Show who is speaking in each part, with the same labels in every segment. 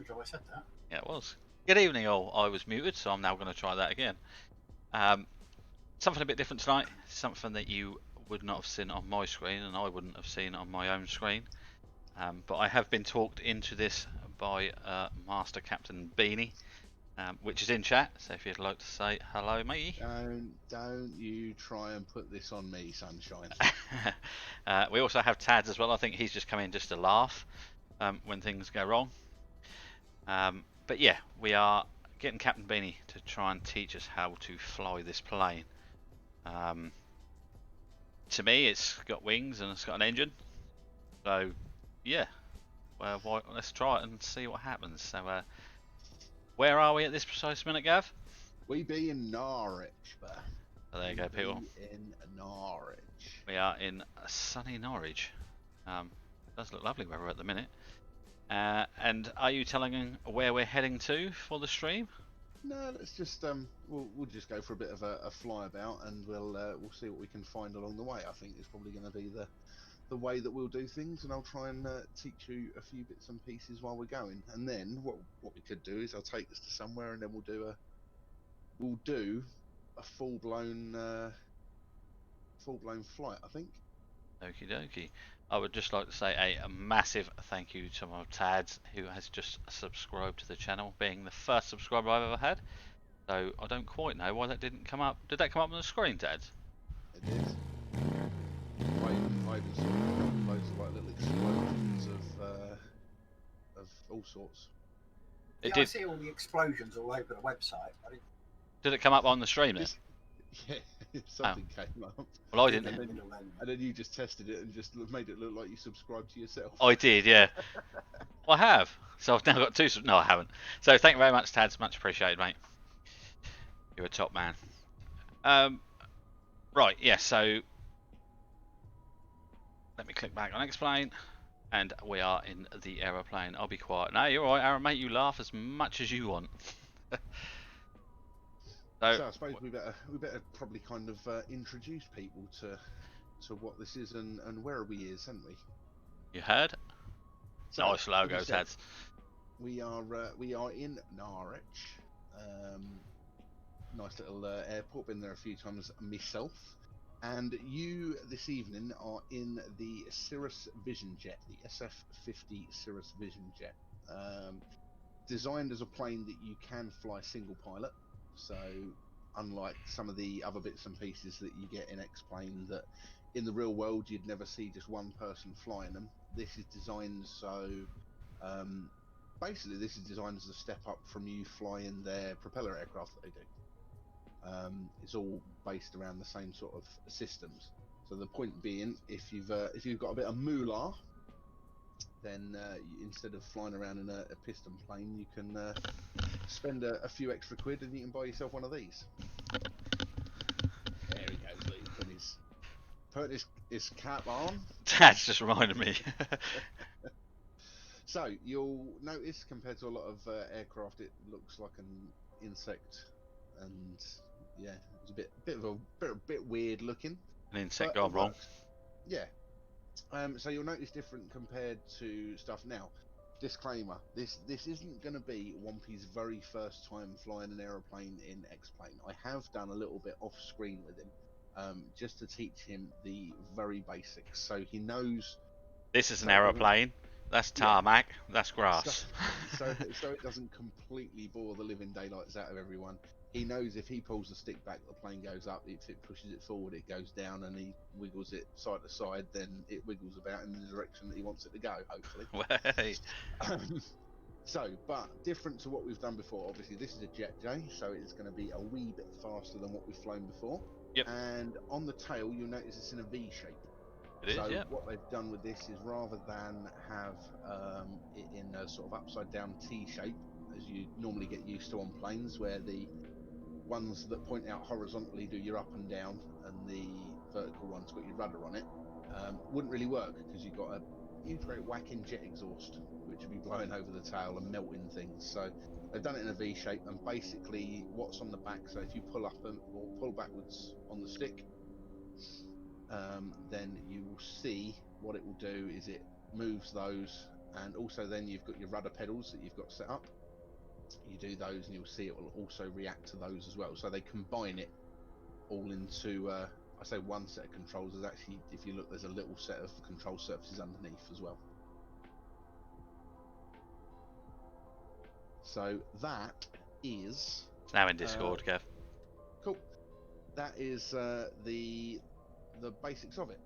Speaker 1: job I said that.
Speaker 2: Yeah, it was. Good evening, all. I was muted, so I'm now going to try that again. Something a bit different tonight. Something that you would not have seen on my screen, and I wouldn't have seen on my own screen. But I have been talked into this by Master Captain Beanie, which is in chat. So if you'd like to say hello, matey.
Speaker 3: Don't you try and put this on me, sunshine.
Speaker 2: We also have Tads as well. I think he's just come in just to laugh when things go wrong. But yeah, we are getting Captain Beanie to try and teach us how to fly this plane. To me, it's got wings and it's got an engine. So yeah, well, let's try it and see what happens. So where are we at this precise minute, Gav?
Speaker 3: We be in Norwich, but
Speaker 2: Oh, there you go, people.
Speaker 3: in Norwich.
Speaker 2: We are in sunny Norwich. It does look lovely weather at the minute. And are you telling where we're heading to for the stream?
Speaker 3: No, let's just we'll just go for a bit of a flyabout, and we'll see what we can find along the way. I think it's probably going to be the way that we'll do things, and I'll try and teach you a few bits and pieces while we're going. And then what we could do is I'll take us to somewhere, and then we'll do a full blown flight, I think.
Speaker 2: Okie dokie. I would just like to say a massive thank you to my Tads, who has just subscribed to the channel, being the first subscriber I've ever had. So I don't quite know why that didn't come up. Did that come up on the screen, Tads?
Speaker 3: It did. I even saw loads of like little explosions of all sorts.
Speaker 2: It
Speaker 1: Yeah,
Speaker 2: did.
Speaker 1: I see all the explosions all over the website.
Speaker 2: Did it come up on the stream then?
Speaker 3: Yeah, something came up.
Speaker 2: Well, I didn't.
Speaker 3: And then you just tested it and just made it look like you subscribed to yourself.
Speaker 2: I did, yeah. Well, I have. So I've now got two. No, I haven't. So thank you very much, Tads. Much appreciated, mate. You're a top man. Right, yeah, so let me click back on explain. And we are in the aeroplane. I'll be quiet. No, you're alright, Aaron, mate. You laugh as much as you want.
Speaker 3: So I suppose we better probably kind of introduce people to what this is and where we is, haven't we?
Speaker 2: You heard?
Speaker 3: So,
Speaker 2: nice logo, Tads.
Speaker 3: We are in Norwich. Nice little airport. Been there a few times myself. And you this evening are in the Cirrus Vision Jet, the SF-50 Cirrus Vision Jet. Designed as a plane that you can fly single pilot. So unlike some of the other bits and pieces that you get in X-Plane that in the real world you'd never see just one person flying them, this is designed so basically this is designed as a step up from you flying their propeller aircraft that they do. It's all based around the same sort of systems. So the point being, if you've got a bit of moolah, then instead of flying around in a piston plane, you can spend a few extra quid and you can buy yourself one of these. There he goes, Luke, put his cap on.
Speaker 2: That's just reminded me.
Speaker 3: So you'll notice, compared to a lot of aircraft, it looks like an insect, and yeah, it's a bit weird looking.
Speaker 2: An insect gone wrong.
Speaker 3: Yeah. So you'll notice different compared to stuff. Now, disclaimer: this isn't going to be Wompy's very first time flying an aeroplane in X-Plane. I have done a little bit off screen with him, just to teach him the very basics, so he knows.
Speaker 2: This is an aeroplane. That's tarmac. Yeah. That's grass.
Speaker 3: So it doesn't completely bore the living daylights out of everyone. He knows if he pulls the stick back, the plane goes up. If it pushes it forward, it goes down, and he wiggles it side to side, then it wiggles about in the direction that he wants it to go, hopefully. But different to what we've done before. Obviously, this is a Jet J, so it's going to be a wee bit faster than what we've flown before.
Speaker 2: Yep.
Speaker 3: And on the tail, you'll notice it's in a V shape. What they've done with this is, rather than have it in a sort of upside down T shape, as you normally get used to on planes, where the ones that point out horizontally do your up and down, and the vertical one's got your rudder on it, wouldn't really work because you've got a huge great whacking jet exhaust which would be blowing over the tail and melting things. So they've done it in a V shape, and basically what's on the back, so if you pull up or pull backwards on the stick, then you will see what it will do is it moves those and also then you've got your rudder pedals that you've got set up. You do those and you'll see it will also react to those as well, so they combine it all into I say one set of controls. There's actually, if you look, there's a little set of control surfaces underneath as well. So that is
Speaker 2: It's now in Discord, Kev.
Speaker 3: cool. That is the basics of it.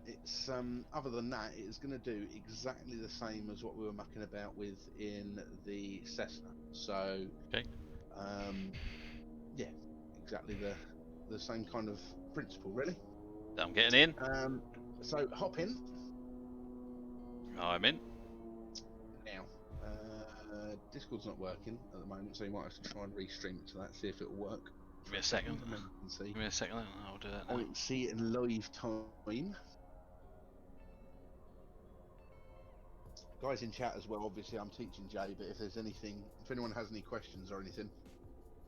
Speaker 3: It's other than that, it is going to do exactly the same as what we were mucking about with in the Cessna. So,
Speaker 2: okay.
Speaker 3: Yeah, exactly the same kind of principle, really.
Speaker 2: I'm getting in.
Speaker 3: So hop in.
Speaker 2: I'm in.
Speaker 3: Now, Discord's not working at the moment, so you might have to try and restream it to that, see if it'll work.
Speaker 2: Give me a second.
Speaker 3: And then you can see.
Speaker 2: Give me a second. I'll do that
Speaker 3: I
Speaker 2: now.
Speaker 3: can see it in live time. Guys in chat as well. Obviously, I'm teaching Jay, but if there's anything, if anyone has any questions or anything,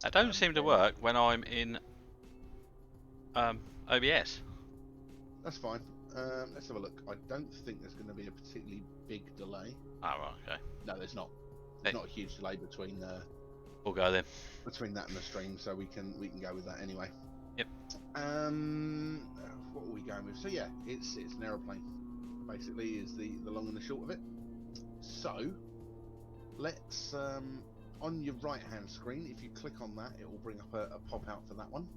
Speaker 2: That don't seem to work when I'm in OBS.
Speaker 3: that's fine. Let's have a look. I don't think there's going to be a particularly big delay.
Speaker 2: Oh, right, okay.
Speaker 3: No, there's not. There's not a huge delay between
Speaker 2: We'll go then.
Speaker 3: between that and the stream, so we can go with that anyway.
Speaker 2: Yep.
Speaker 3: What are we going with? So yeah, it's an aeroplane. Basically, is the long and the short of it. So let's on your right hand screen, if you click on that, it will bring up a pop out for that one.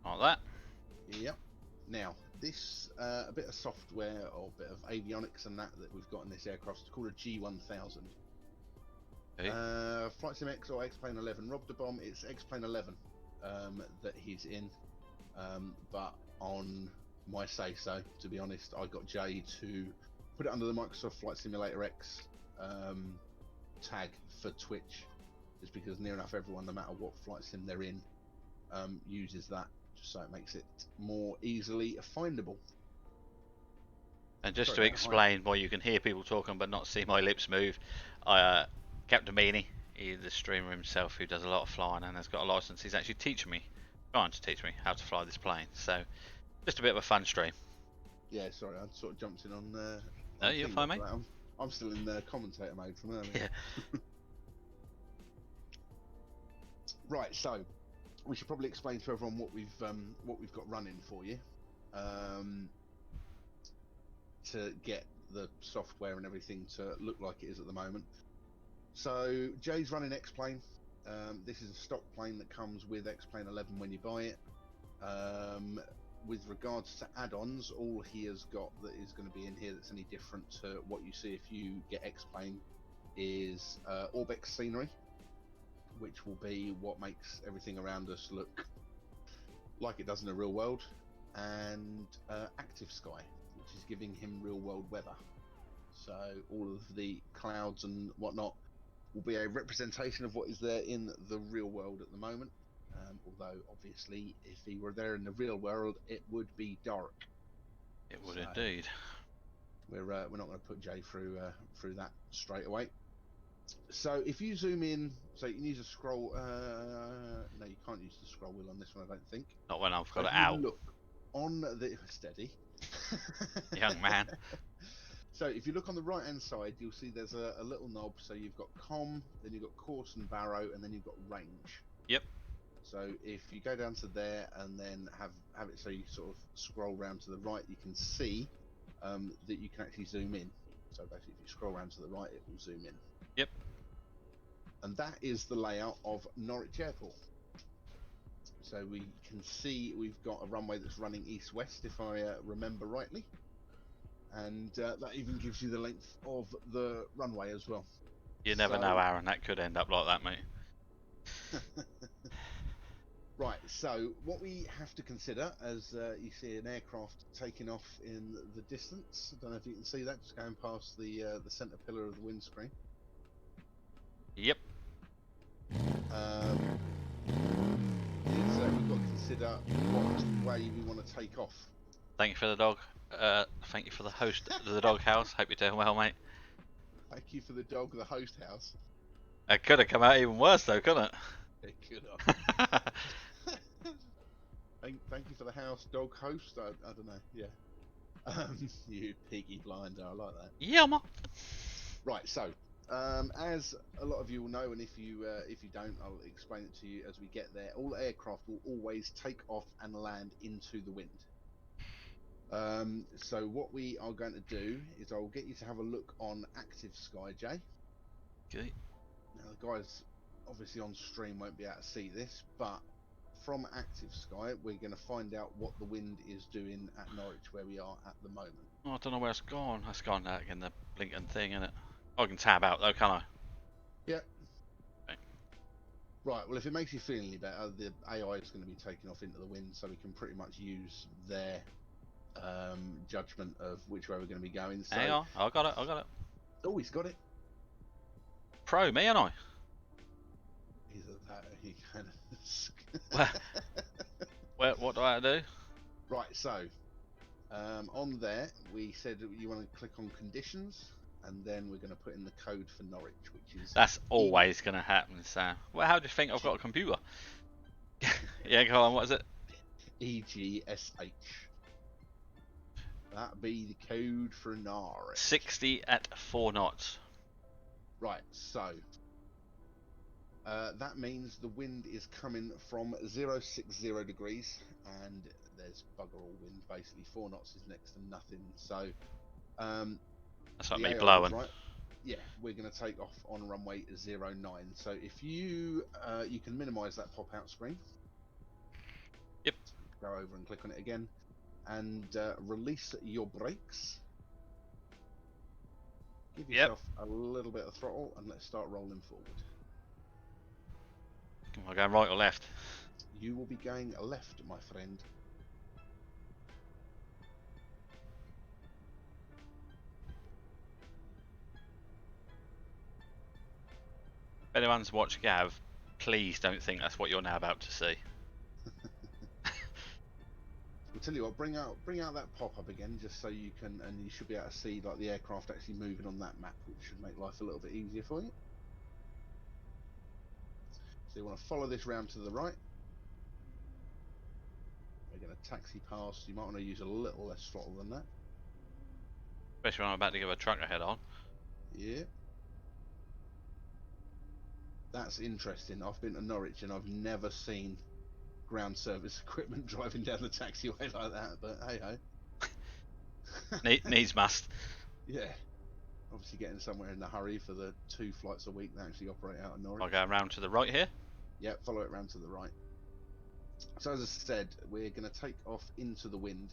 Speaker 2: Like that.
Speaker 3: Yep. Now this a bit of software or a bit of avionics and that we've got in this aircraft is called a G1000.
Speaker 2: Okay.
Speaker 3: Flight Sim X or X-Plane 11. Rob the Bomb, it's X-Plane 11 that he's in, but on my say so, to be honest, I got Jay to put it under the Microsoft Flight Simulator X tag for Twitch, just because near enough everyone, no matter what flight sim they're in, uses that, just so it makes it more easily findable.
Speaker 2: And just to explain why you can hear people talking but not see my lips move, Captain Beanie, he's the streamer himself who does a lot of flying and has got a license. He's actually trying to teach me how to fly this plane. So, just a bit of a fun stream.
Speaker 3: Yeah, sorry, I sort of jumped in on.
Speaker 2: No, you're fine, mate.
Speaker 3: I'm still in the commentator mode from earlier.
Speaker 2: Yeah.
Speaker 3: Right, so we should probably explain to everyone what we've got running for you, to get the software and everything to look like it is at the moment. So Jay's running X-Plane. This is a stock plane that comes with X-Plane 11 when you buy it. With regards to add-ons, all he has got that is going to be in here that's any different to what you see if you get X-Plane is Orbex scenery, which will be what makes everything around us look like it does in the real world, and Active Sky, which is giving him real world weather. So all of the clouds and whatnot will be a representation of what is there in the real world at the moment. Although obviously if he were there in the real world it would be dark.
Speaker 2: It would indeed.
Speaker 3: We're not going to put Jay through that straight away. So if you zoom in, so you can use a scroll, no, you can't use the scroll wheel on this one, I don't think.
Speaker 2: Not when I've got it out.
Speaker 3: Look on the steady.
Speaker 2: Young man.
Speaker 3: So if you look on the right hand side, you'll see there's a little knob. So you've got COM, then you've got course and barrow, and then you've got range.
Speaker 2: Yep.
Speaker 3: So if you go down to there and then have it so you sort of scroll round to the right, you can see that you can actually zoom in. So basically if you scroll round to the right, it will zoom in.
Speaker 2: Yep.
Speaker 3: And that is the layout of Norwich Airport. So we can see we've got a runway that's running east-west, if I remember rightly. And that even gives you the length of the runway as well.
Speaker 2: You never know, Aaron. That could end up like that, mate.
Speaker 3: Right, so what we have to consider as you see an aircraft taking off in the distance. I don't know if you can see that, just going past the centre pillar of the windscreen.
Speaker 2: Yep.
Speaker 3: We've got to consider what way we want to take off.
Speaker 2: Thank you for the dog. Thank you for the host of the dog house. Hope you're doing well, mate.
Speaker 3: Thank you for the dog, the host house.
Speaker 2: It could have come out even worse, though, couldn't it?
Speaker 3: It could have. Thank you for the house, dog host. I don't know. Yeah. You piggy blinder, I like that.
Speaker 2: Yeah, man.
Speaker 3: Right, so as a lot of you will know, and if you don't, I'll explain it to you as we get there. All aircraft will always take off and land into the wind. So what we are going to do is I'll get you to have a look on Active Sky, Jay.
Speaker 2: Okay.
Speaker 3: Now the guys obviously on stream won't be able to see this, but from Active Sky we're going to find out what the wind is doing at Norwich where we are at the moment.
Speaker 2: Oh, I don't know where it's gone. It's gone out in the blinking thing, innit? I can tab out though, can I?
Speaker 3: Yeah.
Speaker 2: Okay.
Speaker 3: Right, well if it makes you feel any better, the AI is going to be taken off into the wind, so we can pretty much use their judgment of which way we're going to be going. So,
Speaker 2: hang on, I got it.
Speaker 3: oh, he's got it.
Speaker 2: Pro, me and I.
Speaker 3: Either that or he kind of.
Speaker 2: What do I do?
Speaker 3: Right, so on there we said that you want to click on conditions, and then we're going to put in the code for Norwich, which is
Speaker 2: That's always going to happen, Sam. Well, how do you think I've got a computer? Yeah, go on. What is it?
Speaker 3: EGSH. That be the code for Norwich.
Speaker 2: 60 at 4 knots.
Speaker 3: Right, so that means the wind is coming from 060 degrees, and there's bugger all wind. Basically, 4 knots is next to nothing. So
Speaker 2: That's like me
Speaker 3: AI
Speaker 2: blowing.
Speaker 3: right. Yeah, we're going to take off on runway 09. So if you you can minimise that pop-out screen.
Speaker 2: Yep.
Speaker 3: Go over and click on it again, and release your brakes. Give yourself a little bit of throttle, and let's start rolling forward.
Speaker 2: Am I going right or left?
Speaker 3: You will be going left, my friend.
Speaker 2: If anyone's watched Gav, please don't think that's what you're now about to see.
Speaker 3: We'll tell you what, bring out that pop-up again, just so you can, and you should be able to see like the aircraft actually moving on that map, which should make life a little bit easier for you. So you want to follow this round to the right. We're going to taxi past. You might want to use a little less throttle than that.
Speaker 2: Especially when I'm about to give a truck a head on.
Speaker 3: Yeah. That's interesting. I've been to Norwich and I've never seen ground service equipment driving down the taxiway like that, but hey ho.
Speaker 2: Needs must.
Speaker 3: Yeah. Obviously getting somewhere in a hurry for the 2 flights a week that actually operate out of Norwich.
Speaker 2: I'll go around to the right here.
Speaker 3: Yeah, follow it round to the right. So as I said, we're going to take off into the wind.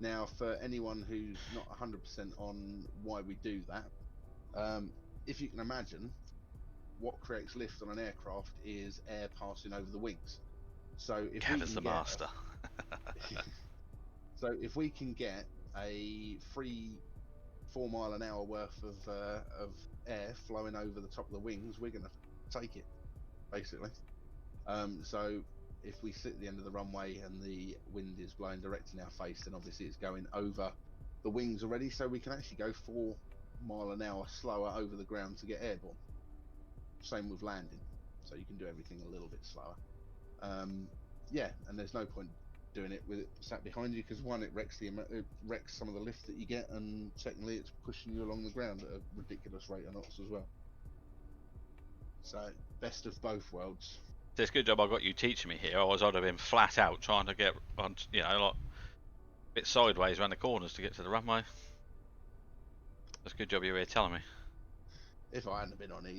Speaker 3: Now, for anyone who's not 100% on why we do that, if you can imagine, what creates lift on an aircraft is air passing over the wings. So if
Speaker 2: Gav is the master.
Speaker 3: So if we can get a free 4 mile an hour worth of air flowing over the top of the wings, we're going to take it, basically. So if we sit at the end of the runway and the wind is blowing direct in our face, then obviously it's going over the wings already, so we can actually go 4 mile an hour slower over the ground to get airborne. Same with landing, so you can do everything a little bit slower. Yeah, and there's no point doing it with it sat behind you, because one, it wrecks some of the lift that you get, and secondly, it's pushing you along the ground at a ridiculous rate of knots as well. So best of both worlds.
Speaker 2: It's a good job I got you teaching me here. Otherwise, I'd have been flat out trying to get on, you know, like a bit sideways around the corners to get to the runway. It's a good job you were here telling me.
Speaker 3: If I hadn't been on it,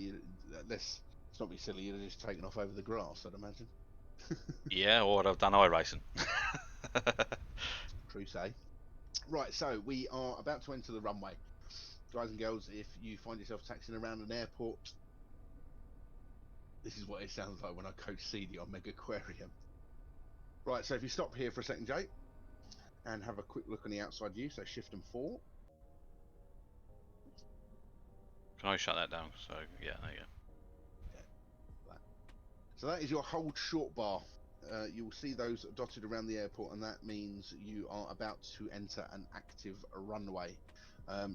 Speaker 3: let's not be silly, you'd have just taken off over the grass, I'd imagine.
Speaker 2: Yeah, or I'd have done iRacing.
Speaker 3: True say. Right, so we are about to enter the runway. Guys and girls, if you find yourself taxiing around an airport, this is what it sounds like when I coach CD on Mega Aquarium. Right, so if you stop here for a second, Jay, and have a quick look on the outside view, so shift and 4.
Speaker 2: Can I shut that down? So, yeah, there you go.
Speaker 3: So that is your hold short bar. You will see those dotted around the airport, and that means you are about to enter an active runway.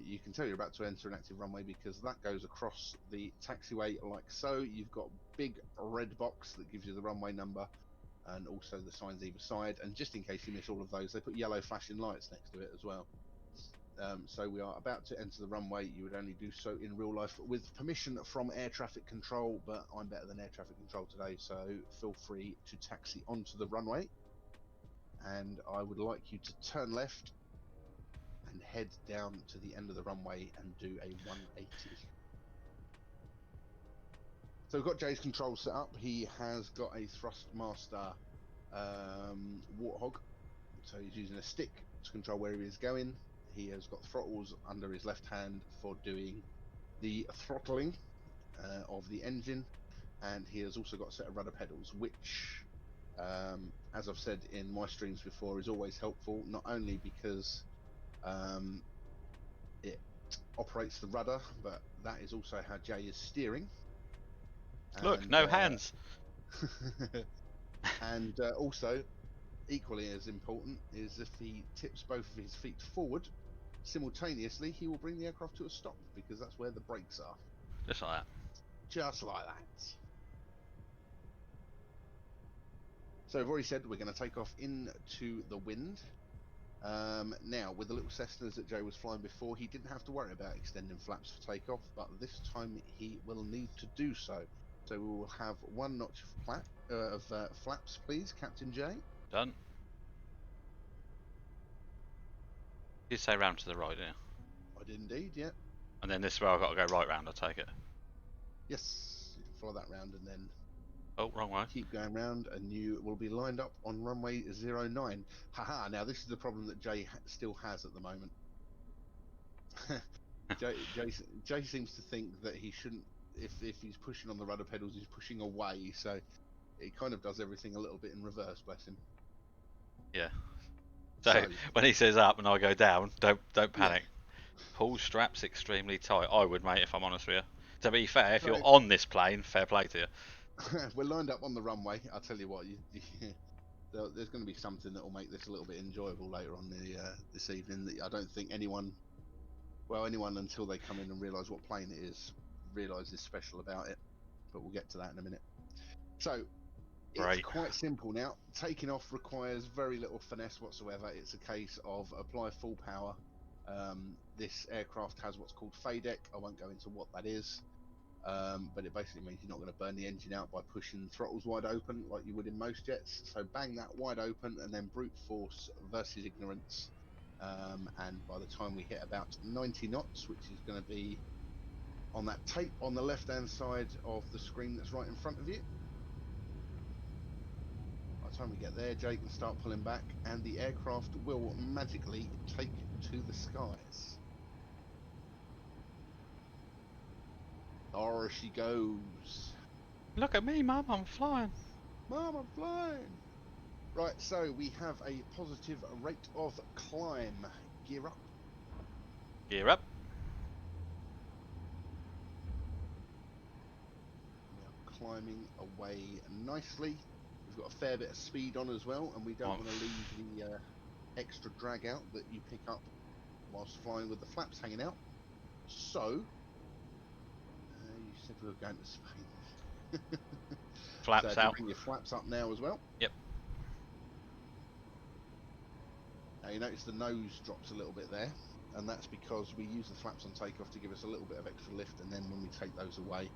Speaker 3: You can tell you're about to enter an active runway because that goes across the taxiway like so. You've got a big red box that gives you the runway number and also the signs either side, and just in case you miss all of those, they put yellow flashing lights next to it as well. So we are about to enter the runway. You would only do so in real life with permission from air traffic control, but I'm better than air traffic control today, so feel free to taxi onto the runway. And I would like you to turn left and head down to the end of the runway and do a 180. So we've got Jay's controls set up. He has got a Thrustmaster Warthog, so he's using a stick to control where he is going. He has got throttles under his left hand for doing the throttling of the engine, and he has also got a set of rudder pedals, which, as I've said in my streams before, is always helpful, not only because it operates the rudder, but that is also how Jay is steering.
Speaker 2: Look,
Speaker 3: And,
Speaker 2: no hands.
Speaker 3: And also, equally as important, is if he tips both of his feet forward simultaneously, he will bring the aircraft to a stop, because that's where the brakes are.
Speaker 2: Just like that.
Speaker 3: Just like that. So I've already said we're going to take off into the wind. Now, with the little Cessnas that Jay was flying before, he didn't have to worry about extending flaps for takeoff, but this time he will need to do so. So we will have 1 notch of flaps, please, Captain Jay.
Speaker 2: Done. You say round to the right, didn't you?
Speaker 3: I did indeed, yeah.
Speaker 2: And then this way I've got to go right round, I take it.
Speaker 3: Yes, you can follow that round and then
Speaker 2: Oh, wrong way.
Speaker 3: keep going round, and you will be lined up on runway 09. Haha, now this is the problem that Jay still has at the moment. Jay seems to think that he shouldn't, if he's pushing on the rudder pedals, he's pushing away, so he kind of does everything a little bit in reverse, bless him.
Speaker 2: Yeah. So when he says up and I go down, don't panic.
Speaker 3: Yeah.
Speaker 2: Pull straps extremely tight. I would, mate, if I'm honest with you. To be fair, if
Speaker 3: So,
Speaker 2: you're on this plane, fair play to you.
Speaker 3: We're lined up on the runway. I'll tell you what, there's going to be something that will make this a little bit enjoyable later on this evening. That I don't think anyone until they come in and realise what plane it is, realises special about it. But we'll get to that in a minute. So it's quite simple now. Taking off requires very little finesse whatsoever. It's a case of apply full power. This aircraft has what's called FADEC. I won't go into what that is. But it basically means you're not going to burn the engine out by pushing throttles wide open like you would in most jets. So bang that wide open and then brute force versus ignorance. And by the time we hit about 90 knots, which is going to be on that tape on the left hand side of the screen that's right in front of you. By the time we get there, Jake can start pulling back and the aircraft will magically take to the skies. There she goes.
Speaker 2: Look at me, Mum, I'm flying.
Speaker 3: Mum, I'm flying. Right, so we have a positive rate of climb. Gear up.
Speaker 2: Gear up.
Speaker 3: We are climbing away nicely. We've got a fair bit of speed on as well, and we don't want to leave the extra drag out that you pick up whilst flying with the flaps hanging out. So, you said we were going to Spain.
Speaker 2: Flaps
Speaker 3: so
Speaker 2: out.
Speaker 3: Bring your flaps up now as well.
Speaker 2: Yep.
Speaker 3: Now you notice the nose drops a little bit there, and that's because we use the flaps on takeoff to give us a little bit of extra lift, and then when we take those away,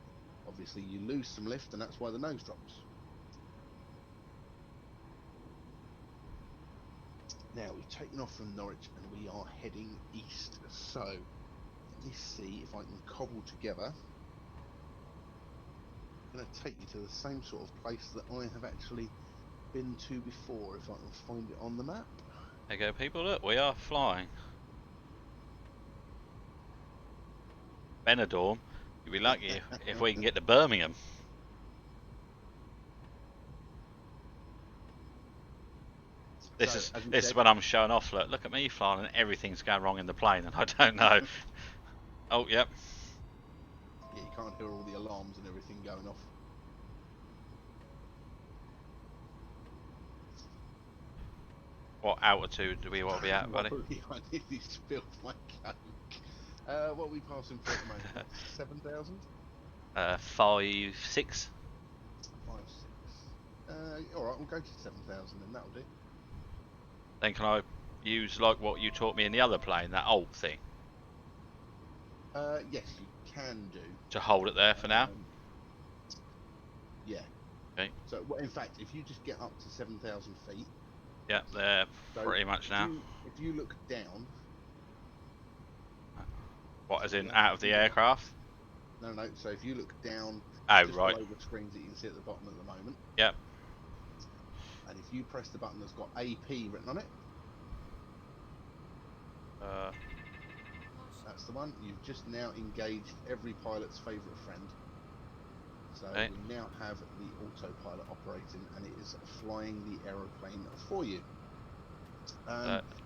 Speaker 3: obviously you lose some lift, and that's why the nose drops. Now we've taken off from Norwich and we are heading east. So let me see if I can cobble together. I'm going to take you to the same sort of place that I have actually been to before, if I can find it on the map.
Speaker 2: There you go, people. Look, we are flying. Benidorm. You'll be lucky if we can get to Birmingham. This is when I'm showing off. Look at me flying, and everything's going wrong in the plane, and I don't know. Oh, yep.
Speaker 3: Yeah, you can't hear all the alarms and everything going off.
Speaker 2: What altitude do we want to be at, buddy?
Speaker 3: I nearly spilled my coke. What are we passing for at the moment? 7,000?
Speaker 2: 5, 6.
Speaker 3: 5, 6. Alright, we'll go to 7,000 and that'll do.
Speaker 2: Then can I use like what you taught me in the other plane, that alt thing,
Speaker 3: Yes, you can do.
Speaker 2: to hold it there for now?
Speaker 3: Yeah.
Speaker 2: Okay.
Speaker 3: So, well, in fact, if you just get up to 7,000 feet.
Speaker 2: Yep, there pretty much now.
Speaker 3: If you look down.
Speaker 2: What, as in out of the aircraft?
Speaker 3: No. So if you look down,
Speaker 2: Oh,
Speaker 3: just
Speaker 2: right.
Speaker 3: below the screens that you can see at the bottom at the moment.
Speaker 2: Yep.
Speaker 3: And if you press the button that's got AP written on it. That's the one. You've just now engaged every pilot's favourite friend. So we now have the autopilot operating, and it is flying the aeroplane for you.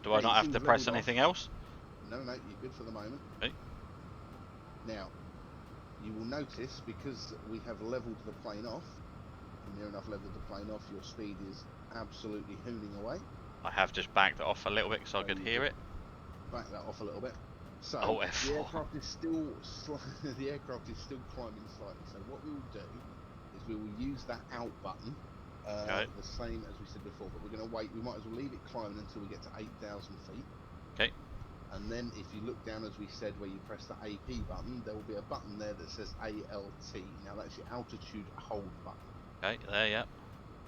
Speaker 2: Do I not have to press anything else?
Speaker 3: No, you're good for the moment.
Speaker 2: Okay.
Speaker 3: Now, you will notice, because we have levelled the plane off, near enough levelled the plane off, your speed is absolutely hooning away.
Speaker 2: I have just backed it off a little bit so I could hear it.
Speaker 3: Back that off a little bit. So
Speaker 2: F4.
Speaker 3: the aircraft is still the aircraft is still climbing slightly. So what we will do is we will use that out button, the same as we said before. But we're going to wait. We might as well leave it climbing until we get to 8,000 feet.
Speaker 2: Okay.
Speaker 3: And then if you look down, as we said, where you press the AP button, there will be a button there that says ALT. Now that's your altitude hold button.
Speaker 2: Okay, there, yep.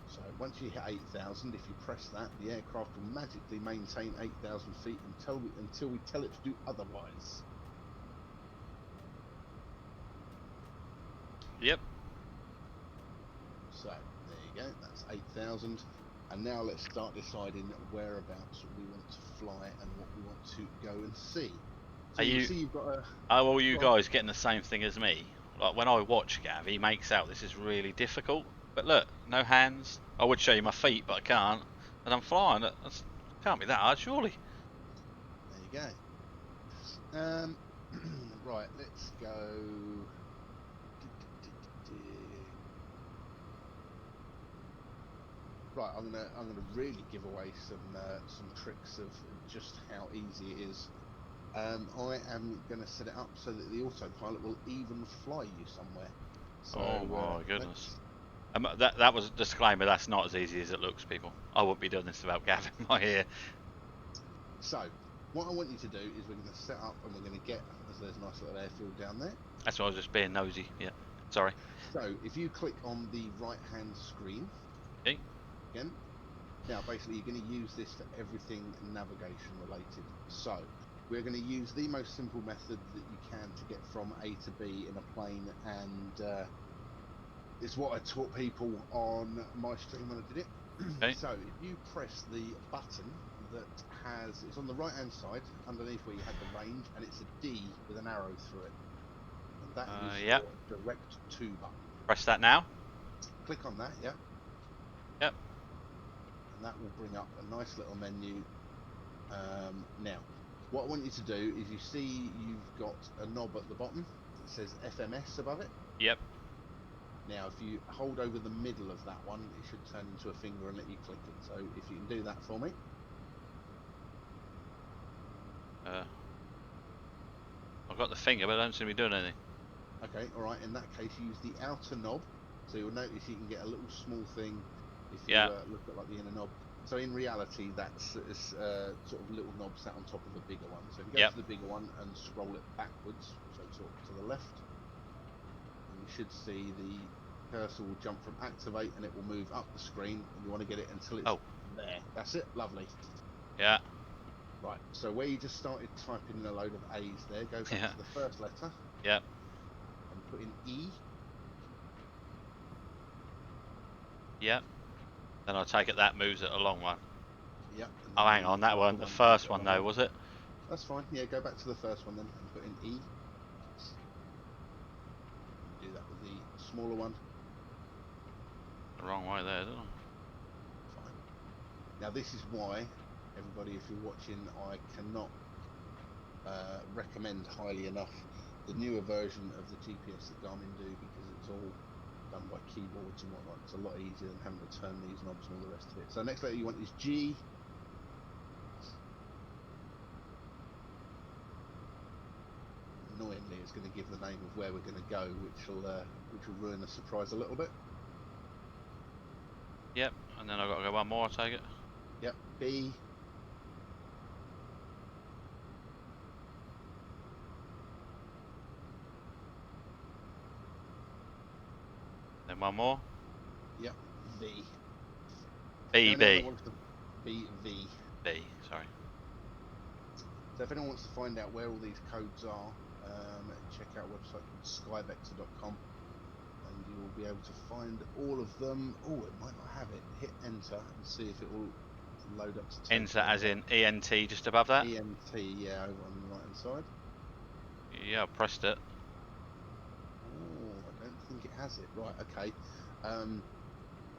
Speaker 3: So once you hit 8,000, if you press that, the aircraft will magically maintain 8,000 feet until we tell it to do otherwise.
Speaker 2: Yep.
Speaker 3: So there you go, that's 8,000. And now let's start deciding whereabouts we want to fly and what we want to go and see. So you've got a...
Speaker 2: Are all you guys getting the same thing as me? Like when I watch Gav, he makes out this is really difficult. But look, no hands. I would show you my feet, but I can't. And I'm flying. That can't be that hard, surely.
Speaker 3: There you go. Right, let's go. Right, I'm gonna really give away some tricks of just how easy it is. I am gonna set it up so that the autopilot will even fly you somewhere. So,
Speaker 2: oh my goodness. That was a disclaimer, that's not as easy as it looks, people. I wouldn't be doing this without Gav in my ear.
Speaker 3: So, what I want you to do is we're going to set up and we're going to get, as there's a nice little airfield down there.
Speaker 2: That's why I was just being nosy, yeah. Sorry.
Speaker 3: So, if you click on the right-hand screen,
Speaker 2: okay.
Speaker 3: Again, now basically you're going to use this for everything navigation related. So, we're going to use the most simple method that you can to get from A to B in a plane, and it's what I taught people on my stream when I did it. Okay. So if you press the button that it's on the right hand side underneath where you had the range, and it's a D with an arrow through it, and that is your direct to button.
Speaker 2: Press that now.
Speaker 3: Click on that, yeah.
Speaker 2: Yep.
Speaker 3: And that will bring up a nice little menu. Now what I want you to do is, you see you've got a knob at the bottom that says FMS above it.
Speaker 2: Yep.
Speaker 3: Now, if you hold over the middle of that one, it should turn into a finger and let you click it. So, if you can do that for me.
Speaker 2: I've got the finger, but I don't seem to be doing anything.
Speaker 3: Okay, alright. In that case, use the outer knob. So, you'll notice you can get a little small thing if you look at like the inner knob. So, in reality, that's sort of little knob sat on top of a bigger one. So, if you go to the bigger one and scroll it backwards, so sort of to the left, you should see the cursor will jump from activate and it will move up the screen, and you want to get it until it's there. That's it. Lovely.
Speaker 2: Yeah.
Speaker 3: Right, so where you just started typing in a load of A's there, go back to the first letter.
Speaker 2: Yep.
Speaker 3: And put in E.
Speaker 2: Yep. Then I take it that moves it along one.
Speaker 3: Yep.
Speaker 2: Oh, hang on, that one, the first one though, was it?
Speaker 3: That's fine. Yeah, go back to the first one then and put in E. Do that with the smaller one.
Speaker 2: The wrong way there, didn't I?
Speaker 3: Fine. Now this is why, everybody, if you're watching, I cannot recommend highly enough the newer version of the GPS that Garmin do, because it's all done by keyboards and whatnot. It's a lot easier than having to turn these knobs and all the rest of it. So next letter you want is G. Annoyingly, it's going to give the name of where we're going to go, which will ruin the surprise a little bit.
Speaker 2: Yep, and then I've got to go one more, I take it.
Speaker 3: Yep, B.
Speaker 2: Then one more.
Speaker 3: Yep. V.
Speaker 2: BB.
Speaker 3: B.
Speaker 2: B. Sorry.
Speaker 3: So if anyone wants to find out where all these codes are, check out a website called skyvector.com, and you will be able to find all of them. Oh, it might not have it. Hit enter and see if it will load up to
Speaker 2: Enter as in ENT just above that?
Speaker 3: ENT, yeah, over on the right hand side.
Speaker 2: Yeah, I pressed it.
Speaker 3: Oh, I don't think it has it. Right, okay.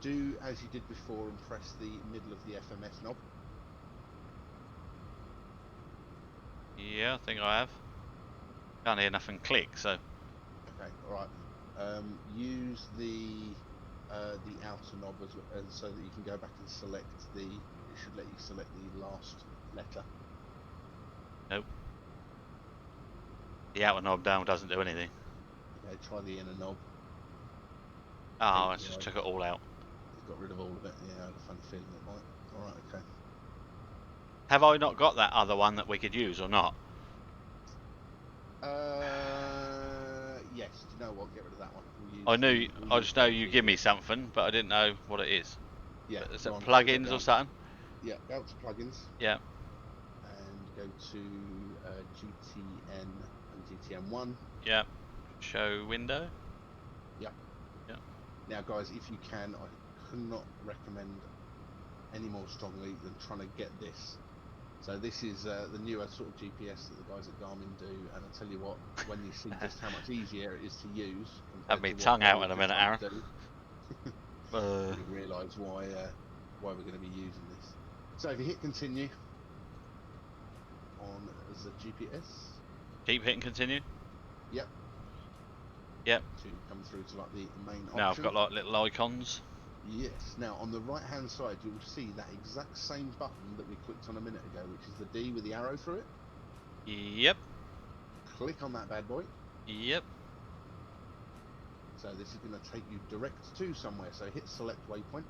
Speaker 3: Do as you did before and press the middle of the FMS knob.
Speaker 2: Yeah, I think I have. Can't hear nothing click, so.
Speaker 3: Okay, alright. Use the outer knob as so that you can go back and select the. It should let you select the last letter.
Speaker 2: Nope. The outer knob down doesn't do anything.
Speaker 3: Okay, try the inner knob.
Speaker 2: Oh, I just took it all out.
Speaker 3: You've got rid of all of it. Yeah, I had a funny feeling it might. Alright, okay.
Speaker 2: Have I not got that other one that we could use or not?
Speaker 3: Yes. Do you know what? Get rid of that one.
Speaker 2: I just know you give me something, but I didn't know what it is.
Speaker 3: Yeah.
Speaker 2: Is it plugins or something?
Speaker 3: Yeah, go to plugins.
Speaker 2: Yeah.
Speaker 3: And go to GTN and GTN1.
Speaker 2: Yeah. Show window.
Speaker 3: Yeah.
Speaker 2: Yeah.
Speaker 3: Now, guys, if you can, I could not recommend any more strongly than trying to get this. So this is the newer sort of GPS that the guys at Garmin do, and I tell you what, when you see just how much easier it is to use,
Speaker 2: Have me tongue out in a minute, Aaron.
Speaker 3: You realise why we're going to be using this. So if you hit continue on the GPS,
Speaker 2: keep hitting continue.
Speaker 3: Yep.
Speaker 2: Yep.
Speaker 3: To come through to like the main option.
Speaker 2: Now I've got like little icons.
Speaker 3: Yes. Now on the right hand side you'll see that exact same button that we clicked on a minute ago, which is the D with the arrow through it.
Speaker 2: Yep.
Speaker 3: Click on that bad boy.
Speaker 2: Yep.
Speaker 3: So this is going to take you direct to somewhere. So hit select waypoint.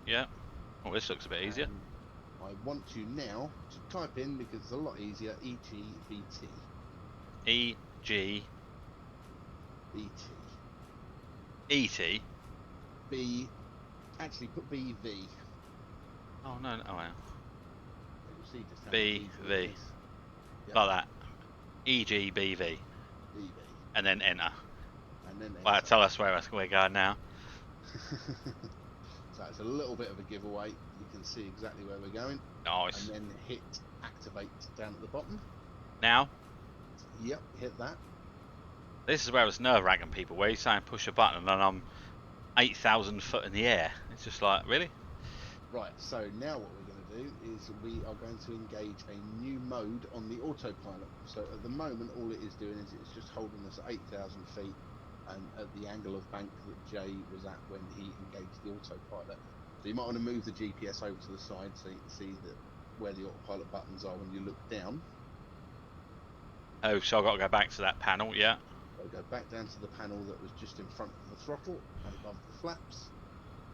Speaker 2: Yeah. Oh, this looks a bit easier.
Speaker 3: I want you now to type in, because it's a lot easier, EGVT.
Speaker 2: E-G...
Speaker 3: BT.
Speaker 2: E-T?
Speaker 3: B... Actually, put BV.
Speaker 2: Oh, no, oh, wow.
Speaker 3: You'll see just how
Speaker 2: BV.
Speaker 3: Yep.
Speaker 2: Like that. E-G-B-V.
Speaker 3: BV.
Speaker 2: And then enter.
Speaker 3: And then
Speaker 2: Well, tell us where we're going now.
Speaker 3: So it's a little bit of a giveaway. You can see exactly where we're going.
Speaker 2: Nice.
Speaker 3: And then hit activate down at the bottom.
Speaker 2: Now?
Speaker 3: Yep, hit that.
Speaker 2: This is where it's nerve-wracking, people, where you're saying push a button and I'm 8,000 foot in the air. It's just like, really?
Speaker 3: Right, so now what we're going to do is we are going to engage a new mode on the autopilot. So at the moment, all it is doing is it's just holding us at 8,000 feet and at the angle of bank that Jay was at when he engaged the autopilot. So you might want to move the GPS over to the side so you can see that where the autopilot buttons are when you look down.
Speaker 2: Oh, so I've got to go back to that panel, yeah?
Speaker 3: Go back down to the panel that was just in front of the throttle and above the flaps.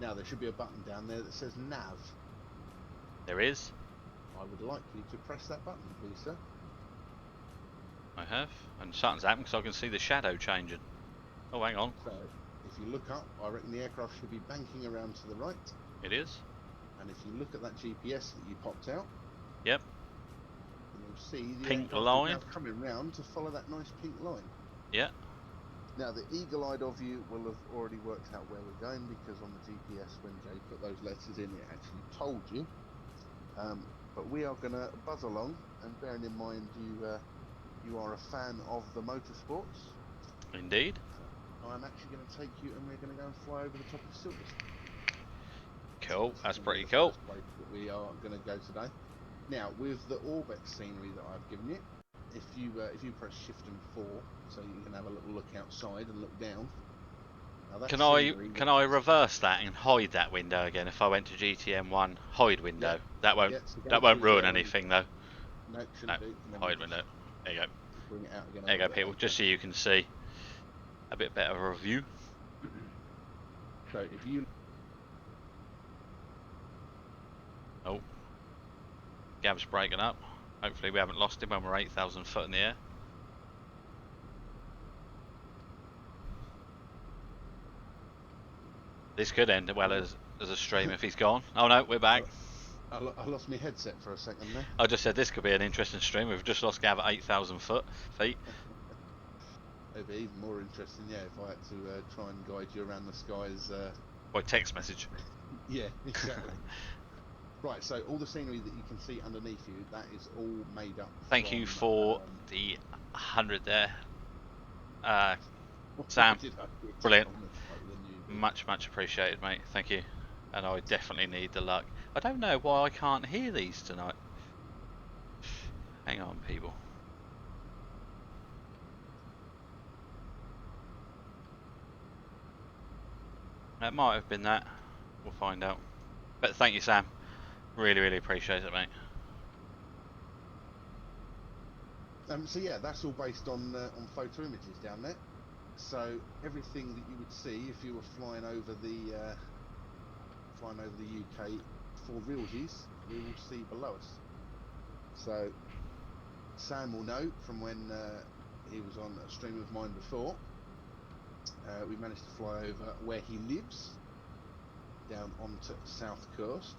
Speaker 3: Now there should be a button down there that says nav.
Speaker 2: There is.
Speaker 3: I would like you to press that button, please, sir.
Speaker 2: I have. And something's happened because I can see the shadow changing. Oh, hang on.
Speaker 3: So if you look up, I reckon the aircraft should be banking around to the right.
Speaker 2: It is.
Speaker 3: And if you look at that GPS that you popped out.
Speaker 2: Yep.
Speaker 3: You'll see the
Speaker 2: pink
Speaker 3: aircraft
Speaker 2: line
Speaker 3: is now coming round to follow that nice pink line.
Speaker 2: Yeah.
Speaker 3: Now the eagle-eyed of you will have already worked out where we're going, because on the GPS when Jay put those letters in it actually told you. But we are going to buzz along, and bearing in mind you are a fan of the motorsports.
Speaker 2: Indeed.
Speaker 3: I'm actually going to take you and we're going to go and fly over the top of Silverstone.
Speaker 2: Cool, that's pretty
Speaker 3: the
Speaker 2: cool.
Speaker 3: first place that we are going to go today. Now with the Orbex scenery that I've given you, if you press shift and 4 so you can have a little look outside and look down. Now
Speaker 2: can I reverse that and hide that window again if I went to GTM1 hide window? Yep. That won't ruin anything though.
Speaker 3: No, shouldn't do.
Speaker 2: Hide window. There you go.
Speaker 3: Bring it out again.
Speaker 2: There you go, people, just so you can see a bit better of a view.
Speaker 3: So if you...
Speaker 2: Oh. Gav's breaking up. Hopefully we haven't lost him when we're 8,000 foot in the air. This could end well as a stream if he's gone. Oh no, we're back.
Speaker 3: I lost my headset for a second there.
Speaker 2: I just said this could be an interesting stream. We've just lost Gav at 8,000 feet.
Speaker 3: It'd be even more interesting, yeah, if I had to try and guide you around the skies.
Speaker 2: By text message.
Speaker 3: Yeah, exactly. Right, so all the scenery that you can see underneath you, that is all made up.
Speaker 2: Thank you for the 100 there, Sam. Brilliant. Much appreciated, mate. Thank you. And I definitely need the luck. I don't know why I can't hear these tonight. Hang on, people. It might have been that. We'll find out. But thank you, Sam. Really appreciate it, mate.
Speaker 3: So yeah, that's all based on photo images down there. So everything that you would see if you were flying over the UK for realsies, we will see below us. So Sam will know from when he was on a stream of mine before. We managed to fly over where he lives, down onto South Coast.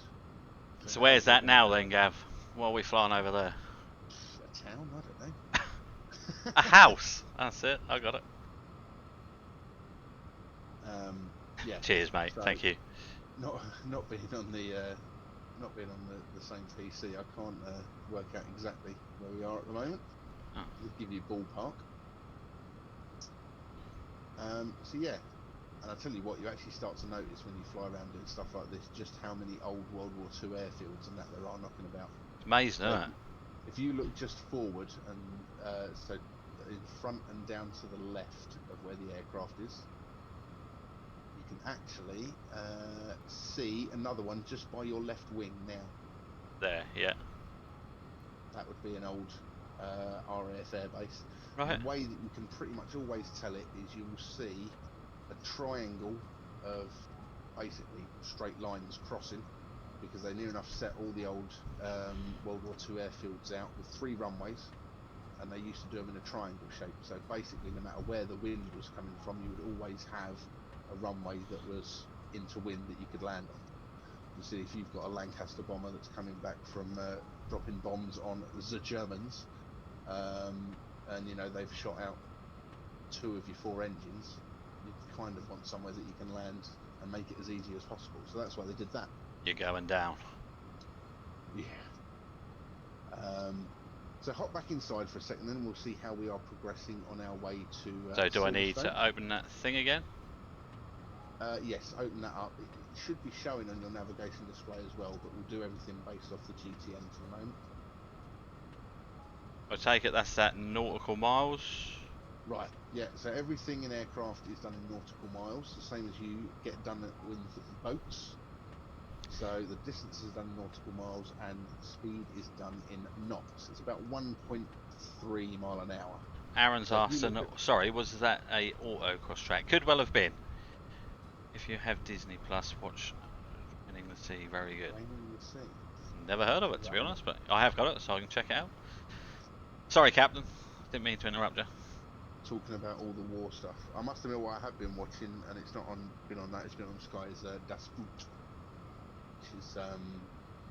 Speaker 2: So where's that now then, Gav? Why are we flying over there?
Speaker 3: A town? I don't know.
Speaker 2: A house. That's it. I got it.
Speaker 3: Yeah.
Speaker 2: Cheers, mate.
Speaker 3: So,
Speaker 2: thank you.
Speaker 3: Not being on the same PC, I can't work out exactly where we are at the moment.
Speaker 2: Oh.
Speaker 3: I'll give you a ballpark. So yeah, and I'll tell you what, you actually start to notice when you fly around doing stuff like this, just how many old World War II airfields and that there are knocking about.
Speaker 2: It's amazing, isn't it?
Speaker 3: If you look just forward and so in front and down to the left of where the aircraft is, you can actually see another one just by your left wing now.
Speaker 2: There, yeah.
Speaker 3: That would be an old RAF airbase.
Speaker 2: Right.
Speaker 3: The way that you can pretty much always tell it is you will see a triangle of basically straight lines crossing, because they near enough set all the old World War II airfields out with 3 runways, and they used to do them in a triangle shape. So basically, no matter where the wind was coming from, you would always have a runway that was into wind that you could land on. You see, if you've got a Lancaster bomber that's coming back from dropping bombs on the Germans, and you know they've shot out 2 of your 4 engines, you kind of want somewhere that you can land and make it as easy as possible. So that's why they did that.
Speaker 2: You're going down.
Speaker 3: Yeah. So hop back inside for a second, then we'll see how we are progressing on our way to.
Speaker 2: So do I need
Speaker 3: Silverstone.
Speaker 2: to open that thing again?
Speaker 3: Yes, open that up. It should be showing on your navigation display as well, but we'll do everything based off the GTN for the moment.
Speaker 2: I take it that's that nautical miles.
Speaker 3: Right, yeah, so everything in aircraft is done in nautical miles, the same as you get done with boats. So the distance is done in nautical miles and speed is done in knots. It's about 1.3 mile an hour.
Speaker 2: Aaron's
Speaker 3: So
Speaker 2: asked, sorry, was that a autocross track? Could well have been. If you have Disney Plus, watch Draining the Sea. Very good.
Speaker 3: Draining the Sea.
Speaker 2: Never heard of it, to be honest, but I have got it, so I can check it out. Sorry, Captain. Didn't mean to interrupt you.
Speaker 3: Talking about all the war stuff, I must admit what I have been watching, and it's not been on that. It's been on Sky. Is Das Boot, which is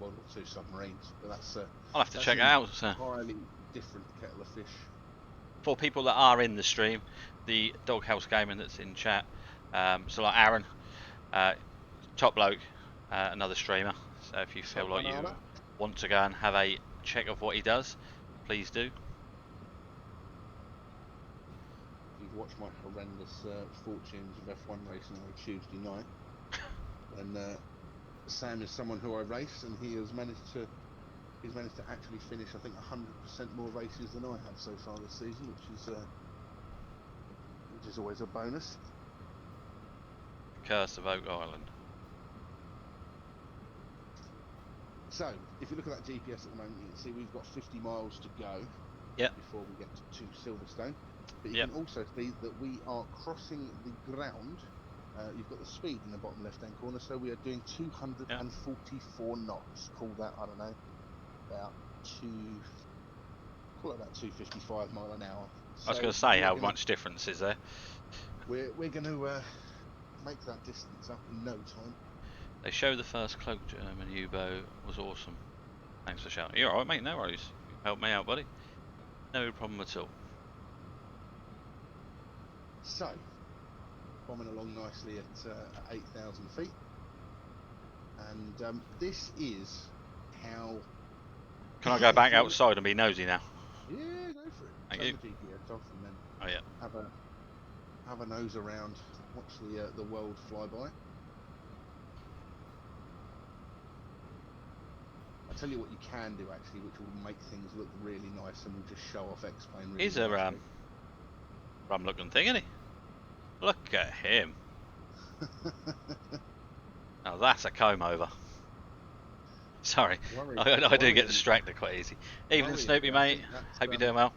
Speaker 3: World War II submarines. But that's
Speaker 2: I'll have to check it out. So.
Speaker 3: Entirely different kettle of fish.
Speaker 2: For people that are in the stream, the Doghouse Gaming that's in chat, so like Aaron, top bloke, another streamer. So if you feel like you want to go and have a check of what he does, please do.
Speaker 3: You've watched my horrendous fortunes of F1 racing on a Tuesday night, and Sam is someone who I race, and he's managed to actually finish, I think, 100% more races than I have so far this season, which is always a bonus.
Speaker 2: Curse of Oak Island.
Speaker 3: So, if you look at that GPS at the moment, you can see we've got 50 miles to go before we get to Silverstone. But you can also see that we are crossing the ground. You've got the speed in the bottom left-hand corner, so we are doing 244 knots. Call that, I don't know, about 255 mile an hour. So
Speaker 2: I was going to say, how much difference is there?
Speaker 3: We're going to make that distance up in no time.
Speaker 2: They show the first cloaked German U-boat was awesome. Thanks for shouting. You're alright, mate. No worries. You helped me out, buddy. No problem at all.
Speaker 3: So, bombing along nicely at 8,000 feet, and this is how.
Speaker 2: Can I go back outside and be nosy now?
Speaker 3: Yeah, go for it.
Speaker 2: Thank
Speaker 3: Turn
Speaker 2: you.
Speaker 3: the GPS off and then
Speaker 2: Oh yeah.
Speaker 3: have a nose around. Watch the world fly by. I'll tell you what you can do actually, which will make things look really nice and will just show off X-Plane really
Speaker 2: He's a
Speaker 3: nicely.
Speaker 2: rum looking thing, isn't he? Look at him. Oh, that's a comb over. Sorry, I do get distracted quite easy. Evening, Snoopy, mate. Hope you're doing well.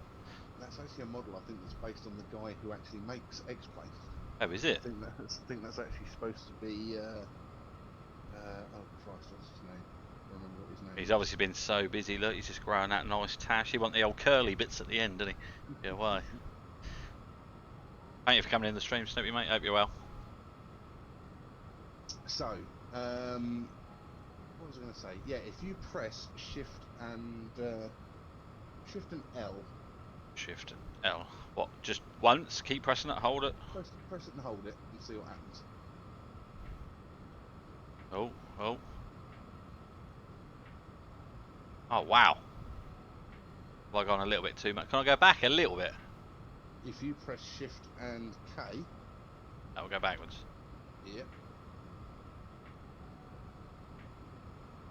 Speaker 3: That's actually a model, I think, that's based on the guy who actually makes X-Plane.
Speaker 2: Oh, is it?
Speaker 3: I think that's actually supposed to be. Oh Christ, what's his name? I remember what his name.
Speaker 2: He's obviously been so busy. Look, he's just growing that nice tash. He want the old curly bits at the end, doesn't he? Yeah, why? Thank you for coming in the stream, Snoopy, mate. Hope you're well.
Speaker 3: So, what was I going to say? Yeah, if you press Shift and L.
Speaker 2: Shift and L. What? Just once? Keep pressing it. Hold it.
Speaker 3: Press it and hold it, and see what happens.
Speaker 2: Oh, oh. Oh wow. Have I gone a little bit too much? Can I go back a little bit?
Speaker 3: If you press Shift and K.
Speaker 2: That will go backwards.
Speaker 3: Yep.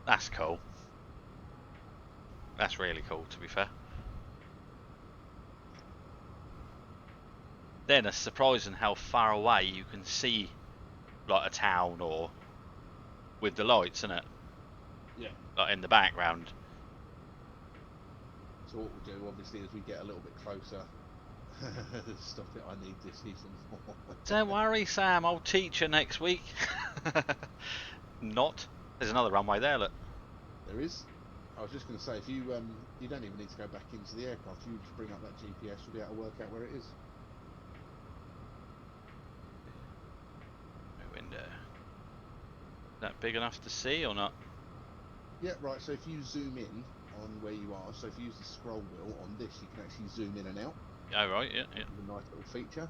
Speaker 2: That's cool. That's really cool, to be fair. Then it's surprising how far away you can see like a town or with the lights, isn't it?
Speaker 3: Yeah.
Speaker 2: Like in the background.
Speaker 3: So what we'll do, obviously, as we get a little bit closer. Stop it! I need this even more.
Speaker 2: Don't worry, Sam. I'll teach you next week. Not. There's another runway there. Look.
Speaker 3: There is. I was just going to say, if you you don't even need to go back into the aircraft. You just bring up that GPS, you'll be able to work out where it is.
Speaker 2: Window. Is that big enough to see or not?
Speaker 3: Yeah, right. So if you zoom in on where you are, so if you use the scroll wheel on this, you can actually zoom in and out.
Speaker 2: Oh right, yeah, yeah.
Speaker 3: A nice little feature.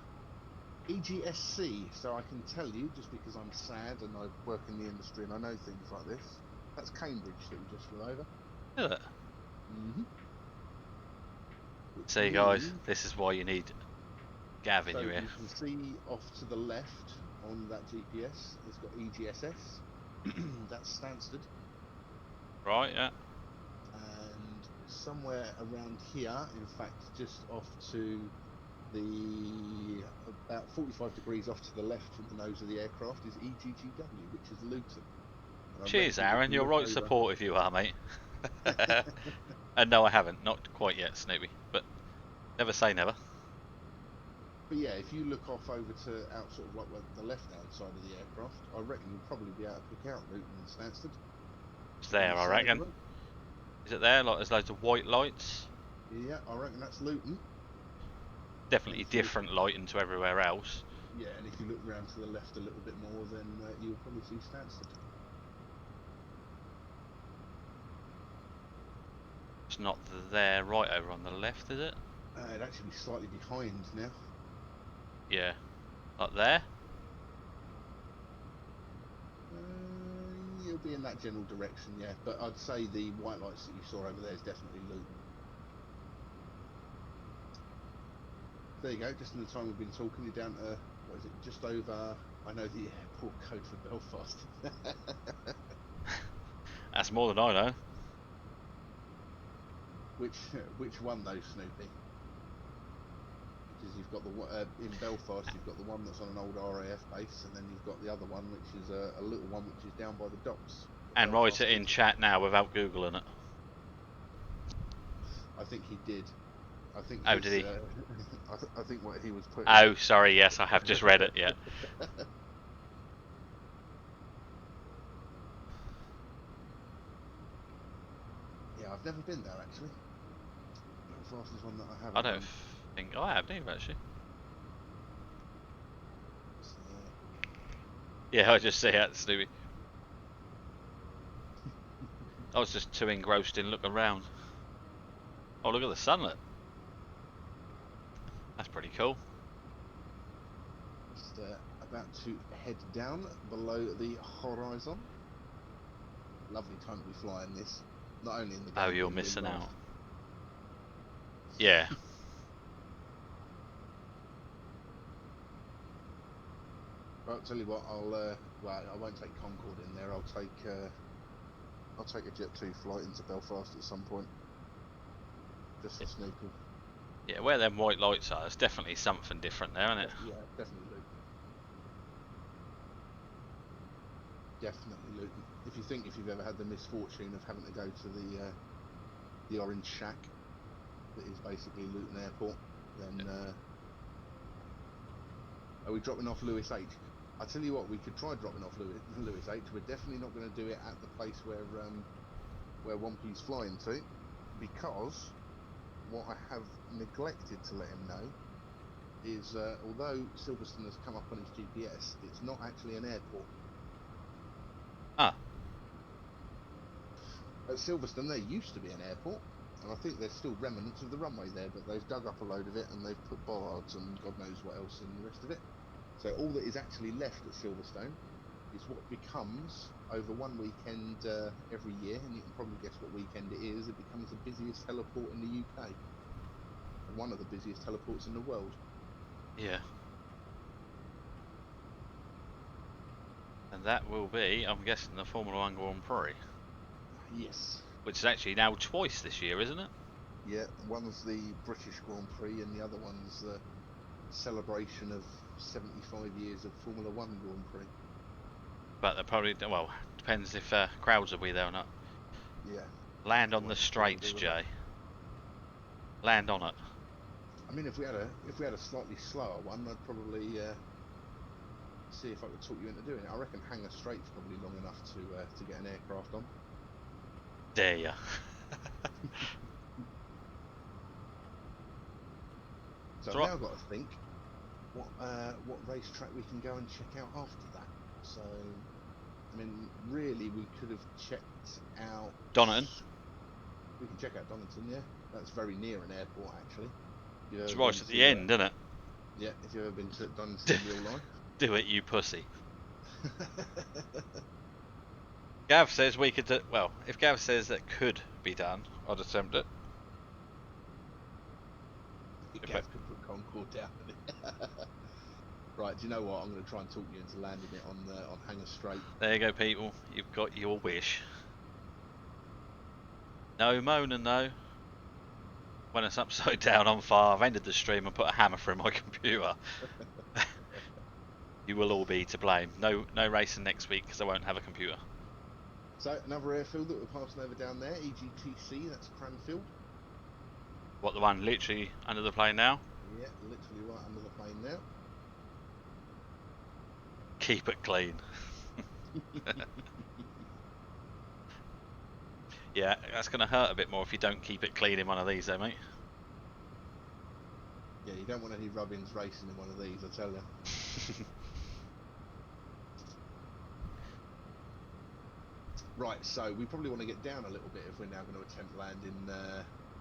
Speaker 3: EGSC. So I can tell you, just because I'm sad and I work in the industry and I know things like this. That's Cambridge that we just flew over.
Speaker 2: Yeah.
Speaker 3: Mm-hmm.
Speaker 2: See guys, this is why you need Gav in your ear.
Speaker 3: You can see off to the left on that GPS, it's got EGSS. That's Stansted.
Speaker 2: Right, yeah.
Speaker 3: And somewhere around here, in fact, just off to the about 45 degrees off to the left from the nose of the aircraft is EGGW, which is Luton.
Speaker 2: Cheers, Aaron. You're right supportive, you are, mate. And no, I haven't. Not quite yet, Snoopy. But never say never.
Speaker 3: But yeah, if you look off over to out sort of like the left-hand side of the aircraft, I reckon you'll probably be able to pick out Luton and Stansted.
Speaker 2: It's there, I reckon. Is it there? Like, there's loads of white lights.
Speaker 3: Yeah, I reckon that's Luton.
Speaker 2: Definitely different lighting to everywhere else.
Speaker 3: Yeah, and if you look round to the left a little bit more, then you'll probably see Stansted.
Speaker 2: It's not there, right over on the left, is it?
Speaker 3: It'd actually be slightly behind now.
Speaker 2: Yeah. Up there?
Speaker 3: You'll be in that general direction, yeah. But I'd say the white lights that you saw over there is definitely Luton. There you go, just in the time we've been talking, you're down to, what is it, just over, I know the airport code for Belfast.
Speaker 2: That's more than I know.
Speaker 3: Which one though, Snoopy? Because you've got the in Belfast, you've got the one that's on an old RAF base, and then you've got the other one, which is a little one, which is down by the docks.
Speaker 2: And write it in chat now without googling it.
Speaker 3: I think he did. I think.
Speaker 2: Oh, did he?
Speaker 3: I think what he was putting.
Speaker 2: Oh, sorry. Yes, I have just read it. Yeah.
Speaker 3: Yeah, I've never been there actually. Belfast is one that I haven't.
Speaker 2: I don't think I have either actually. Yeah, I just see that, Snoopy. I was just too engrossed in looking around. Oh, look at the sunlit. That's pretty cool.
Speaker 3: Just about to head down below the horizon. Lovely time to be flying this. Not only in the game.
Speaker 2: Oh, you're
Speaker 3: but in
Speaker 2: missing
Speaker 3: real life.
Speaker 2: out. Yeah.
Speaker 3: Well, I'll tell you what. Well, I won't take Concorde in there. I'll take a Jet2 flight into Belfast at some point, just for Snoopy.
Speaker 2: Yeah, where them white lights are, there's definitely something different there, isn't it?
Speaker 3: Yeah, definitely Luton. Definitely Luton. If you've ever had the misfortune of having to go to the Orange Shack, that is basically Luton Airport, then are we dropping off Lewis H? I tell you what, we could try dropping off Lewis H. We're definitely not going to do it at the place where Wompy's flying to, because what I have neglected to let him know is although Silverstone has come up on his GPS, it's not actually an airport.
Speaker 2: Ah.
Speaker 3: At Silverstone there used to be an airport, and I think there's still remnants of the runway there, but they've dug up a load of it and they've put bollards and God knows what else in the rest of it. So all that is actually left at Silverstone is what becomes, over one weekend every year, and you can probably guess what weekend it is, it becomes the busiest heliport in the UK. And one of the busiest heliports in the world.
Speaker 2: Yeah. And that will be, I'm guessing, the Formula 1 Grand Prix.
Speaker 3: Yes.
Speaker 2: Which is actually now twice this year, isn't it?
Speaker 3: Yeah, one's the British Grand Prix and the other one's the celebration of 75 years of Formula 1 Grand Prix.
Speaker 2: But they're probably, well, depends if crowds will be there or not.
Speaker 3: Yeah.
Speaker 2: Land on the straights, Jay. Land on it.
Speaker 3: I mean, if we had a slightly slower one, I'd probably see if I could talk you into doing it. I reckon Hangar Straight's probably long enough to get an aircraft on.
Speaker 2: Dare ya.
Speaker 3: So I've now got to think what racetrack we can go and check out after that. So, I mean, really, we could have checked out
Speaker 2: Donington.
Speaker 3: We can check out Donington, yeah. That's very near an airport, actually.
Speaker 2: It's right at the end, isn't it?
Speaker 3: Yeah, if you've ever been to Donington in real life.
Speaker 2: Do it, you pussy. Gav says we could do, well, if Gav says that could be done, I'd attempt it.
Speaker 3: Gav could put Concorde down. Right, do you know what? I'm going to try and talk you into landing it on Hangar Straight.
Speaker 2: There you go, people. You've got your wish. No moaning, though. When it's upside down on fire, I've ended the stream and put a hammer through my computer. You will all be to blame. No racing next week because I won't have a computer.
Speaker 3: So, another airfield that we're passing over down there, EGTC, that's Cranfield.
Speaker 2: What, the one literally under the plane now?
Speaker 3: Yeah, literally right under the plane now.
Speaker 2: Keep it clean. Yeah, that's going to hurt a bit more if you don't keep it clean in one of these though, mate.
Speaker 3: Yeah, you don't want any rubbings racing in one of these, I tell you. Right, so we probably want to get down a little bit if we're now going to attempt landing.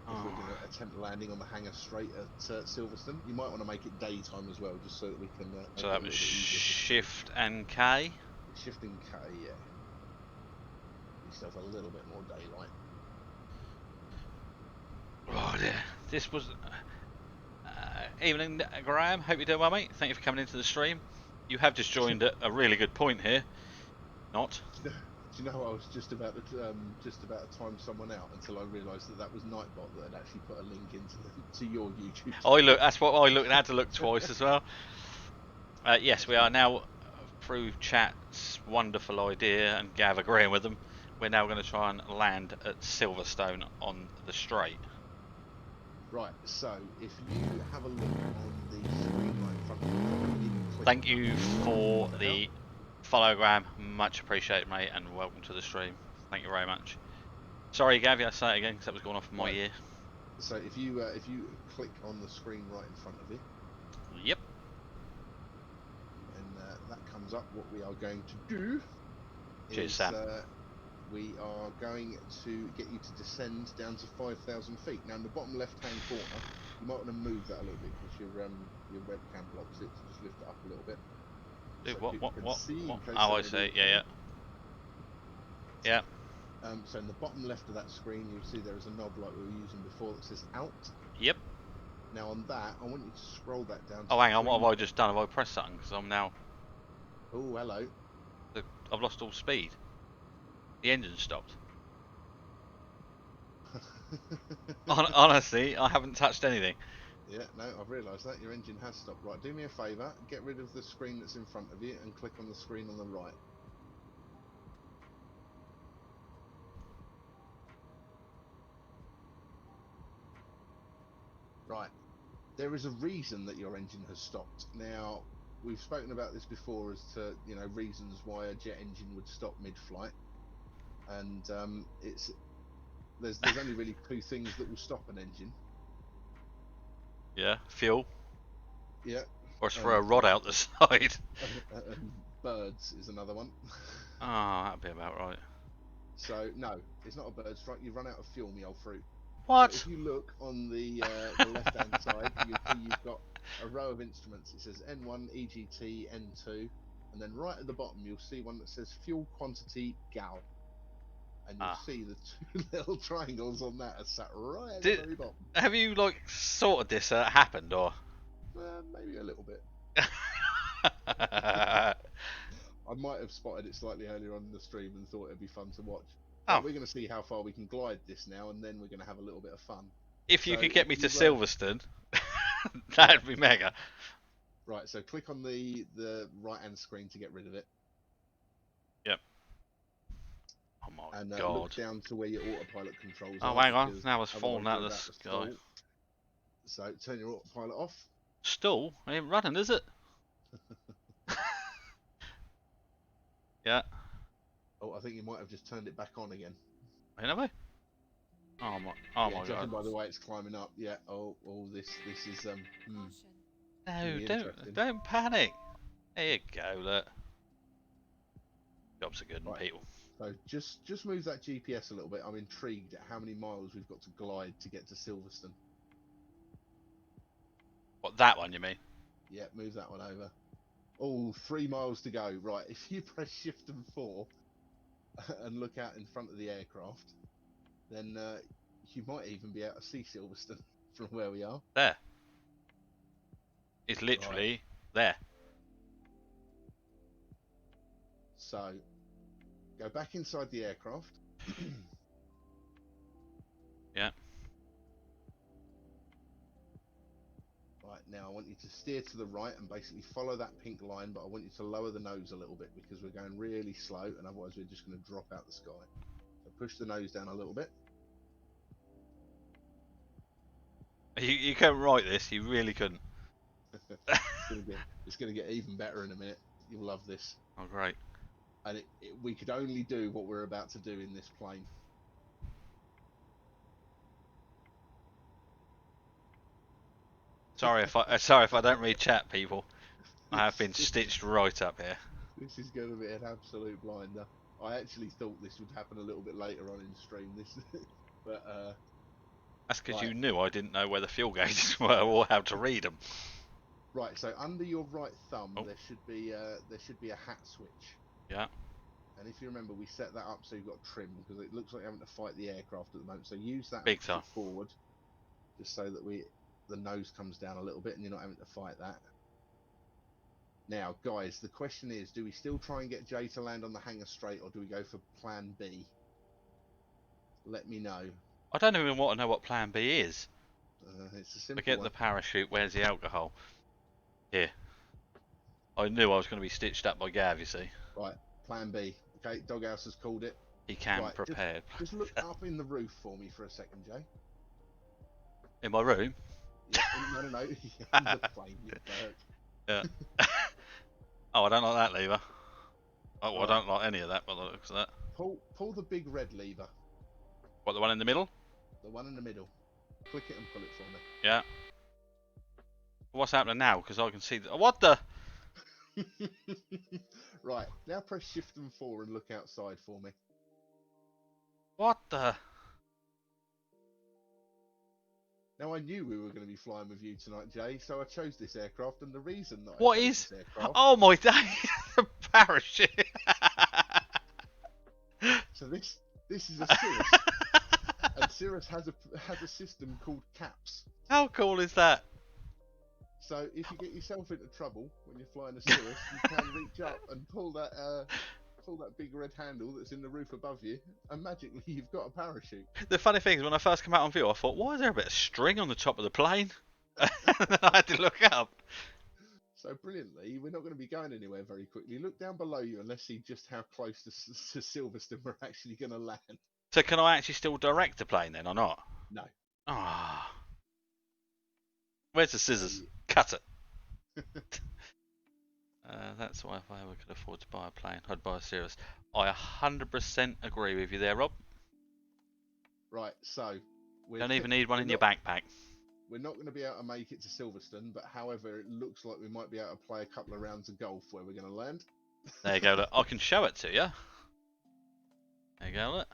Speaker 3: If we're going to attempt landing on the Hangar Straight at Silverstone, you might want to make it daytime as well, just so that we can.
Speaker 2: So that was Shift and K.
Speaker 3: Shifting K, yeah. Give yourself a little bit more daylight.
Speaker 2: Oh dear, this was evening, Graham. Hope you're doing well, mate. Thank you for coming into the stream. You have just joined at a really good point here. Not.
Speaker 3: Do you know I was just about to time someone out until I realised that was Nightbot that had actually put a link to your YouTube channel.
Speaker 2: That's what I looked. Had to look twice as well. Yes, we are now through chat's wonderful idea and Gav agreeing with them. We're now going to try and land at Silverstone on the straight.
Speaker 3: Right. So if you have a look on the screen right in front of you,
Speaker 2: thank you for the follow-gram, much appreciated, mate, and welcome to the stream. Thank you very much. Sorry, Gav, I say it again because that was going off in my ear.
Speaker 3: So if you click on the screen right in front of you.
Speaker 2: Yep.
Speaker 3: And that comes comes up, what we are going to do
Speaker 2: Cheers,
Speaker 3: is
Speaker 2: Sam.
Speaker 3: we are going to get you to descend down to 5,000 feet. Now, in the bottom left-hand corner, you might want to move that a little bit because your webcam blocks it. So just lift it up a little bit.
Speaker 2: Dude,
Speaker 3: So people can see in case
Speaker 2: Oh, I
Speaker 3: they're
Speaker 2: see. Yeah.
Speaker 3: So in the bottom left of that screen, you'll see there is a knob like we were using before that says Out.
Speaker 2: Yep.
Speaker 3: Now on that, I want you to scroll that down.
Speaker 2: Oh, hang on. What have I just done? Have I pressed something? Because I'm now.
Speaker 3: Oh, hello.
Speaker 2: I've lost all speed. The engine stopped. Honestly, I haven't touched anything.
Speaker 3: Yeah, no, I've realised that your engine has stopped. Right, do me a favour, get rid of the screen that's in front of you and click on the screen on the right. Right, there is a reason that your engine has stopped. Now, we've spoken about this before as to, you know, reasons why a jet engine would stop mid-flight, and there's only really two things that will stop an engine.
Speaker 2: Yeah, fuel.
Speaker 3: Yeah.
Speaker 2: Or it's throw a rod out the side.
Speaker 3: Birds is another one.
Speaker 2: Oh, that'd be about right.
Speaker 3: So no, it's not a bird strike. You run out of fuel, me old fruit.
Speaker 2: What?
Speaker 3: So if you look on the left-hand side, you'll see you've got a row of instruments. It says N1, EGT, N2, and then right at the bottom you'll see one that says fuel quantity gal, and you'll see the two little triangles on that are sat right at the very bottom.
Speaker 2: Have you like sorted this happened or?
Speaker 3: Maybe a little bit. I might have spotted it slightly earlier on in the stream and thought it'd be fun to watch.
Speaker 2: Oh.
Speaker 3: We're going to see how far we can glide this now, and then we're going to have a little bit of fun.
Speaker 2: If you could get me to Silverstone, that'd be mega.
Speaker 3: Right, so click on the right-hand screen to get rid of it.
Speaker 2: Yep. Oh my
Speaker 3: and,
Speaker 2: god.
Speaker 3: look down to where your autopilot controls
Speaker 2: are. Oh, hang on. Now it's fallen out of the sky.
Speaker 3: So turn your autopilot off.
Speaker 2: Stall? I ain't running, is it? Yeah.
Speaker 3: Oh, I think you might have just turned it back on again.
Speaker 2: Have I? Oh my! Oh my
Speaker 3: judging
Speaker 2: god!
Speaker 3: By the way it's climbing up, yeah. Oh, this is
Speaker 2: No, don't panic. There you go. Look. Jobs are good,
Speaker 3: right.
Speaker 2: People.
Speaker 3: So just move that GPS a little bit. I'm intrigued at how many miles we've got to glide to get to Silverstone.
Speaker 2: What, that one you mean?
Speaker 3: Yeah, move that one over. Oh, 3 miles to go. Right, if you press Shift and 4 and look out in front of the aircraft, then you might even be able to see Silverstone from where we are.
Speaker 2: There. It's literally there.
Speaker 3: So, go back inside the aircraft.
Speaker 2: Yeah.
Speaker 3: Right, now I want you to steer to the right and basically follow that pink line, but I want you to lower the nose a little bit because we're going really slow and otherwise we're just going to drop out the sky. So push the nose down a little bit.
Speaker 2: You couldn't write this, you really couldn't.
Speaker 3: It's going to get even better in a minute. You'll love this.
Speaker 2: Oh, great.
Speaker 3: And we could only do what we're about to do in this plane.
Speaker 2: Sorry if I don't read chat, people. I have been stitched right up here.
Speaker 3: This is going to be an absolute blinder. I actually thought this would happen a little bit later on in the stream. But
Speaker 2: that's because you knew I didn't know where the fuel gauges were or how to read them.
Speaker 3: Right. So under your right thumb, there should be a hat switch.
Speaker 2: Yeah.
Speaker 3: And if you remember, we set that up so you've got trim because it looks like you're having to fight the aircraft at the moment. So use that
Speaker 2: big time
Speaker 3: forward, just so that the nose comes down a little bit and you're not having to fight that. Now, guys, the question is, do we still try and get Jay to land on the hangar straight, or do we go for Plan B? Let me know.
Speaker 2: I don't even want to know what Plan B is.
Speaker 3: It's a simple
Speaker 2: Forget
Speaker 3: one.
Speaker 2: the parachute. Where's the alcohol? Here. I knew I was going to be stitched up by Gav, you see.
Speaker 3: Right, Plan B. Okay, Doghouse has called it.
Speaker 2: He came prepared.
Speaker 3: Just look up in the roof for me for a second, Jay.
Speaker 2: In my room?
Speaker 3: Yeah, no. In the plane, you bird.
Speaker 2: Yeah. Oh, I don't like that lever. Oh, well, I don't like any of that by the looks of that.
Speaker 3: Pull the big red lever.
Speaker 2: What, the one in the middle?
Speaker 3: The one in the middle. Click it and pull it for me.
Speaker 2: Yeah. What's happening now? Because I can see... What the...
Speaker 3: Right, now press Shift and 4 and look outside for me.
Speaker 2: What the?
Speaker 3: Now I knew we were going to be flying with you tonight, Jay, so I chose this aircraft, and the reason that
Speaker 2: What
Speaker 3: I chose
Speaker 2: is?
Speaker 3: this aircraft...
Speaker 2: Oh my day! The parachute.
Speaker 3: So this is a Cirrus, and Cirrus has a system called CAPS.
Speaker 2: How cool is that?
Speaker 3: So if you get yourself into trouble when you're flying a Cirrus, you can reach up and pull that big red handle that's in the roof above you, and magically you've got a parachute.
Speaker 2: The funny thing is, when I first came out on view, I thought, why is there a bit of string on the top of the plane? And then I had to look up.
Speaker 3: So brilliantly, we're not going to be going anywhere very quickly. Look down below you and let's see just how close to Silverstone we're actually going to land.
Speaker 2: So can I actually still direct the plane then, or not?
Speaker 3: No.
Speaker 2: Ah. Where's the scissors? Cut it. That's why if I ever could afford to buy a plane, I'd buy a Cirrus. I 100% agree with you there, Rob.
Speaker 3: Right, so...
Speaker 2: You don't even need one in your backpack.
Speaker 3: We're not going to be able to make it to Silverstone, but however, it looks like we might be able to play a couple of rounds of golf where we're going to land.
Speaker 2: There you go, look. I can show it to you. There you go, look.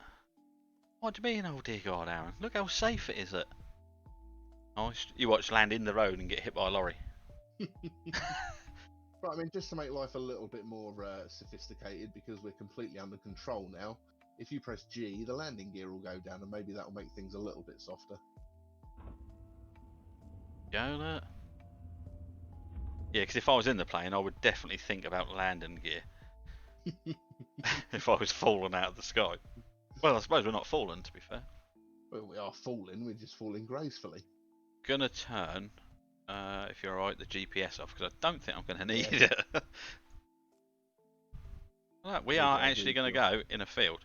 Speaker 2: What do you mean, oh dear God, Aaron? Look how safe it is. Nice. You watch land in the road and get hit by a lorry.
Speaker 3: Right, I mean, just to make life a little bit more sophisticated, because we're completely under control now, if you press G, the landing gear will go down, and maybe that'll make things a little bit softer.
Speaker 2: Go look. Yeah, because if I was in the plane, I would definitely think about landing gear. If I was falling out of the sky. Well, I suppose we're not falling, to be fair.
Speaker 3: Well, we are falling, we're just falling gracefully.
Speaker 2: Gonna turn, if you're alright, the GPS off, because I don't think I'm going to need it. Look, we are actually going to go in a field.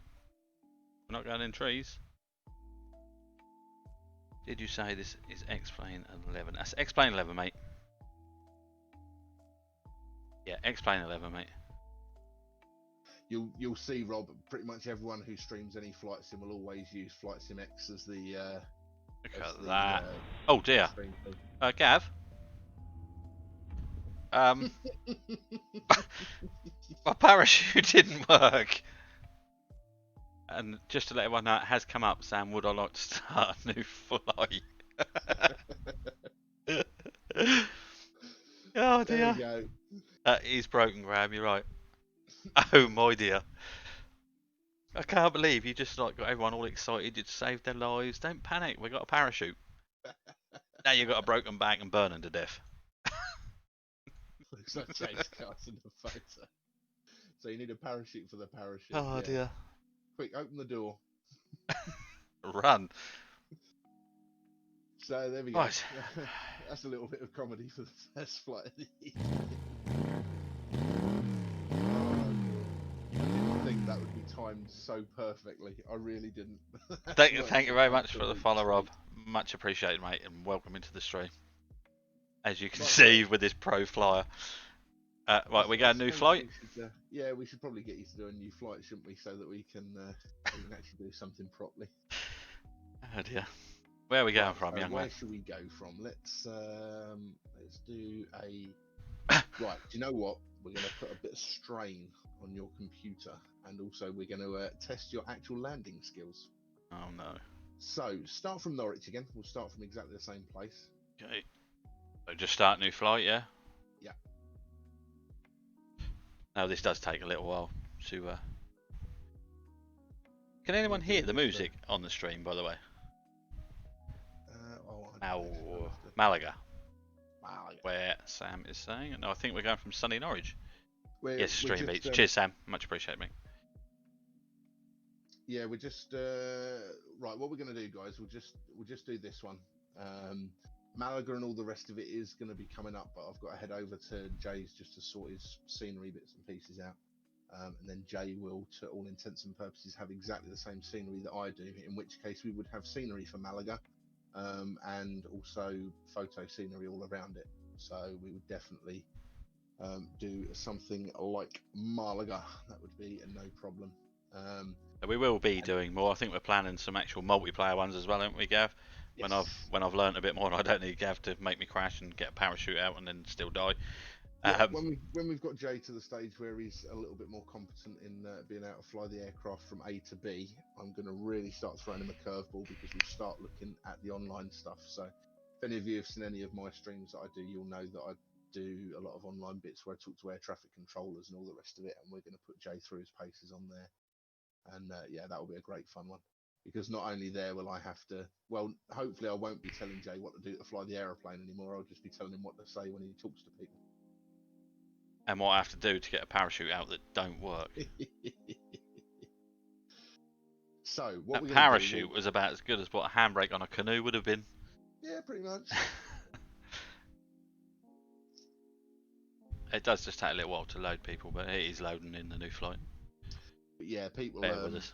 Speaker 2: We're not going in trees. Did you say this is X-Plane 11? That's X-Plane 11, mate. Yeah, X-Plane 11, mate.
Speaker 3: You'll see, Rob, pretty much everyone who streams any flight sim will always use Flight Sim X as the...
Speaker 2: Look at that. Oh dear. Gav? My parachute didn't work. And just to let everyone know, it has come up, Sam, would I like to start a new flight? Oh dear.
Speaker 3: There you go.
Speaker 2: That is broken, Graham, you're right. Oh my dear. I can't believe you just like got everyone all excited, you'd saved their lives. Don't panic, we got a parachute. Now you've got a broken back and burning to death.
Speaker 3: Looks like Chase cars in the photo. So you need a parachute for the parachute.
Speaker 2: Oh dear.
Speaker 3: Quick, open the door.
Speaker 2: Run.
Speaker 3: So there we go.
Speaker 2: Right.
Speaker 3: That's a little bit of comedy for the first flight of the year. I didn't think that would be timed so perfectly. I really didn't.
Speaker 2: Thank you very much for the follow, Rob. Much appreciated, mate, and welcome into the stream. As you can see with this pro flyer. Right, we got a new flight.
Speaker 3: Yeah, we should probably get you to do a new flight, shouldn't we, so that we can actually do something properly.
Speaker 2: Oh dear. Where are we going from, young man?
Speaker 3: Where should we go from? Let's do a... Right, do you know what? We're going to put a bit of strain on your computer, and also we're going to test your actual landing skills.
Speaker 2: Oh no.
Speaker 3: So, start from Norwich again. We'll start from exactly the same place.
Speaker 2: Okay. So just start new flight, yeah?
Speaker 3: Yeah.
Speaker 2: Now this does take a little while to... Can anyone hear the music on the stream, by the way? Malaga. Where Sam is saying. No, I think we're going from sunny Norwich. Yes, Stream Beach. Cheers, Sam. Much appreciated, mate.
Speaker 3: Yeah, we're just right. What we're going to do, guys, we'll just do this one. Malaga and all the rest of it is going to be coming up, but I've got to head over to Jay's just to sort his scenery bits and pieces out. And then Jay will, to all intents and purposes, have exactly the same scenery that I do, in which case we would have scenery for Malaga, and also photo scenery all around it. So we would definitely do something like Malaga. That would be no problem.
Speaker 2: We will be doing more. I think we're planning some actual multiplayer ones as well, aren't we, Gav? Yes. When I've learnt a bit more, and I don't need Gav to make me crash and get a parachute out and then still die.
Speaker 3: Yeah, when we've got Jay to the stage where he's a little bit more competent in being able to fly the aircraft from A to B, I'm going to really start throwing him a curveball because we'll start looking at the online stuff. So if any of you have seen any of my streams that I do, you'll know that I do a lot of online bits where I talk to air traffic controllers and all the rest of it, and we're going to put Jay through his paces on there. And yeah, that will be a great fun one. Because not only there will I have to, well, hopefully I won't be telling Jay what to do to fly the aeroplane anymore. I'll just be telling him what to say when he talks to people.
Speaker 2: And what I have to do to get a parachute out that don't work.
Speaker 3: So what
Speaker 2: that
Speaker 3: we're
Speaker 2: parachute was about as good as what a handbrake on a canoe would have been.
Speaker 3: Yeah, pretty much.
Speaker 2: It does just take a little while to load, people, but it is loading in the new flight.
Speaker 3: But yeah, people
Speaker 2: bear with us.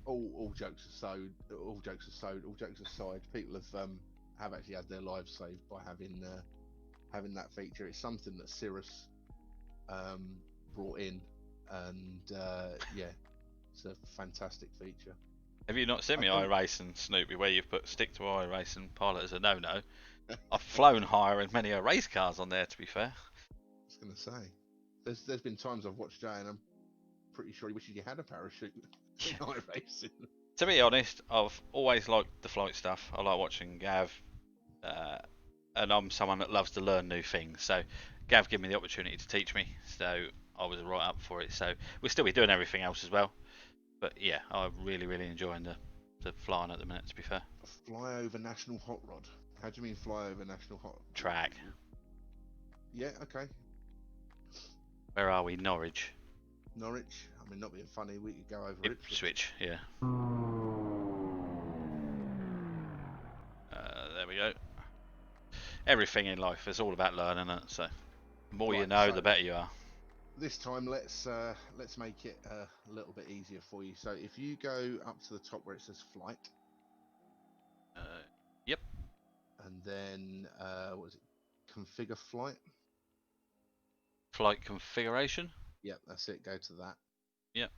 Speaker 3: All jokes aside, people have actually had their lives saved by having that feature. It's something that Cirrus brought in, and yeah, it's a fantastic feature.
Speaker 2: Have you not seen me iRacing, Snoopy, where you've put stick to iRacing pilot as a no-no? I've flown higher in many race cars on there, to be fair.
Speaker 3: I was going to say, there's been times I've watched Jay and I'm pretty sure he wishes he had a parachute in iRacing.
Speaker 2: To be honest, I've always liked the flight stuff. I like watching Gav, and I'm someone that loves to learn new things. So Gav gave me the opportunity to teach me, so I was right up for it. So we'll still be doing everything else as well. But yeah, I'm really enjoying the flying at the minute, to be fair.
Speaker 3: Fly over National Hot Rod. How do you mean fly over National Hot Rod?
Speaker 2: Track.
Speaker 3: Yeah, okay.
Speaker 2: Where are we? Norwich.
Speaker 3: Norwich. I mean, not being funny, we could go over
Speaker 2: Ipswich, yeah. There we go. Everything in life is all about learning it, so the more you know, the better you are.
Speaker 3: This time, let's make it a little bit easier for you. So if you go up to the top where it says flight.
Speaker 2: Yep.
Speaker 3: And then, what is it? Configure flight.
Speaker 2: Flight configuration.
Speaker 3: Yep, that's it. Go to that.
Speaker 2: Yep.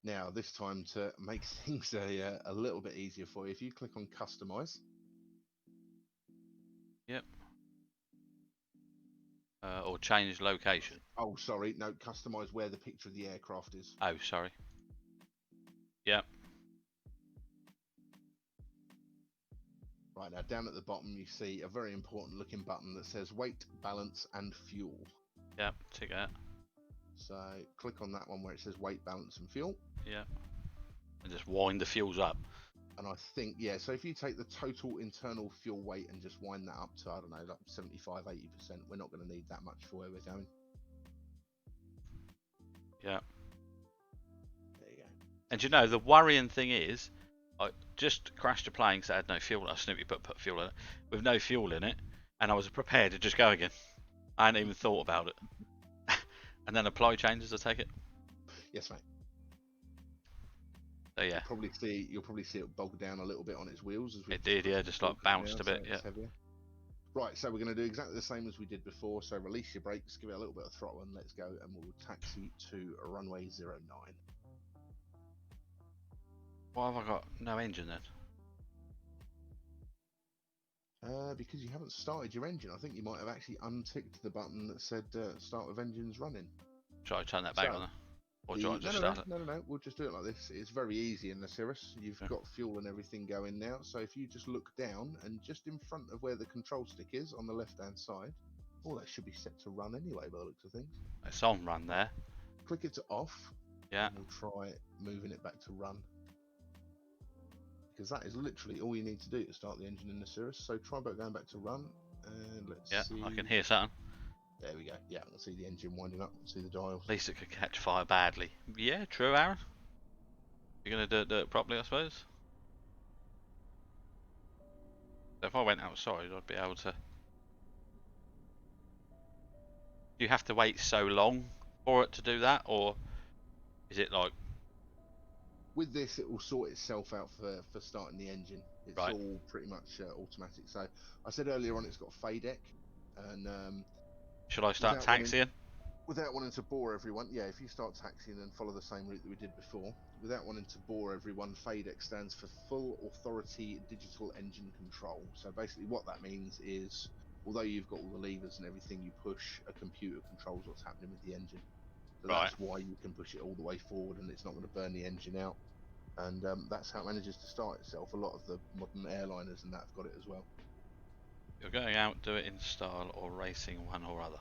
Speaker 3: Now, this time to make things a little bit easier for you, if you click on customize.
Speaker 2: Yep. Or change location.
Speaker 3: Oh, sorry. No, customize where the picture of the aircraft is.
Speaker 2: Oh, sorry. Yep.
Speaker 3: Right, now down at the bottom you see a very important looking button that says weight, balance and fuel.
Speaker 2: Yep, tick that.
Speaker 3: So click on that one where it says weight, balance and fuel.
Speaker 2: Yep. And just wind the fuels up.
Speaker 3: And I think, yeah, so if you take the total internal fuel weight and just wind that up to, I don't know, like 75, 80%, we're not going to need that much for where we're going.
Speaker 2: Yeah.
Speaker 3: There you go.
Speaker 2: And you know, the worrying thing is, I just crashed a plane because I had no fuel. I Snoopy put fuel in it. With no fuel in it, and I was prepared to just go again. I hadn't even thought about it. And then apply changes, I take it?
Speaker 3: Yes, mate.
Speaker 2: So yeah.
Speaker 3: You'll probably see it bog down a little bit on its wheels. As
Speaker 2: it did, yeah, just like bounced a bit, yeah.
Speaker 3: Right, so we're going to do exactly the same as we did before. So release your brakes, give it a little bit of throttle, and let's go, and we'll taxi to runway 09.
Speaker 2: Why have I got no engine then?
Speaker 3: Because you haven't started your engine. I think you might have actually unticked the button that said start with engines running.
Speaker 2: Try to turn that back on there? Or do I just start it?
Speaker 3: No, we'll just do it like this. It's very easy in the Cirrus. You've got fuel and everything going now. So if you just look down and just in front of where the control stick is on the left hand side, that should be set to run anyway by the looks of things.
Speaker 2: It's on run there.
Speaker 3: Click it to off.
Speaker 2: Yeah.
Speaker 3: And we'll try moving it back to run. Because that is literally all you need to do to start the engine in the Cirrus. So try going back to run, and let's see.
Speaker 2: Yeah, I can hear something.
Speaker 3: There we go. Yeah, I can see the engine winding up. See the dials.
Speaker 2: At least it could catch fire badly. Yeah, true, Aaron. You're gonna do it properly, I suppose. So if I went outside, I'd be able to. Do you have to wait so long for it to do that, or is it like?
Speaker 3: With this, it will sort itself out for starting the engine. It's
Speaker 2: right.
Speaker 3: All pretty much automatic. So I said earlier on, it's got FADEC, and
Speaker 2: should I start taxiing?
Speaker 3: Without wanting to bore everyone, yeah, if you start taxiing and follow the same route that we did before, without wanting to bore everyone, FADEC stands for Full Authority Digital Engine Control. So basically what that means is although you've got all the levers and everything, you push, a computer controls what's happening with the engine. So
Speaker 2: Right.
Speaker 3: that's why you can push it all the way forward, and it's not going to burn the engine out. And that's how it manages to start itself. A lot of the modern airliners and that have got it as well.
Speaker 2: You're going out, do it in style or racing, one or other.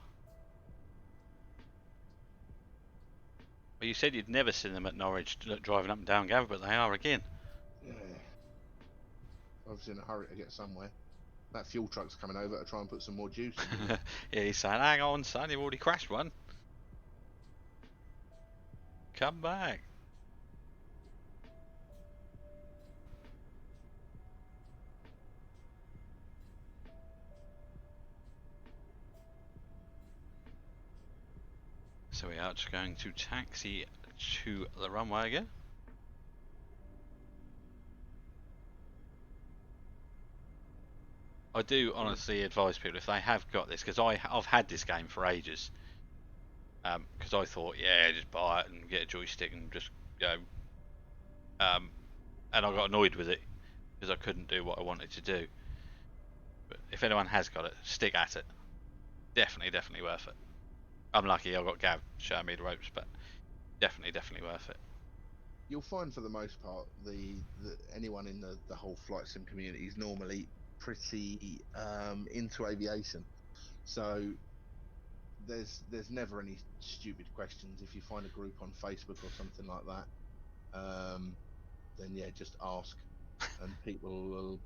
Speaker 2: Well, you said you'd never seen them at Norwich driving up and down, Gav, but they are again.
Speaker 3: Yeah. I was in a hurry to get somewhere. That fuel truck's coming over to try and put some more juice in it.
Speaker 2: Yeah, he's saying, hang on, son, you've already crashed one. Come back. So we are just going to taxi to the runway again. I do honestly advise people, if they have got this, because I've had this game for ages, because I thought, yeah, just buy it and get a joystick and just go, and I got annoyed with it because I couldn't do what I wanted to do. But if anyone has got it, stick at it. Definitely worth it. I'm lucky I got Gav showing me the ropes, but definitely worth it.
Speaker 3: You'll find for the most part anyone in the whole flight sim community is normally pretty into aviation, so there's never any stupid questions. If you find a group on Facebook or something like that, then yeah, just ask, and people will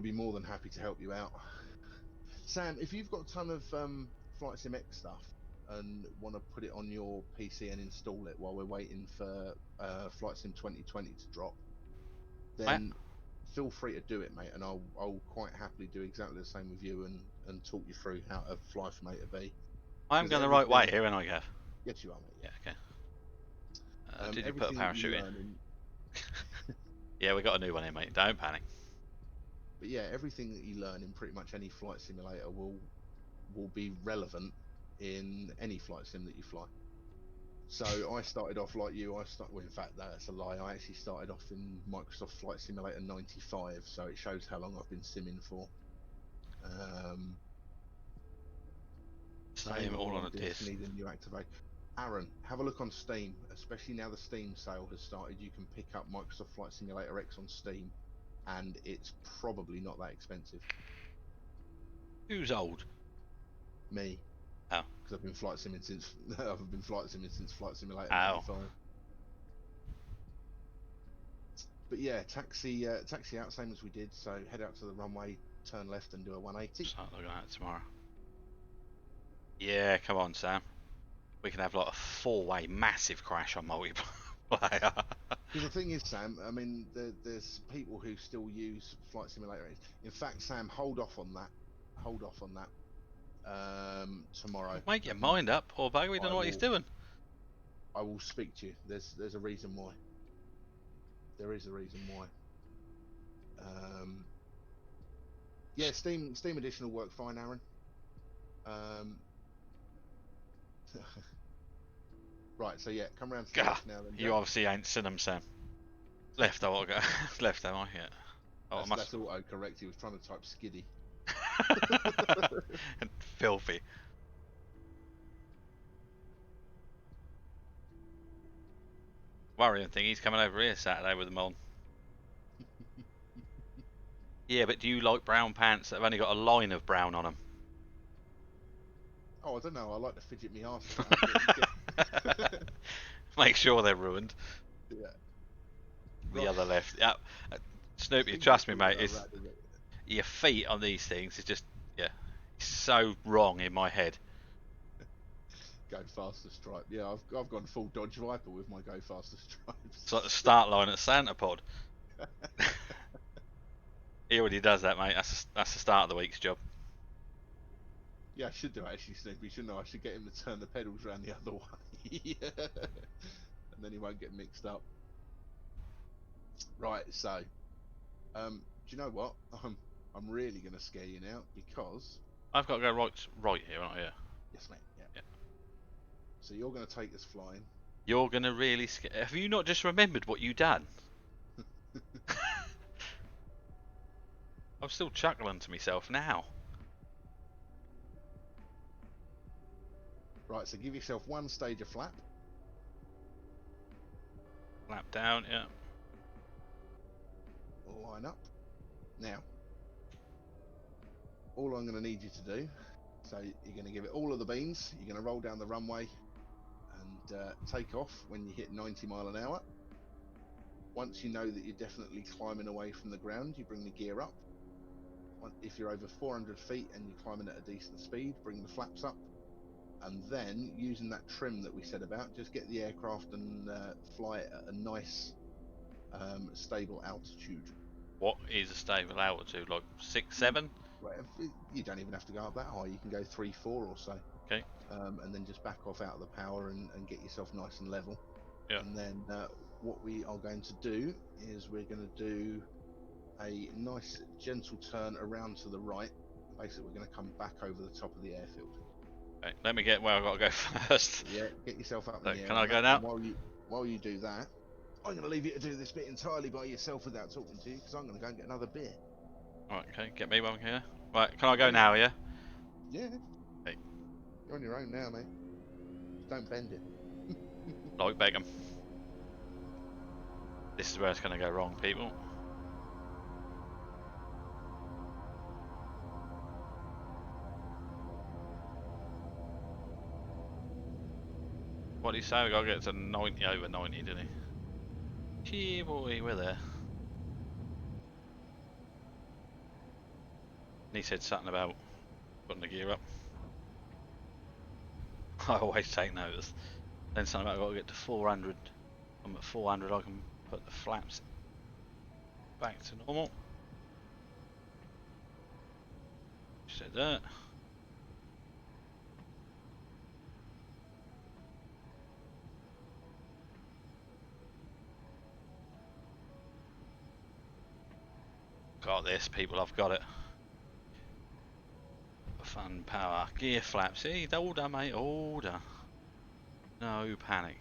Speaker 3: be more than happy to help you out. Sam, if you've got a ton of Flight Sim X stuff and want to put it on your PC and install it while we're waiting for Flight Sim 2020 to drop, then feel free to do it, mate, and I'll quite happily do exactly the same with you and talk you through how to fly from A to B.
Speaker 2: I'm going the right way here, aren't I, Gav?
Speaker 3: Yes, you are, mate.
Speaker 2: Yeah, okay. Did you put a parachute in? Yeah, we got a new one in, mate. Don't panic.
Speaker 3: But yeah, everything that you learn in pretty much any flight simulator will be relevant in any flight sim that you fly. So I started off like you. Well, in fact, that's a lie. I actually started off in Microsoft Flight Simulator 95, so it shows how long I've been simming for.
Speaker 2: Same all on a disc.
Speaker 3: Need a new activate. Aaron, have a look on Steam, especially now the Steam sale has started. You can pick up Microsoft Flight Simulator X on Steam, and it's probably not that expensive.
Speaker 2: Who's old?
Speaker 3: Me.
Speaker 2: Oh.
Speaker 3: Because I've been flight simming since Flight Simulator 95. But yeah, taxi out same as we did. So head out to the runway, turn left, and do a 180.
Speaker 2: Start looking at it tomorrow. Yeah, come on, Sam. We can have like a 4-way massive crash on multiplayer.
Speaker 3: Because the thing is, Sam, I mean, there's people who still use Flight Simulator. In fact, Sam, hold off on that. Tomorrow.
Speaker 2: Make your mind up, poor bugger. We don't know what he's doing.
Speaker 3: I will speak to you. There's a reason why. There is a reason why. Yeah, Steam Edition will work fine, Aaron. Right, so yeah, come round to the left now. Then,
Speaker 2: you obviously ain't seen them, Sam. Left, I want to go. Left, am I? Yeah. Oh,
Speaker 3: that's auto-correct. He was trying to type skiddy.
Speaker 2: Filthy. Worrying thing, he's coming over here Saturday with them on. Yeah, but do you like brown pants that have only got a line of brown on them?
Speaker 3: Oh, I don't know. I like to fidget me arse.
Speaker 2: Make sure they're ruined.
Speaker 3: Yeah.
Speaker 2: The other left. Yeah. Snoopy, trust me, mate. Your feet on these things is just, yeah, so wrong in my head.
Speaker 3: Go faster stripe. Yeah, I've gone full Dodge Viper with my go faster stripes.
Speaker 2: It's like the start line at Santa Pod. He already does that, mate. That's the start of the week's job.
Speaker 3: Yeah, I should do actually, Snoopy. Shouldn't I? I should get him to turn the pedals around the other way, and then he won't get mixed up. Right. So, do you know what? I'm really going to scare you now because
Speaker 2: I've got to go right here, aren't I? Yeah.
Speaker 3: Yes, mate. Yeah. So you're going to take us flying.
Speaker 2: You're going to really scare. Have you not just remembered what you done? I'm still chuckling to myself now.
Speaker 3: Right, so give yourself one stage of flap.
Speaker 2: Flap down, yeah.
Speaker 3: Line up. Now, all I'm going to need you to do, so you're going to give it all of the beans, you're going to roll down the runway and take off when you hit 90 mile an hour. Once you know that you're definitely climbing away from the ground, you bring the gear up. If you're over 400 feet and you're climbing at a decent speed, bring the flaps up. And then, using that trim that we said about, just get the aircraft and fly it at a nice, stable altitude.
Speaker 2: What is a stable altitude? Like 6, 7?
Speaker 3: Right, you don't even have to go up that high. You can go 3, 4 or so.
Speaker 2: Okay.
Speaker 3: And then just back off out of the power and get yourself nice and level.
Speaker 2: Yeah.
Speaker 3: And then what we are going to do is we're going to do a nice gentle turn around to the right. Basically, we're going to come back over the top of the airfield.
Speaker 2: Okay, let me get where I've got to go first.
Speaker 3: Yeah, get yourself up
Speaker 2: So,
Speaker 3: in the air.
Speaker 2: can I go now?
Speaker 3: While you do that, I'm going to leave you to do this bit entirely by yourself without talking to you, because I'm going to go and get another beer.
Speaker 2: Right, okay, get me one here. Right, can I go now, yeah?
Speaker 3: Yeah.
Speaker 2: Hey.
Speaker 3: You're on your own now, mate. Don't bend it.
Speaker 2: Like Beckham. This is where it's going to go wrong, people. What did he say? We got to get to 90 over 90, didn't he? Gee boy, we're there. And he said something about putting the gear up. I always take notice. Then something about I've got to get to 400. I'm at 400, I can put the flaps back to normal. Said that. Got this, people, I've got it. Fun power. Gear flaps. See, order, mate, order. No panic.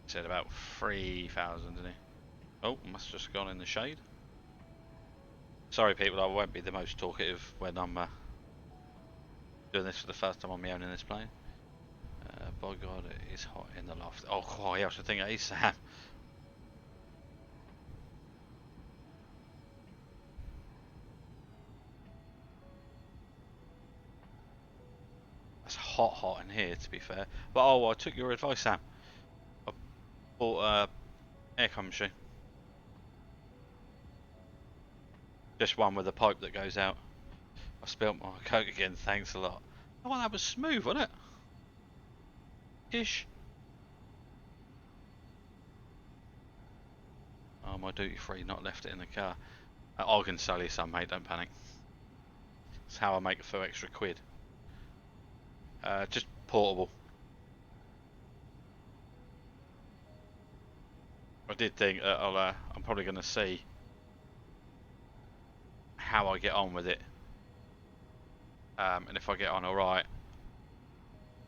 Speaker 2: Said about 3,000, didn't he? Oh, must have just gone in the shade. Sorry, people, I won't be the most talkative when I'm doing this for the first time on my own in this plane. By God, it is hot in the loft. Oh, I should think it is Sam. It's hot in here, to be fair. But I took your advice, Sam. I bought aircon machine. Just one with a pipe that goes out. I spilt my Coke again, thanks a lot. Oh, well, that was smooth, wasn't it? Ish. Oh, my duty free, not left it in the car. I can sell you some, mate, don't panic. That's how I make a few extra quid. Just portable. I did think that I'm probably going to see how I get on with it. And if I get on alright,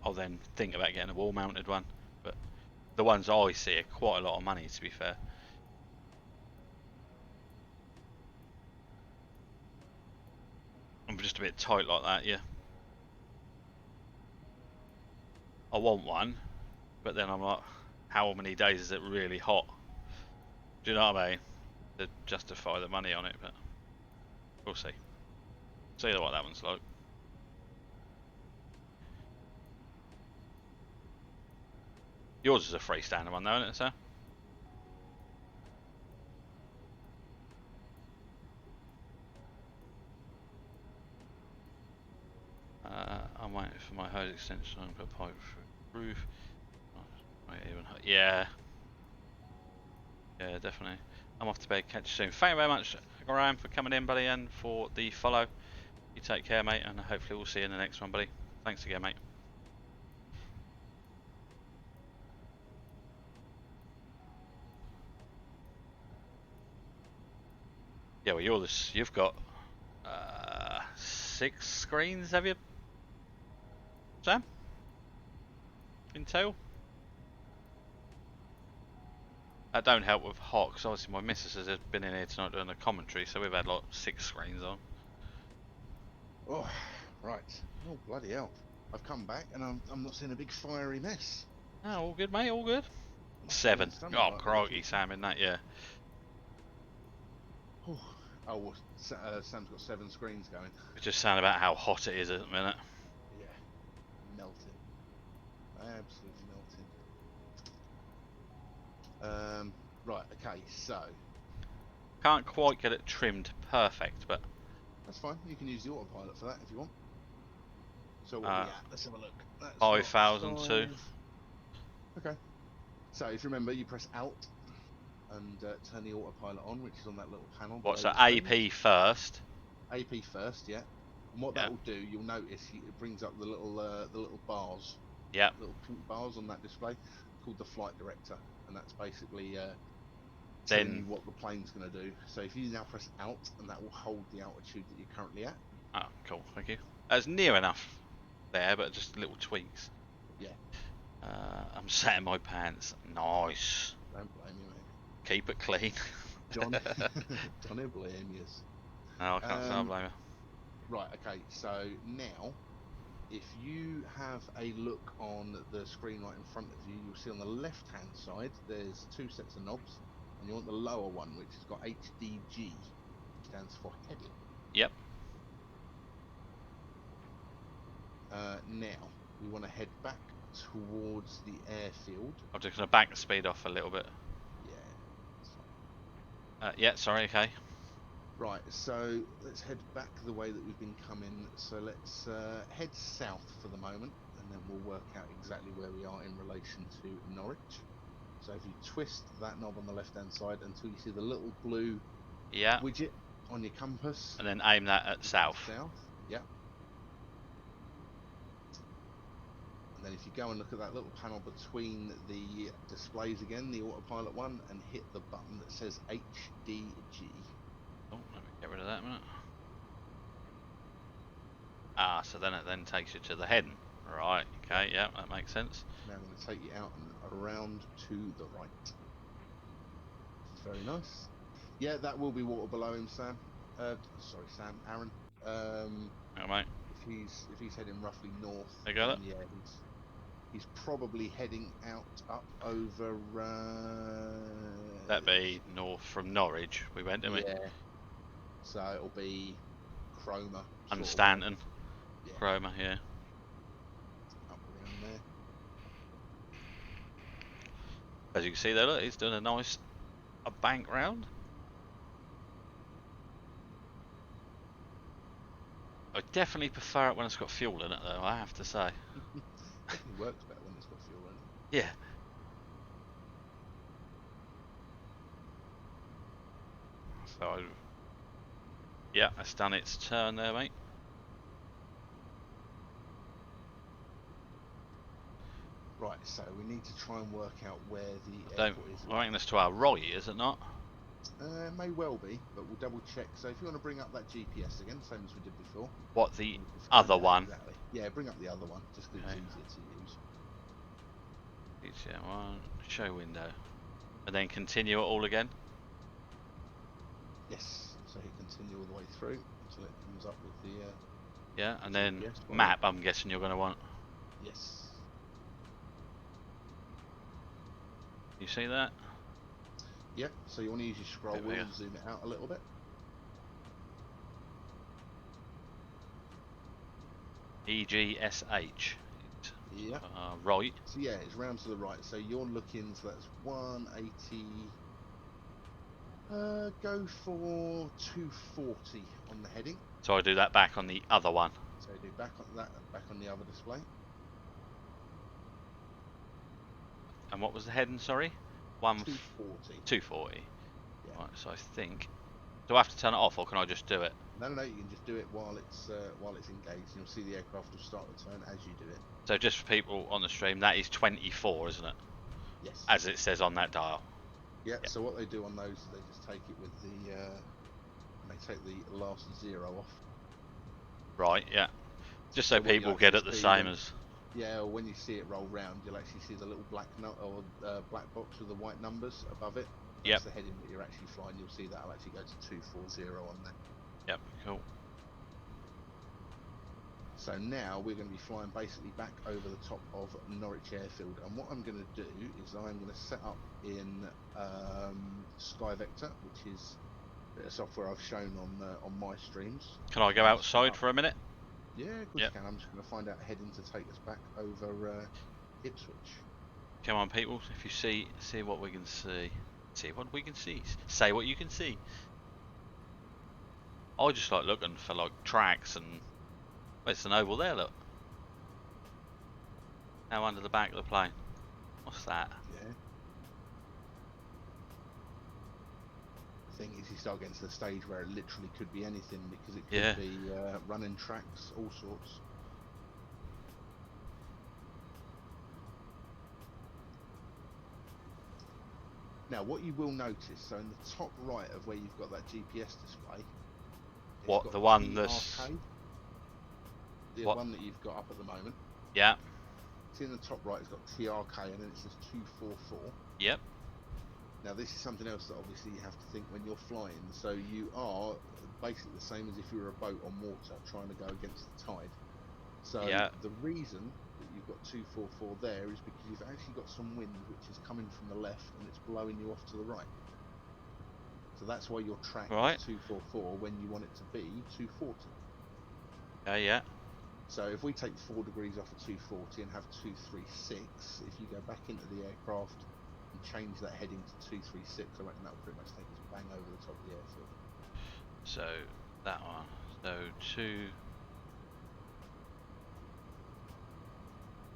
Speaker 2: I'll then think about getting a wall mounted one. But the ones I see are quite a lot of money, to be fair. I'm just a bit tight like that, yeah. I want one, but then I'm like, how many days is it really hot? Do you know what I mean? To justify the money on it, but we'll see. See what that one's like. Yours is a freestanding one though, isn't it, sir? I'm waiting for my hose extension. I'm going to pipe through the roof. Yeah. Yeah, definitely. I'm off to bed. Catch you soon. Thank you very much, Graham, for coming in, buddy, and for the follow. You take care, mate, and hopefully we'll see you in the next one, buddy. Thanks again, mate. Yeah, well, you've got 6 screens, have you, Sam? In total? That don't help with hot, because obviously my missus has been in here tonight doing a commentary, so we've had like 6 screens on.
Speaker 3: Oh, right. Oh, bloody hell. I've come back and I'm not seeing a big fiery mess.
Speaker 2: Oh, all good, mate, all good.
Speaker 3: Must have
Speaker 2: 7.
Speaker 3: been something
Speaker 2: Oh,
Speaker 3: like
Speaker 2: crikey,
Speaker 3: that.
Speaker 2: Sam, in that, yeah.
Speaker 3: Oh, well, Sam's got 7 screens going.
Speaker 2: It's just saying about how hot it is at the minute.
Speaker 3: Yeah, melting. Absolutely melting. Right, okay, so
Speaker 2: Can't quite get it trimmed perfect, but
Speaker 3: that's fine. You can use the autopilot for that if you want. So what are we at? Let's have a look. That's
Speaker 2: 5,002.
Speaker 3: 5. Okay. So if you remember, you press Alt and turn the autopilot on, which is on that little panel.
Speaker 2: What's
Speaker 3: below
Speaker 2: that?
Speaker 3: the screen.
Speaker 2: AP first.
Speaker 3: AP first, yeah. And what
Speaker 2: Yeah.
Speaker 3: that will do, you'll notice it brings up the little bars,
Speaker 2: Yep.
Speaker 3: little pink bars on that display, called the flight director, and that's basically
Speaker 2: Then
Speaker 3: telling you what the plane's going to do. So if you now press Alt, and that will hold the altitude that you're currently at.
Speaker 2: oh, cool, thank you. That's near enough there, but just little tweaks.
Speaker 3: Yeah.
Speaker 2: I'm setting my pants. Nice.
Speaker 3: Don't blame you, mate.
Speaker 2: Keep it clean.
Speaker 3: Don't blame you.
Speaker 2: No, I can't say I blame her.
Speaker 3: Right, okay, so now if you have a look on the screen right in front of you, you'll see on the left hand side there's 2 sets of knobs, and you want the lower one, which has got HDG, which stands for heading.
Speaker 2: Yep.
Speaker 3: Now we want to head back towards the airfield.
Speaker 2: I'm just going to back the speed off a little bit.
Speaker 3: Yeah, that's fine.
Speaker 2: Yeah, sorry, okay.
Speaker 3: Right, so let's head back the way that we've been coming. So let's head south for the moment, and then we'll work out exactly where we are in relation to Norwich. So if you twist that knob on the left-hand side until you see the little blue widget on your compass.
Speaker 2: And then aim that at south.
Speaker 3: South, yeah. And then if you go and look at that little panel between the displays again, the autopilot one, and hit the button that says HDG.
Speaker 2: Oh, let me get rid of that a minute. Ah, so then it then takes you to the heading. Right, okay, yeah, that makes sense.
Speaker 3: Now I'm going to take you out and around to the right. Very nice. Yeah, that will be water below him, Sam. Sorry, Sam, Aaron.
Speaker 2: Oh, mate.
Speaker 3: If he's heading roughly north,
Speaker 2: You got it?
Speaker 3: Yeah, he's probably heading up over.
Speaker 2: That'd be north from Norwich. We went, didn't we?
Speaker 3: Yeah. So it'll be Cromer.
Speaker 2: And Stanton.
Speaker 3: Yeah.
Speaker 2: Cromer, yeah.
Speaker 3: Up around there.
Speaker 2: As you can see there, look, he's doing a bank round. I definitely prefer it when it's got fuel in it, though, I have to say.
Speaker 3: It works better when it's got fuel in it.
Speaker 2: Yeah. So, yeah, it's done its turn there, mate.
Speaker 3: Right, so we need to try and work out where the airport is.
Speaker 2: I think that's to our right, is it not?
Speaker 3: May well be, but we'll double check. So if you want to bring up that GPS again, same as we did before.
Speaker 2: What, the other one?
Speaker 3: Exactly. Yeah, bring up the other one, just because
Speaker 2: Okay.
Speaker 3: it's easier to use.
Speaker 2: ETM one, show window. And then continue it all again?
Speaker 3: Yes, so hit continue all the way through until it comes up with the...
Speaker 2: Yeah, and then
Speaker 3: GPS
Speaker 2: map, I'm guessing you're going to want.
Speaker 3: Yes.
Speaker 2: You see that?
Speaker 3: Yep, so you want to use your scroll
Speaker 2: There we
Speaker 3: wheel
Speaker 2: go.
Speaker 3: and zoom it out a little bit.
Speaker 2: EGSH.
Speaker 3: Yeah.
Speaker 2: Right.
Speaker 3: So yeah, it's round to the right. So you're looking, so that's 180. Go for 240 on the heading.
Speaker 2: So I do that back on the other one.
Speaker 3: So do back on the other display.
Speaker 2: And what was the heading, sorry?
Speaker 3: 240.
Speaker 2: 240.
Speaker 3: Yeah.
Speaker 2: Right, so I think... Do I have to turn it off, or can I just do it?
Speaker 3: No, you can just do it while it's engaged. You'll see the aircraft will start the turn as you do it.
Speaker 2: So just for people on the stream, that is 24, isn't it?
Speaker 3: Yes.
Speaker 2: As it says on that dial.
Speaker 3: Yeah.
Speaker 2: Yeah.
Speaker 3: So what they do on those is they just take it with the they take the last 0 off.
Speaker 2: Right, yeah. Just so
Speaker 3: So what you'll
Speaker 2: people get it
Speaker 3: actually
Speaker 2: the
Speaker 3: see
Speaker 2: same
Speaker 3: when-
Speaker 2: as.
Speaker 3: Yeah, or when you see it roll round, you'll actually see the little black black box with the white numbers above it.
Speaker 2: Yep.
Speaker 3: That's the heading that you're actually flying. You'll see that'll actually go to 240 on there.
Speaker 2: Yep, cool.
Speaker 3: So now we're going to be flying basically back over the top of Norwich Airfield, and what I'm going to do is I'm going to set up in SkyVector, which is a bit of software I've shown on my streams.
Speaker 2: Can I go outside for a minute?
Speaker 3: Yeah, of course you can. I'm just going to find out a heading to take us back over Ipswich.
Speaker 2: Come on, people. If you see what we can see. See what we can see. Say what you can see. I just like looking for like tracks and... Oh, it's an oval there, look. Now under the back of the plane. What's that?
Speaker 3: Yeah. The thing is, you start getting to the stage where it literally could be anything, because it could be running tracks, all sorts. Now, what you will notice, so in the top right of where you've got that GPS display, it's
Speaker 2: What,
Speaker 3: got
Speaker 2: the one
Speaker 3: TRK,
Speaker 2: that's...
Speaker 3: the
Speaker 2: what?
Speaker 3: one that you've got up at the moment.
Speaker 2: Yeah.
Speaker 3: See in the top right, it's got TRK, and then it says 244.
Speaker 2: Yep.
Speaker 3: Now, this is something else that obviously you have to think when you're flying. So you are basically the same as if you were a boat on water trying to go against the tide. So the reason that you've got 244 there is because you've actually got some wind which is coming from the left and it's blowing you off to the right. So that's why your track is 244 when you want it to be 240.
Speaker 2: Yeah.
Speaker 3: So if we take 4 degrees off of 240 and have 236, if you go back into the aircraft and change that heading to 236, I reckon that will pretty much take us bang over the top of the airfield.
Speaker 2: So that one. So 2.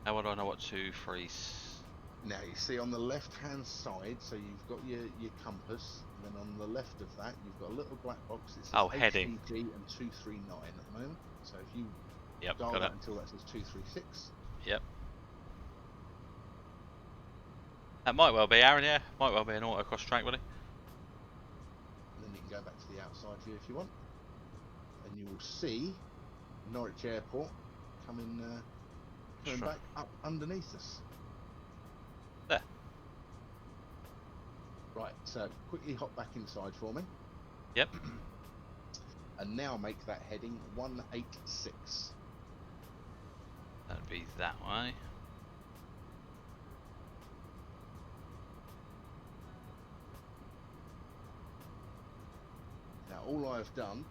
Speaker 2: How would I know what 2, 3?
Speaker 3: Now you see on the left hand side, so you've got your compass, and then on the left of that you've got a little black box that says
Speaker 2: heading.
Speaker 3: HDG and 239 at the moment. So if you dial
Speaker 2: got
Speaker 3: that
Speaker 2: it.
Speaker 3: until that says 236.
Speaker 2: Yep. That might well be Aaron, yeah. Might well be an autocross track, will it?
Speaker 3: And then you can go back to the outside view if you want, and you will see Norwich Airport coming back up underneath us.
Speaker 2: There.
Speaker 3: Right, so quickly hop back inside for me.
Speaker 2: Yep.
Speaker 3: And now make that heading 186.
Speaker 2: That'd be that way.
Speaker 3: Now all I've done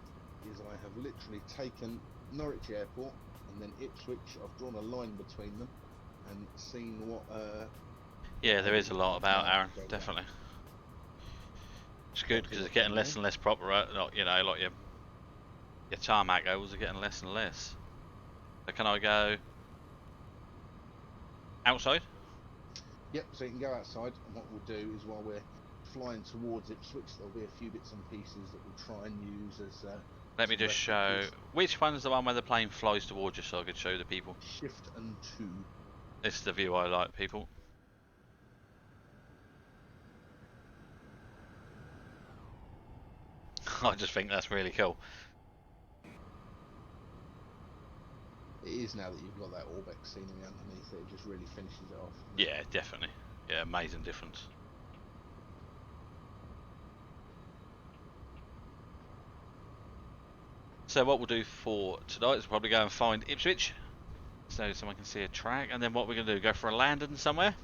Speaker 3: is I have literally taken Norwich Airport and then Ipswich. I've drawn a line between them and seen what
Speaker 2: Yeah, there is a lot about Aaron, definitely. It's good because it's getting less and less proper, right? Like, you know, like your tarmac ovals are getting less and less. So can I go outside?
Speaker 3: Yep, so you can go outside, and what we'll do is while we're flying towards Ipswich, there'll be a few bits and pieces that we'll try and use as
Speaker 2: let me just show which one's the one where the plane flies towards you so I could show the people.
Speaker 3: Shift and 2.
Speaker 2: This is the view I like, people. I just think that's really cool.
Speaker 3: It is now that you've got that Orbeck scenery underneath it, it just really finishes it off.
Speaker 2: Yeah, definitely. Yeah, amazing difference. So what we'll do for tonight is probably go and find Ipswich, so someone can see a track, and then what we're going to do, go for a landing somewhere?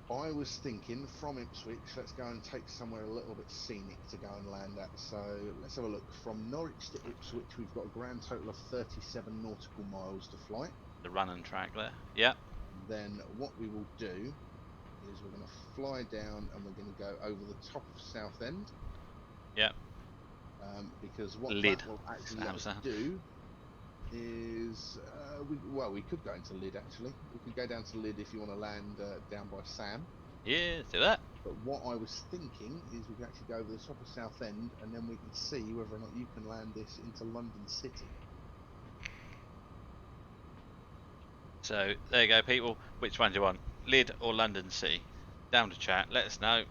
Speaker 3: I was thinking from Ipswich, let's go and take somewhere a little bit scenic to go and land at. So let's have a look. From Norwich to Ipswich, we've got a grand total of 37 nautical miles to fly.
Speaker 2: The running track there. Yeah.
Speaker 3: Then what we will do is we're going to fly down and we're going to go over the top of Southend.
Speaker 2: Yeah.
Speaker 3: Because what
Speaker 2: Lyd.
Speaker 3: that will actually let us do is, we could go into Lyd actually. We could go down to Lyd if you want to land down by Sam.
Speaker 2: Yeah, let's do that.
Speaker 3: But what I was thinking is we can actually go over the top of Southend and then we can see whether or not you can land this into London City.
Speaker 2: So there you go, people. Which one do you want? Lyd or London City? Down to chat. Let us know.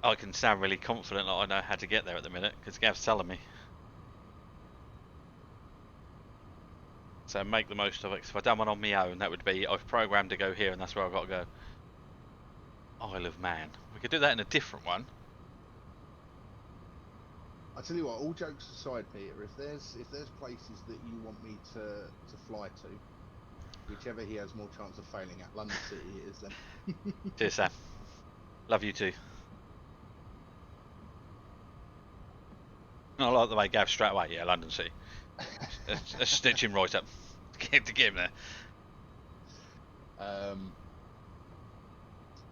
Speaker 2: I can sound really confident that I know how to get there at the minute because Gav's telling me. So make the most of it. 'Cause if I'd done one on my own, that would be I've programmed to go here, and that's where I've got to go. Isle of Man. We could do that in a different one.
Speaker 3: I tell you what, all jokes aside, Peter, if there's places that you want me to fly to, whichever he has more chance of failing at, London City it is then.
Speaker 2: Cheers, Sam. Love you too. I like the way Gav straight away. Yeah, London City. Let's stitch him right up to get him there.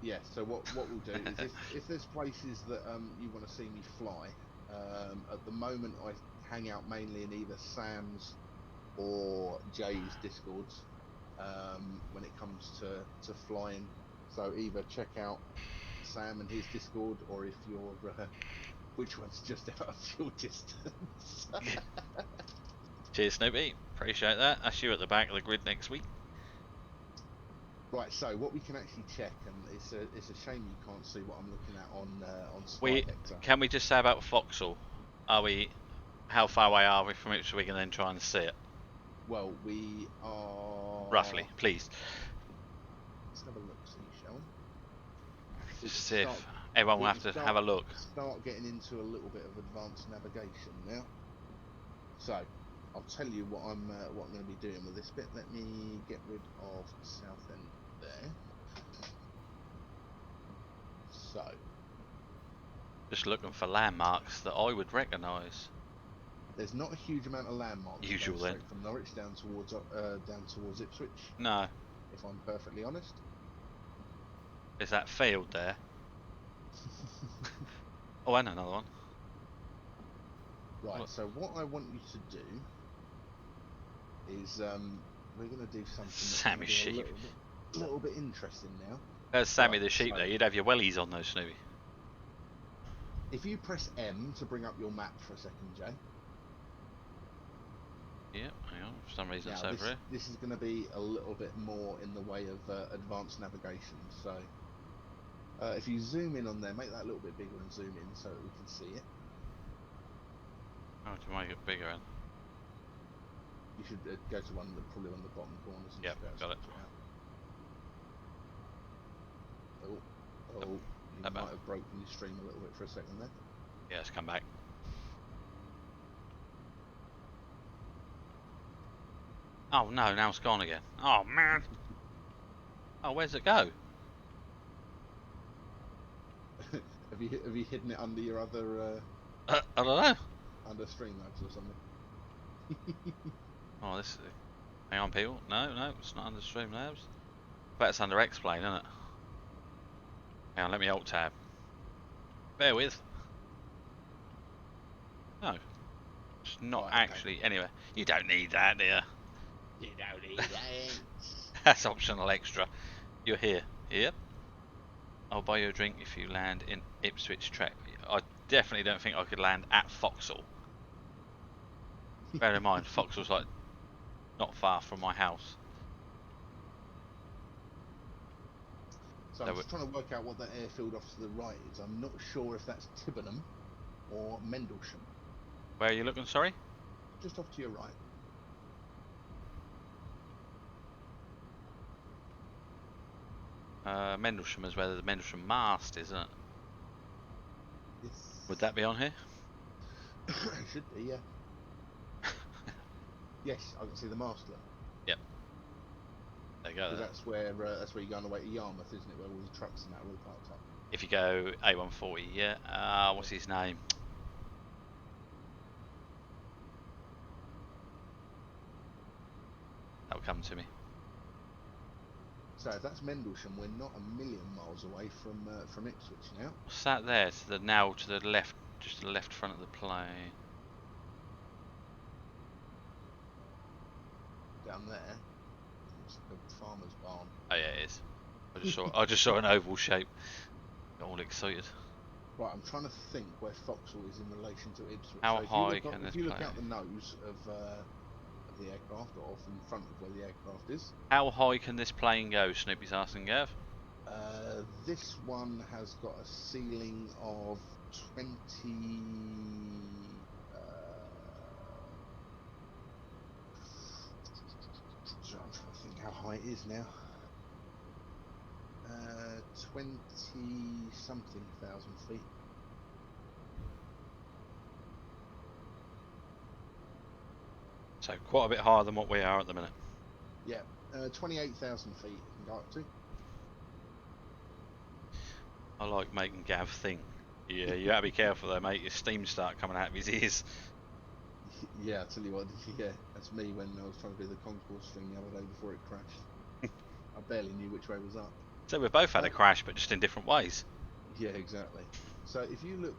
Speaker 3: Yeah. So what we'll do is if there's places that you want to see me fly, at the moment I hang out mainly in either Sam's or Jay's Discords when it comes to flying. So either check out Sam and his Discord, or if you're which one's just out of your distance.
Speaker 2: Cheers, Snoopy. Appreciate that. That's you at the back of the grid next week.
Speaker 3: Right, so what we can actually check, and it's a shame you can't see what I'm looking at on Sky Hector.
Speaker 2: Can we just say about Foxhole? How far away are we from it so we can then try and see it?
Speaker 3: Well, we are...
Speaker 2: Roughly, please.
Speaker 3: Let's have a look, see, shall we?
Speaker 2: Just see if everyone will have to have a look.
Speaker 3: Start getting into a little bit of advanced navigation now. So, I'll tell you what I'm going to be doing with this bit. Let me get rid of the south end there. So,
Speaker 2: Just looking for landmarks that I would recognise.
Speaker 3: there's not a huge amount of landmarks.
Speaker 2: Usual then.
Speaker 3: Straight from Norwich down towards Ipswich.
Speaker 2: No.
Speaker 3: If I'm perfectly honest.
Speaker 2: Is that field there? Oh, and another one.
Speaker 3: Right.
Speaker 2: What?
Speaker 3: So what I want you to do is we're going to do something.
Speaker 2: Sammy sheep.
Speaker 3: A little bit interesting now.
Speaker 2: There's Sammy
Speaker 3: Right,
Speaker 2: the sheep
Speaker 3: so-
Speaker 2: there. You'd have your wellies on those, Snoopy.
Speaker 3: If you press M to bring up your map for a second, Jay.
Speaker 2: Yep, hang on. For some reason
Speaker 3: Now,
Speaker 2: it's over here.
Speaker 3: this is going to be a little bit more in the way of advanced navigation. So if you zoom in on there, make that a little bit bigger and zoom in so that we can see it.
Speaker 2: Oh, to make it bigger.
Speaker 3: You should go to probably one of the bottom corners. And
Speaker 2: Yep,
Speaker 3: just
Speaker 2: got it.
Speaker 3: Oh, you
Speaker 2: That
Speaker 3: might
Speaker 2: bad.
Speaker 3: have broken your stream a little bit for a second there.
Speaker 2: Yeah, let's come back. Oh no, now it's gone again. Oh man. Oh, where's it go?
Speaker 3: Have you hidden it under your other
Speaker 2: I don't know.
Speaker 3: under Streamlabs or something?
Speaker 2: Oh, this is... Hang on, people. No, it's not under Streamlabs. But it's under Explain, isn't it? Hang on, let me alt tab. Bear with. No. It's not
Speaker 3: Right, okay.
Speaker 2: actually... Anyway, you don't need that, do you?
Speaker 3: You don't need that.
Speaker 2: That's optional extra. You're here. Yep. I'll buy you a drink if you land in Ipswich track. I definitely don't think I could land at Foxhole. Bear in mind, Foxhole's like not far from my house.
Speaker 3: So I'm just trying to work out what that airfield off to the right is. I'm not sure if that's Tibbenham or Mendlesham.
Speaker 2: Where are you looking, sorry?
Speaker 3: Just off to your right.
Speaker 2: Mendlesham is where the Mendlesham mast is, isn't it?
Speaker 3: Yes.
Speaker 2: Would that be on here?
Speaker 3: It should be, yeah. Yes, I can see the mast there.
Speaker 2: There you go.
Speaker 3: 'Cause that's where you're going away to Yarmouth, isn't it? Where all the trucks and that are all parked up.
Speaker 2: If you go A140, yeah. What's his name? That'll come to me.
Speaker 3: So if that's Mendlesham, we're not a million miles away from Ipswich now.
Speaker 2: What's that there? To the now to the left, just to the left front of the plane.
Speaker 3: Down there, it's like a farmer's barn.
Speaker 2: Oh yeah, it is. I just saw an oval shape. Got all excited.
Speaker 3: Right, I'm trying to think where Foxhole is in relation to Ipswich.
Speaker 2: How
Speaker 3: so if
Speaker 2: high
Speaker 3: you look
Speaker 2: can
Speaker 3: up,
Speaker 2: this
Speaker 3: If you look
Speaker 2: plane?
Speaker 3: out the nose of the aircraft, or from the front of where the aircraft is,
Speaker 2: How high can this plane go? Snoopy's asking Gav.
Speaker 3: this one has got a ceiling of 20. how high it is now. 20 something thousand feet.
Speaker 2: So quite a bit higher than what we are at the minute.
Speaker 3: Yeah, 28,000 feet you can go up to.
Speaker 2: I like making Gav think. Yeah, you gotta be careful though, mate. Your steam start coming out of his ears.
Speaker 3: Yeah, I'll tell you what, yeah, that's me when I was trying to do the concourse thing the other day before it crashed. I barely knew which way was up.
Speaker 2: So we've both had a crash, but just in different ways.
Speaker 3: Yeah, exactly. So if you look,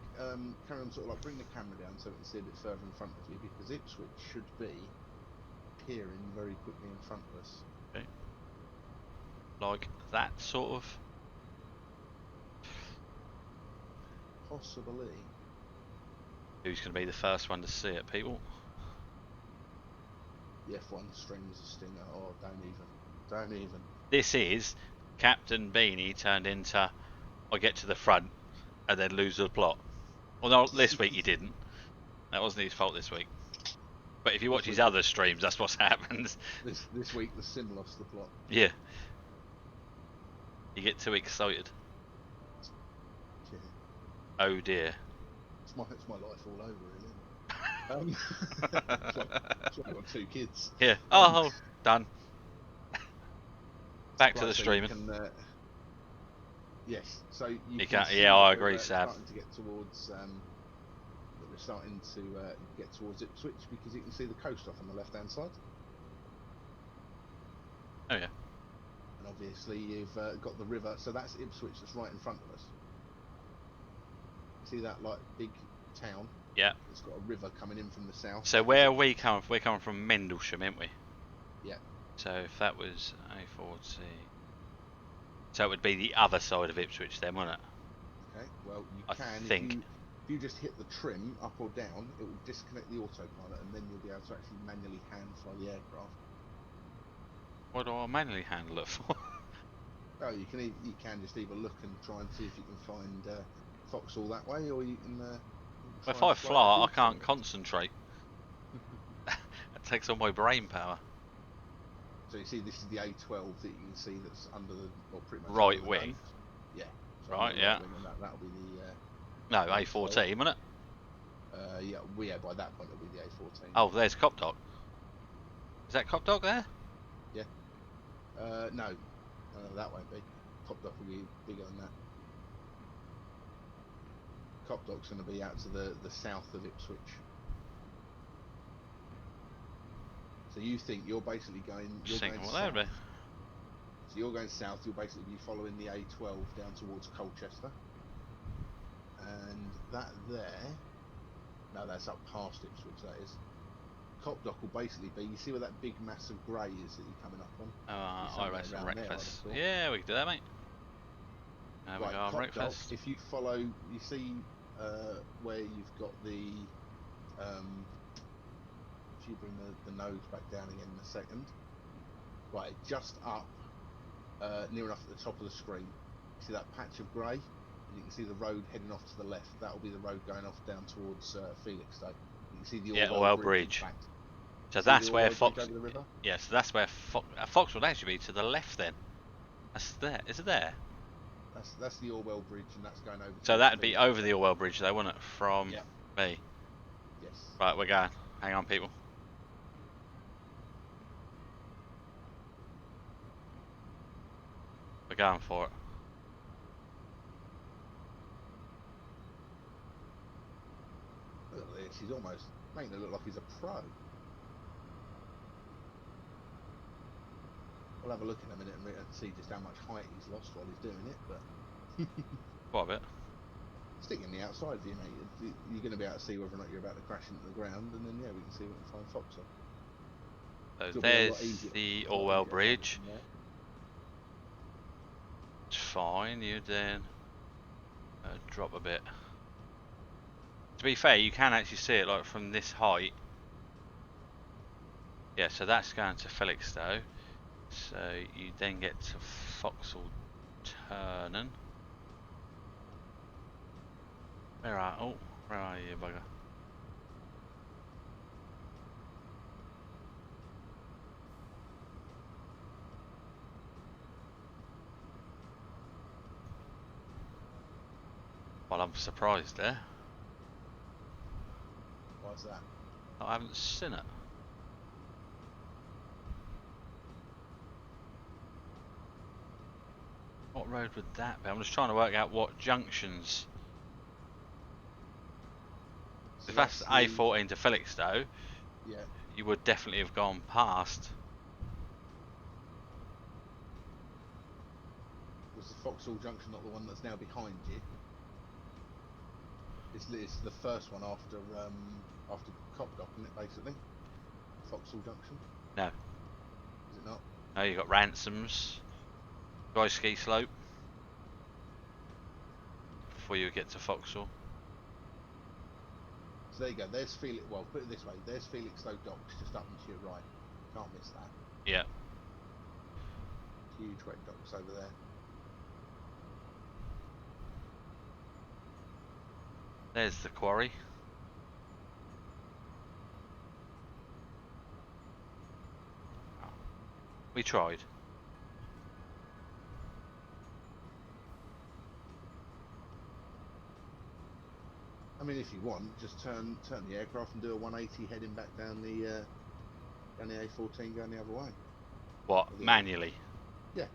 Speaker 3: carry on sort of like bring the camera down so we can see a bit further in front of you, because Ipswich should be appearing very quickly in front of us.
Speaker 2: Okay. Like that sort of.
Speaker 3: Possibly.
Speaker 2: Who's going to be the first one to see it, people?
Speaker 3: The F1 streams a stinger. Oh, don't even.
Speaker 2: This is Captain Beanie turned into I get to the front and then lose the plot. Well, no, this week he didn't. That wasn't his fault this week. But if you watch his other streams, that's what's happened.
Speaker 3: This week the sim lost the plot.
Speaker 2: Yeah. You get too excited.
Speaker 3: Yeah.
Speaker 2: Oh dear.
Speaker 3: It's my life all over, really. That's why I've got 2 kids.
Speaker 2: Yeah. Oh, done. Back to the
Speaker 3: so
Speaker 2: streaming.
Speaker 3: Yes. So
Speaker 2: You
Speaker 3: can
Speaker 2: can't.
Speaker 3: see
Speaker 2: Yeah, I
Speaker 3: that
Speaker 2: agree,
Speaker 3: we're
Speaker 2: Sav.
Speaker 3: starting to get towards. That we're starting to get towards Ipswich because you can see the coast off on the left-hand side.
Speaker 2: Oh yeah.
Speaker 3: And obviously you've got the river, so that's Ipswich that's right in front of us. See that like big town?
Speaker 2: Yeah.
Speaker 3: It's got a river coming in from the south.
Speaker 2: So where are we coming from? We're coming from Mendlesham, aren't we?
Speaker 3: Yeah.
Speaker 2: So if that was A40, so it would be the other side of Ipswich then, wouldn't it?
Speaker 3: Okay. Well, you
Speaker 2: I
Speaker 3: can
Speaker 2: think.
Speaker 3: if you just hit the trim up or down, it will disconnect the autopilot, and then you'll be able to actually manually hand fly the aircraft.
Speaker 2: What do I manually handle it for?
Speaker 3: Oh, you can just either look and try and see if you can find Foxhall that way, or you can.
Speaker 2: If I fly, I can't concentrate. It takes all my brain power.
Speaker 3: So you see, this is the A12 that you can see that's under the, or pretty much
Speaker 2: Right
Speaker 3: under the
Speaker 2: wing.
Speaker 3: nose. Yeah. So
Speaker 2: Right,
Speaker 3: under the
Speaker 2: yeah.
Speaker 3: wing, and that'll be the.
Speaker 2: No, A14, wouldn't it?
Speaker 3: Yeah. By that point, it'll be the A14.
Speaker 2: Oh, there's Copdock. Is that Copdock there?
Speaker 3: Yeah. No, that won't be. Copdock will be bigger than that. Copdock's going to be out to the south of Ipswich. So you think you're basically going.
Speaker 2: Just thinking what
Speaker 3: south.
Speaker 2: that would be.
Speaker 3: So you're going south. You'll basically be following the A12 down towards Colchester, and that there. No, that's up past Ipswich. That is. Copdock will basically be. You see where that big mass of grey is that you're coming up on?
Speaker 2: I reckon
Speaker 3: around there,
Speaker 2: breakfast.
Speaker 3: I'd have thought.
Speaker 2: Yeah, we can do that, mate. There we
Speaker 3: Right,
Speaker 2: go on
Speaker 3: Copdock,
Speaker 2: breakfast.
Speaker 3: if you follow, you see where you've got the. If you bring the nose back down again in a second. Right, just up, near enough at the top of the screen. See that patch of grey? And you can see the road heading off to the left. That will be the road going off down towards Felixstowe. You can see the
Speaker 2: Orwell Bridge.
Speaker 3: in fact.
Speaker 2: So
Speaker 3: See
Speaker 2: that's
Speaker 3: the
Speaker 2: where
Speaker 3: Orwell
Speaker 2: Fox.
Speaker 3: Bridge over the river?
Speaker 2: Yeah, so that's where Fox would actually be to the left then. That's there. Is it there?
Speaker 3: That's the Orwell Bridge, and that's going over.
Speaker 2: So that'd be over the Orwell Bridge, though, wouldn't it? From
Speaker 3: Yeah.
Speaker 2: me.
Speaker 3: Yes.
Speaker 2: Right, we're going. Hang on, people. We're going for it.
Speaker 3: Look at this. He's almost making it look like he's a pro. We'll have a look in a minute and see just how much height he's lost while he's doing it, but
Speaker 2: What a bit.
Speaker 3: stick in the outside view, mate. You're going to be able to see whether or not you're about to crash into the ground, and then yeah, we can see what we can find Fox on.
Speaker 2: So
Speaker 3: It'll be a lot
Speaker 2: there's
Speaker 3: easier.
Speaker 2: the
Speaker 3: A lot
Speaker 2: Orwell
Speaker 3: easier
Speaker 2: Bridge.
Speaker 3: from there.
Speaker 2: It's fine. You then drop a bit. To be fair, you can actually see it like from this height. Yeah, so that's going to Felixstowe. So you then get to Foxhall Turnen. Where are you, bugger? Well, I'm surprised there.
Speaker 3: Why's that?
Speaker 2: I haven't seen it. What road would that be? I'm just trying to work out what junctions.
Speaker 3: So
Speaker 2: If that's A14 to Felixstowe,
Speaker 3: yeah.
Speaker 2: you would definitely have gone past.
Speaker 3: Was the Foxhall Junction not the one that's now behind you? It's the first one after Copdock, isn't it, basically? Foxhall Junction?
Speaker 2: No.
Speaker 3: Is it not?
Speaker 2: No, you got Ransoms, Guy Ski Slope, before you get to Foxhall.
Speaker 3: So there you go, there's Felix, well, put it this way, there's Felixstowe Docks just up and to your right. Can't miss that.
Speaker 2: Yeah.
Speaker 3: Huge wet docks over there.
Speaker 2: There's the quarry. We tried.
Speaker 3: I mean, if you want, just turn the aircraft and do a 180 heading back down the A14 going the other way.
Speaker 2: What? Manually?
Speaker 3: Yeah.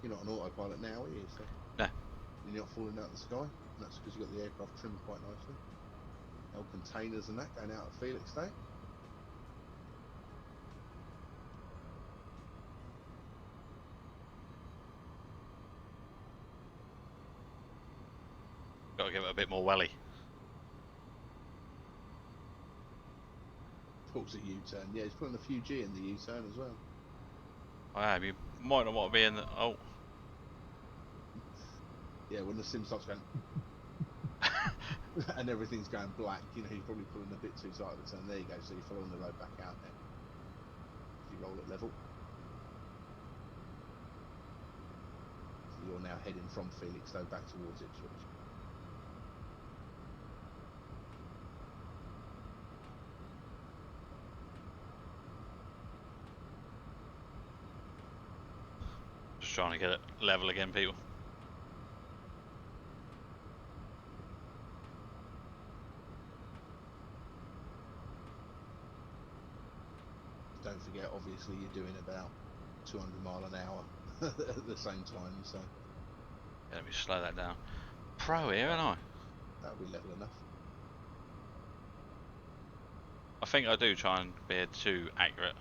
Speaker 3: You're not an autopilot now, are you? So
Speaker 2: No.
Speaker 3: You're not falling out of the sky. And that's because you've got the aircraft trimmed quite nicely. No containers and that going out of Felixstowe.
Speaker 2: Got to give it a bit more welly.
Speaker 3: Pulls a U-turn. Yeah, he's putting a few G in the U-turn as well.
Speaker 2: I am. You might not want to be in the... Oh.
Speaker 3: Yeah, when the sim starts going... and everything's going black, you know, he's probably pulling a bit too tight of the turn. There you go, so you're following the road back out there. If you roll at level. So you're now heading from Felixstowe back towards Ipswich.
Speaker 2: Just trying to get it level again, people.
Speaker 3: Don't forget, obviously, you're doing about 200 mile an hour at the same time, so
Speaker 2: Yeah, let me slow that down. Pro here, ain't I?
Speaker 3: that'll be level enough.
Speaker 2: I think I do try and be too accurate.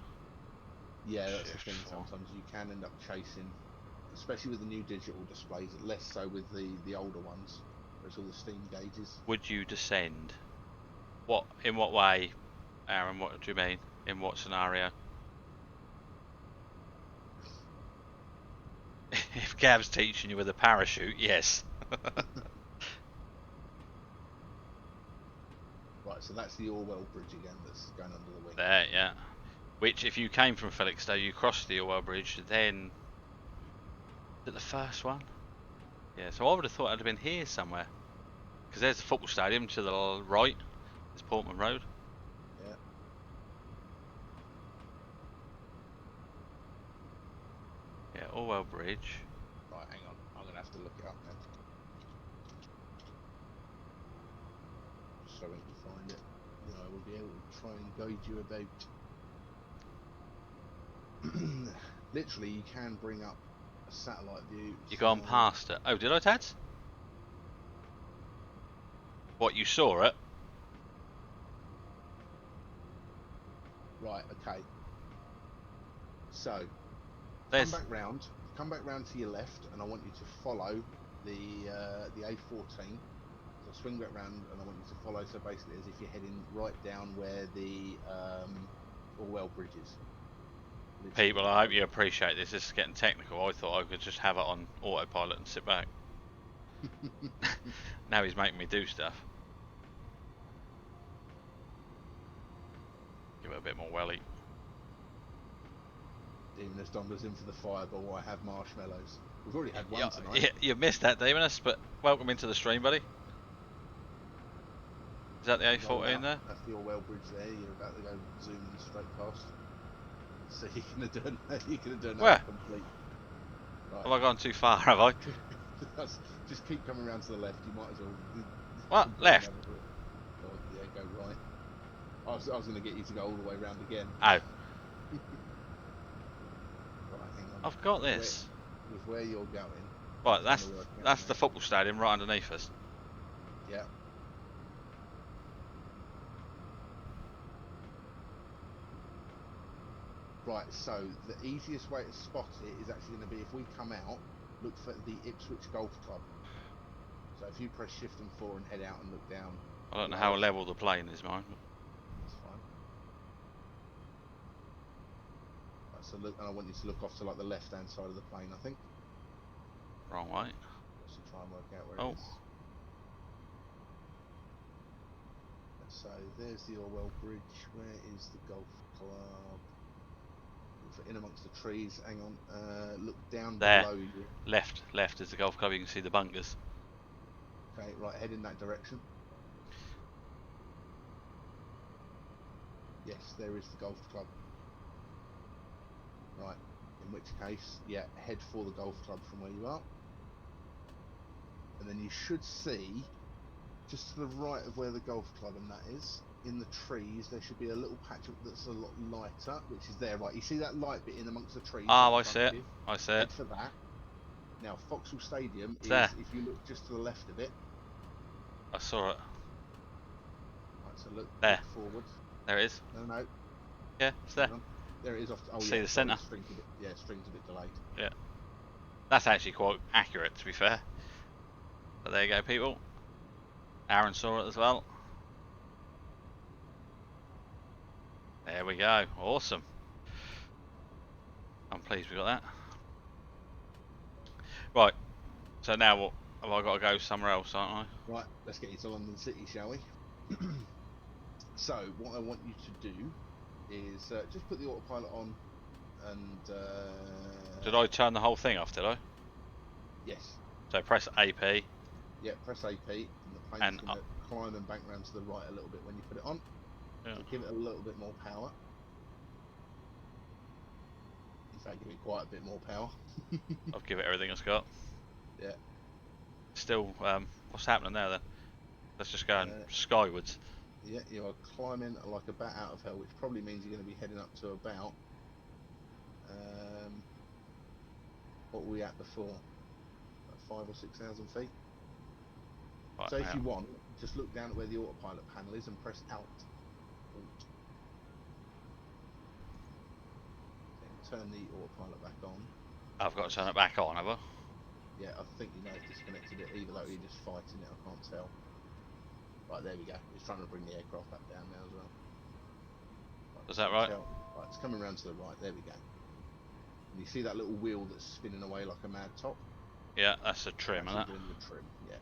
Speaker 3: Yeah, that's the
Speaker 2: Shift
Speaker 3: thing.
Speaker 2: four.
Speaker 3: Sometimes you can end up chasing, especially with the new digital displays. Less so with the older ones, where it's all the steam gauges.
Speaker 2: Would you descend? What? In what way, Aaron? What do you mean? In what scenario? If Gav's teaching you with a parachute, yes.
Speaker 3: Right, so that's the Orwell Bridge again. That's going under the wing.
Speaker 2: There, yeah. Which, if you came from Felixstowe, you crossed the Orwell Bridge, then... Is it the first one? Yeah, so I would have thought I'd have been here somewhere. Because there's the football stadium to the right. There's Portman Road.
Speaker 3: Yeah.
Speaker 2: Yeah, Orwell Bridge.
Speaker 3: Right, hang on. I'm gonna have to look it up now, so we can find it. And I will be able to try and guide you about. Literally, you can bring up a satellite view.
Speaker 2: You gone past it. Oh, did I, Tads? What, you saw it?
Speaker 3: Right, okay. So,
Speaker 2: There's...
Speaker 3: come back round to your left, and I want you to follow the A14. So swing back round, and I want you to follow. So basically, as if you're heading right down where the Orwell Bridge is. Literally.
Speaker 2: People, I hope you appreciate this. This is getting technical. I thought I could just have it on autopilot and sit back. Now he's making me do stuff. Give it a bit more welly.
Speaker 3: Even as Domla's in for the fireball, I have marshmallows. We've already had one
Speaker 2: Yeah,
Speaker 3: tonight.
Speaker 2: you missed that, Demoness, but welcome into the stream, buddy. Is that the A14 there?
Speaker 3: That's the Orwell Bridge there. You're about to go zooming straight past. So you can have done that
Speaker 2: Where?
Speaker 3: complete. Right.
Speaker 2: Have I gone too far, have I?
Speaker 3: Just keep coming around to the left. You might as well.
Speaker 2: What?
Speaker 3: go and
Speaker 2: Left?
Speaker 3: have a look. Oh, yeah, go right. I was going to get you to go all the way round again.
Speaker 2: Oh,
Speaker 3: Right, hang on.
Speaker 2: I've got this.
Speaker 3: With where you're going.
Speaker 2: Right,
Speaker 3: trying to work out
Speaker 2: that's
Speaker 3: now.
Speaker 2: the football stadium right underneath us.
Speaker 3: Yeah. Right, so the easiest way to spot it is actually going to be if we come out, look for the Ipswich Golf Club. So if you press Shift and 4 and head out and look down.
Speaker 2: I don't know how level the plane is, mine.
Speaker 3: That's fine. Right, so look, and I want you to look off to like the left-hand side of the plane, I think.
Speaker 2: Wrong way.
Speaker 3: So try and work out where
Speaker 2: Oh.
Speaker 3: it is. So there's the Orwell Bridge. Where is the golf club? Look for in amongst the trees. Hang on. Look down
Speaker 2: There.
Speaker 3: below you.
Speaker 2: Left is the golf club. You can see the bunkers.
Speaker 3: Okay, right, head in that direction. Yes, there is the golf club. Right, in which case, yeah, head for the golf club from where you are. And then you should see, just to the right of where the golf club and that is, in the trees, there should be a little patch that's a lot lighter, which is there, right? You see that light bit in amongst the trees?
Speaker 2: Oh,
Speaker 3: right
Speaker 2: I
Speaker 3: in
Speaker 2: see
Speaker 3: front
Speaker 2: it.
Speaker 3: of you?
Speaker 2: I see
Speaker 3: Head
Speaker 2: it.
Speaker 3: for that. Now, Foxhall Stadium is,
Speaker 2: there.
Speaker 3: if you look just to the left of it.
Speaker 2: I saw it.
Speaker 3: Right, so look
Speaker 2: There.
Speaker 3: forward.
Speaker 2: There it is.
Speaker 3: No.
Speaker 2: Yeah, it's there.
Speaker 3: Hang on. There it is. Off. Oh,
Speaker 2: See
Speaker 3: yeah,
Speaker 2: the centre.
Speaker 3: String's a bit, yeah, string's a bit delayed.
Speaker 2: Yeah. That's actually quite accurate, to be fair. But there you go, people. Aaron saw it as well. There we go. Awesome. I'm pleased we got that. Right. So now what? Have I got to go somewhere else, aren't I?
Speaker 3: Right, let's get you to London City, shall we? So, what I want you to do is just put the autopilot on and...
Speaker 2: Did I turn the whole thing off, did I?
Speaker 3: Yes.
Speaker 2: So press AP.
Speaker 3: Yeah, press AP and the plane's going to climb and bank round to the right a little bit when you put it on.
Speaker 2: Yeah.
Speaker 3: So give it a little bit more power. In fact, give it quite a bit more power.
Speaker 2: I'll give it everything it's got.
Speaker 3: Yeah.
Speaker 2: Still, what's happening there then? Let's just go skywards.
Speaker 3: Yeah, you are climbing like a bat out of hell, which probably means you're going to be heading up to about what were we at before? About 5,000 or 6,000 feet.
Speaker 2: Right,
Speaker 3: So if you want, just look down at where the autopilot panel is and press Alt. Then turn the autopilot back on.
Speaker 2: I've got to turn it back on, have I?
Speaker 3: Yeah, I think you may have disconnected it, either though you're just fighting it, I can't tell. Right, there we go. It's trying to bring the aircraft back down now as well. Right,
Speaker 2: Is that right?
Speaker 3: Right, it's coming around to the right. There we go. And you see that little wheel that's spinning away like a mad top?
Speaker 2: Yeah, that's a trim, isn't it?
Speaker 3: Doing the trim, yeah.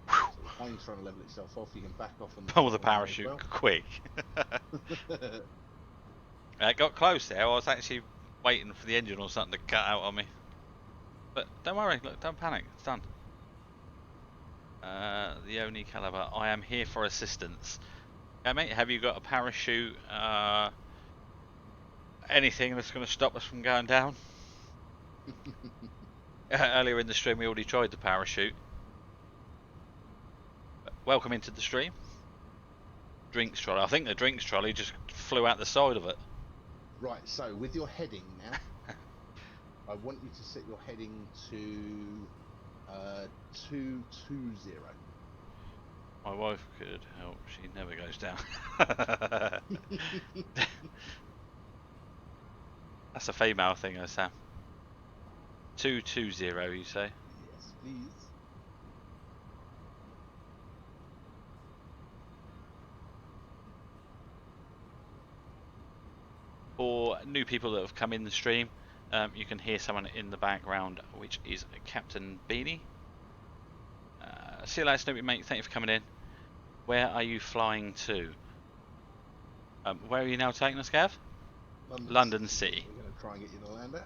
Speaker 3: So the plane's trying to level itself off. You can back off and
Speaker 2: Pull the parachute quick. It got close there. I was actually waiting for the engine or something to cut out on me. But don't worry, look, don't panic. It's done. The Oni Caliber. I am here for assistance. Okay, mate. Have you got a parachute? Anything that's going to stop us from going down? Earlier in the stream, we already tried the parachute. Welcome into the stream. Drinks trolley. I think the drinks trolley just flew out the side of it.
Speaker 3: Right, so with your heading now, I want you to set your heading to 220.
Speaker 2: My wife could help. She never goes down. That's a female thing, Sam. 220, you say?
Speaker 3: Yes, please.
Speaker 2: For new people that have come in the stream, you can hear someone in the background, which is Captain Beanie. See you later, Snoopy mate. Thank you for coming in. Where are you flying to? Where are you now taking us, Gav? London City.
Speaker 3: We're going to try and get you to land there.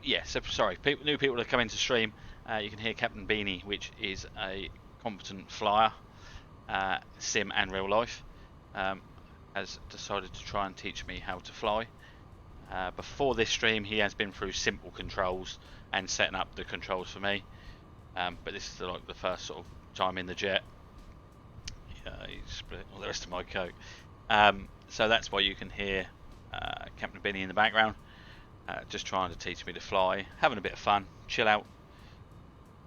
Speaker 2: Yeah, so sorry, new people that come into stream, you can hear Captain Beanie, which is a competent flyer, sim and real life, has decided to try and teach me how to fly. Before this stream, he has been through simple controls and setting up the controls for me. But this is like the first sort of time in the jet. He split all the rest of my coat. So that's why you can hear Captain Benny in the background, just trying to teach me to fly, having a bit of fun, chill out.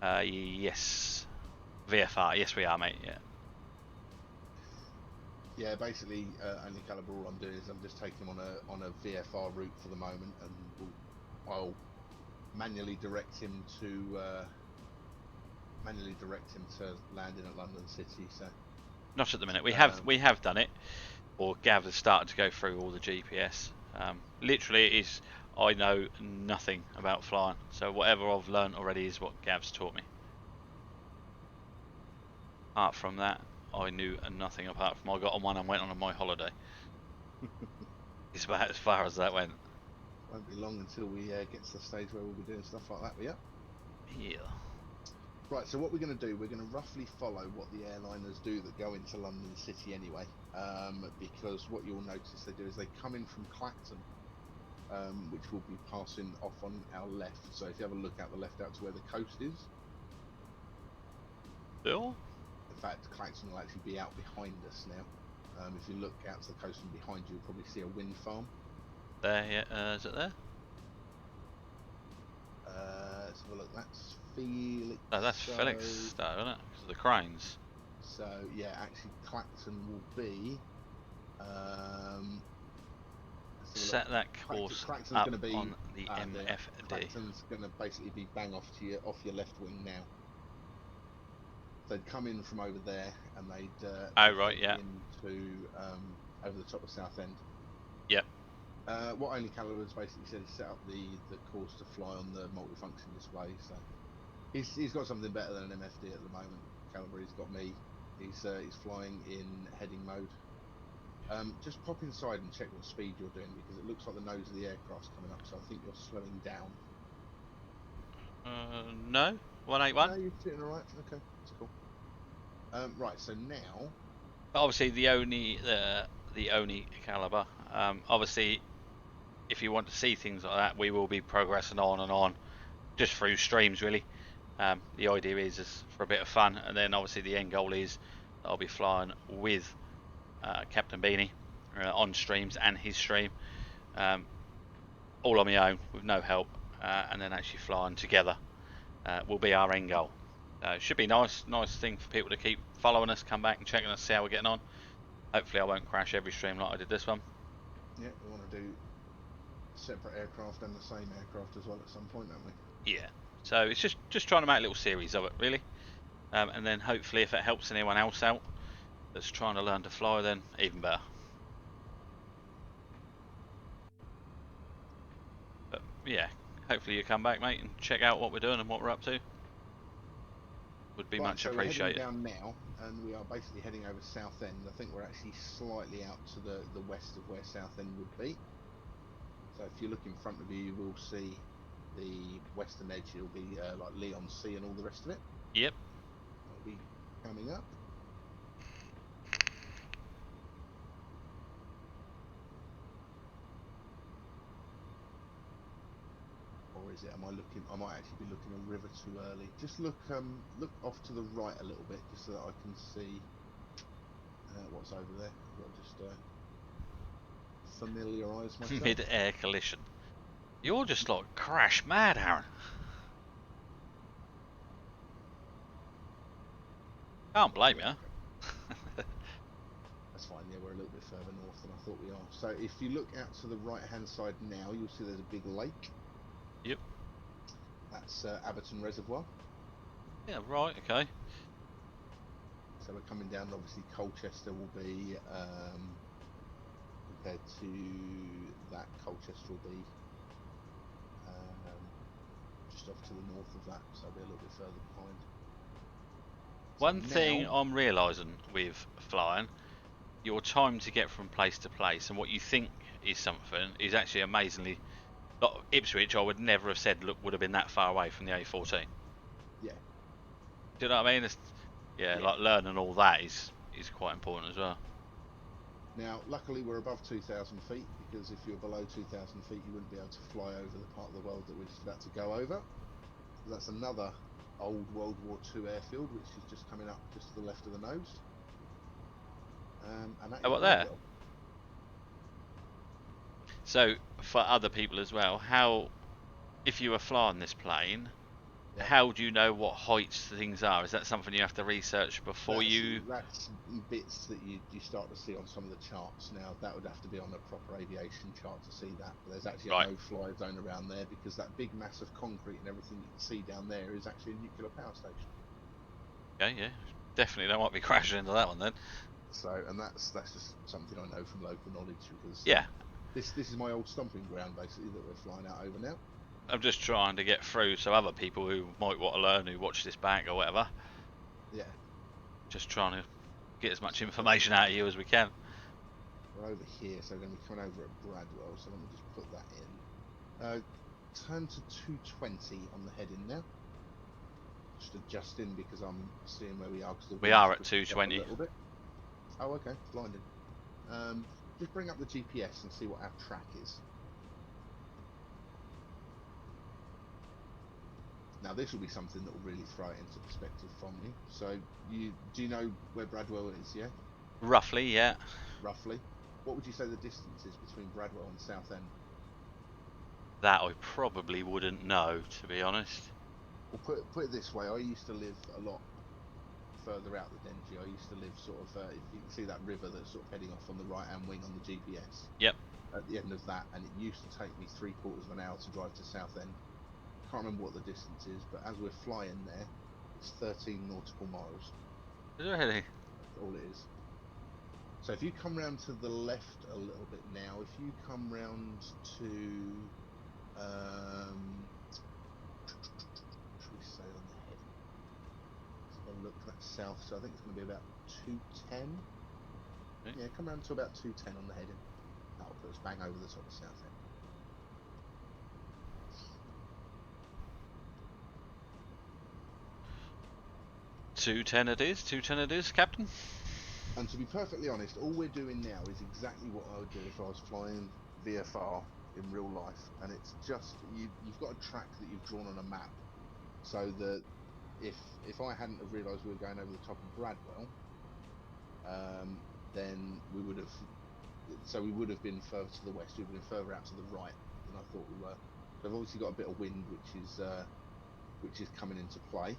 Speaker 2: Yes, VFR. Yes, we are, mate. Yeah.
Speaker 3: Yeah, basically, only Caliber. All I'm doing is I'm just taking him on a VFR route for the moment, and I'll manually direct him to landing at London City. So
Speaker 2: not at the minute. We have done it, or Gav has started to go through all the GPS. Literally, it is. I know nothing about flying, so whatever I've learned already is what Gav's taught me. Apart from that, I knew nothing apart from I got on one and went on my holiday. It's about as far as that went.
Speaker 3: Won't be long until we get to the stage where we'll be doing stuff like that, but yeah.
Speaker 2: Yeah.
Speaker 3: Right, so what we're going to do, we're going to roughly follow what the airliners do that go into London City anyway, because what you'll notice they do is they come in from Clacton, which will be passing off on our left. So if you have a look out the left out to where the coast is.
Speaker 2: Bill?
Speaker 3: In fact, Clacton will actually be out behind us now. If you look out to the coast and behind you, you'll probably see a wind farm.
Speaker 2: There, yeah. Is it there?
Speaker 3: Let's have a look. That's Felix.
Speaker 2: Oh, that's Felixstowe, isn't it? Because of the cranes.
Speaker 3: So yeah, actually, Clacton will be.
Speaker 2: Set that course up on the MFD.
Speaker 3: Clacton's going to basically be bang off your left wing now. They'd come in from over there and they'd into over the top of Southend.
Speaker 2: Yep.
Speaker 3: What Only Caliber has basically said is set up the course to fly on the multifunction display. So he's got something better than an MFD at the moment. Caliber, he's got me. He's flying in heading mode. Just pop inside and check what speed you're doing, because it looks like the nose of the aircraft's coming up, so I think you're slowing down.
Speaker 2: No, 181.
Speaker 3: No, you're sitting alright. Okay, that's cool. Right, so now.
Speaker 2: Obviously, the only Caliber. Obviously, if you want to see things like that, we will be progressing on and on, just through streams, really. The idea is for a bit of fun, and then obviously the end goal is that I'll be flying with Captain Beanie on streams and his stream, all on my own with no help, and then actually flying together will be our end goal. Should be nice thing for people to keep following us, come back and checking us, see how we're getting on. Hopefully I won't crash every stream like I did this one.
Speaker 3: Yeah, we want to do separate aircraft and the same aircraft as well at some point, don't we?
Speaker 2: Yeah, so it's just trying to make a little series of it, really, and then hopefully if it helps anyone else out that's trying to learn to fly, then even better. But yeah, hopefully you come back, mate, and check out what we're doing and what we're up to. Would be much appreciated.
Speaker 3: We're heading down now, and we are basically heading over Southend. I think we're actually slightly out to the west of where Southend would be. So if you look in front of you, you will see the western edge. It'll be like Leon Sea and all the rest of it.
Speaker 2: Yep.
Speaker 3: It'll be coming up. Or is it? I might actually be looking a river too early. Just look off to the right a little bit, just so that I can see what's over there. I'll just familiarise myself.
Speaker 2: Mid-air collision. You're just like crash mad, Aaron. Can't blame you.
Speaker 3: That's fine. Yeah, we're a little bit further north than I thought we are. So if you look out to the right-hand side now, you'll see there's a big lake.
Speaker 2: Yep.
Speaker 3: That's Abberton Reservoir.
Speaker 2: Yeah, right, okay.
Speaker 3: So we're coming down, obviously Colchester will be, compared to that, Colchester will be just off to the north of that, so it'll be a little bit further behind.
Speaker 2: One thing I'm realising with flying, your time to get from place to place and what you think is something is actually amazingly. Like Ipswich, I would never have said would have been that far away from the A14.
Speaker 3: Yeah.
Speaker 2: Do you know what I mean? Yeah, like learning all that is quite important as well.
Speaker 3: Now, luckily, we're above 2,000 feet, because if you're below 2,000 feet, you wouldn't be able to fly over the part of the world that we're just about to go over. That's another old World War II airfield, which is just coming up just to the left of the nose. And that is
Speaker 2: what there?
Speaker 3: Bradwell.
Speaker 2: So, for other people as well, how, if you were flying this plane,
Speaker 3: Yep.
Speaker 2: how do you know what heights things are? Is that something you have to research before
Speaker 3: That's bits that you start to see on some of the charts. Now, that would have to be on a proper aviation chart to see that. But there's actually
Speaker 2: Right.
Speaker 3: a no-fly zone around there, because that big mass of concrete and everything you can see down there is actually a nuclear power station.
Speaker 2: Okay, yeah. Definitely don't want to be crashing into that one then.
Speaker 3: So, and that's just something I know from local knowledge, because
Speaker 2: Yeah.
Speaker 3: this is my old stomping ground, basically, that we're flying out over now.
Speaker 2: I'm just trying to get through so other people who might want to learn, who watch this back or whatever,
Speaker 3: Yeah,
Speaker 2: just trying to get as much information out of you as we can.
Speaker 3: we're over here, so we're going to be coming over at Bradwell, so let me just put that in. Turn to 220 on the heading now. Just adjusting because I'm seeing where we are. Cause
Speaker 2: We are at 220.
Speaker 3: A little bit. Oh, okay, blinded. Just bring up the GPS and see what our track is. Now, this will be something that will really throw it into perspective from you. So, do you know where Bradwell is? Yeah.
Speaker 2: Roughly, yeah.
Speaker 3: Roughly. What would you say the distance is between Bradwell and Southend?
Speaker 2: That I probably wouldn't know, to be honest.
Speaker 3: Well, put it this way: I used to live a lot further out the Dengie. I used to live sort of, if you can see that river that's sort of heading off on the right-hand wing on the GPS.
Speaker 2: Yep.
Speaker 3: At the end of that, and it used to take me 3/4 of an hour to drive to Southend. Can't remember what the distance is, but as we're flying there, it's 13 nautical miles.
Speaker 2: Really?
Speaker 3: That's all it is. So if you come round to the left a little bit now, if you come round to, what should we say on the head? Let's have a look. That's south, so I think it's going to be about 210.
Speaker 2: Okay.
Speaker 3: Yeah, come round to about 210 on the heading. That'll put us bang over the top of Southend.
Speaker 2: $210 it is. $210 it is, Captain.
Speaker 3: And to be perfectly honest, all we're doing now is exactly what I would do if I was flying VFR in real life, and it's just you've got a track that you've drawn on a map, so that if I hadn't have realised we were going over the top of Bradwell, then we would have been further to the west. We would have been further out to the right than I thought we were. So I've obviously got a bit of wind, which is coming into play.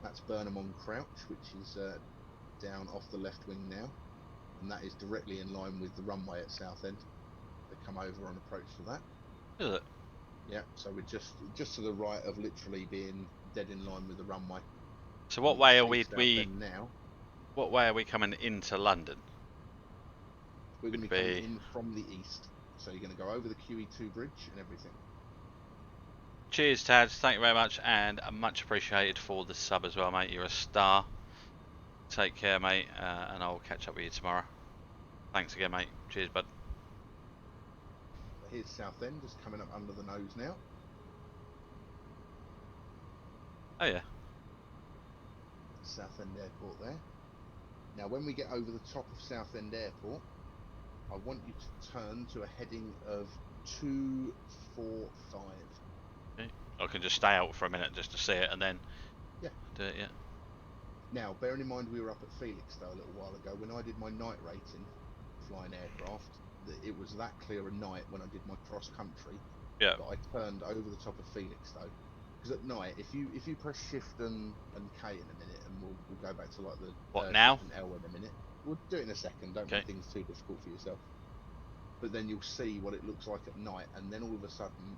Speaker 3: That's Burnham on Crouch, which is down off the left wing now, and that is directly in line with the runway at Southend. They come over on approach to that.
Speaker 2: Is it?
Speaker 3: Yeah, so we're just to the right of literally being dead in line with the runway.
Speaker 2: So what way are we
Speaker 3: now?
Speaker 2: What way are we coming into London?
Speaker 3: We're going to be coming in from the east, so you're going to go over the QE2 bridge and everything.
Speaker 2: Cheers, Tads. Thank you very much, and much appreciated for the sub as well, mate. You're a star. Take care, mate, and I'll catch up with you tomorrow. Thanks again, mate. Cheers, bud.
Speaker 3: Here's Southend, just coming up under the nose now.
Speaker 2: Oh yeah.
Speaker 3: Southend Airport there. Now, when we get over the top of Southend Airport, I want you to turn to a heading of 245.
Speaker 2: Okay. I can just stay out for a minute just to see it, and then do it. Yeah.
Speaker 3: Now, bearing in mind we were up at Felixstowe a little while ago, when I did my night rating flying aircraft, it was that clear a night when I did my cross country that I turned over the top of Felixstowe. Because at night, if you press Shift and K in a minute, and we'll go back to like the
Speaker 2: now?
Speaker 3: Shift and L in a minute. We'll do it in a second. Don't make things too difficult for yourself. But then you'll see what it looks like at night, and then all of a sudden,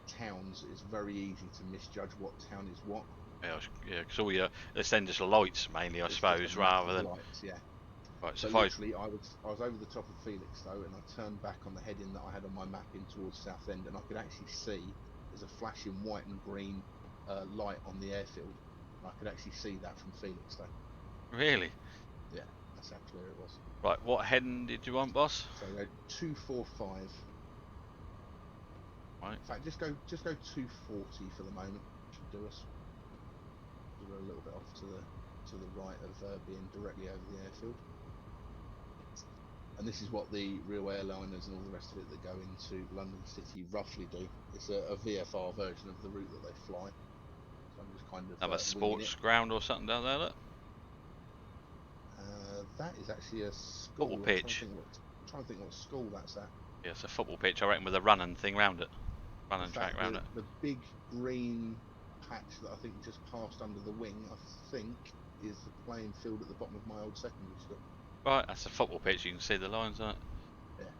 Speaker 3: towns, it's very easy to misjudge what town is what.
Speaker 2: Yeah, because all your it's then just lights mainly, I suppose, rather than
Speaker 3: lights. Yeah.
Speaker 2: Right. So
Speaker 3: literally, I was over the top of Felixstowe, and I turned back on the heading that I had on my map in towards Southend, and I could actually see there's a flashing white and green light on the airfield. And I could actually see that from Felixstowe.
Speaker 2: Really?
Speaker 3: Yeah, that's how clear it was.
Speaker 2: Right, what heading did you want, boss?
Speaker 3: So go 245.
Speaker 2: Right.
Speaker 3: In fact, just go 240 for the moment. Should do us. We're a little bit off to the right of being directly over the airfield. And this is what the real airliners and all the rest of it that go into London City roughly do. It's a VFR version of the route that they fly. So I'm just kind of
Speaker 2: Have a
Speaker 3: winging
Speaker 2: sports
Speaker 3: it.
Speaker 2: ground or something down there, look.
Speaker 3: That is actually a school.
Speaker 2: Football pitch.
Speaker 3: I'm trying to think what school that's at.
Speaker 2: Yeah, it's a football pitch, I reckon, with a running thing round it. Running track round it.
Speaker 3: The big green patch that I think just passed under the wing, I think, is the playing field at the bottom of my old secondary school.
Speaker 2: Right, that's a football pitch, you can see the lines on it.
Speaker 3: Yeah.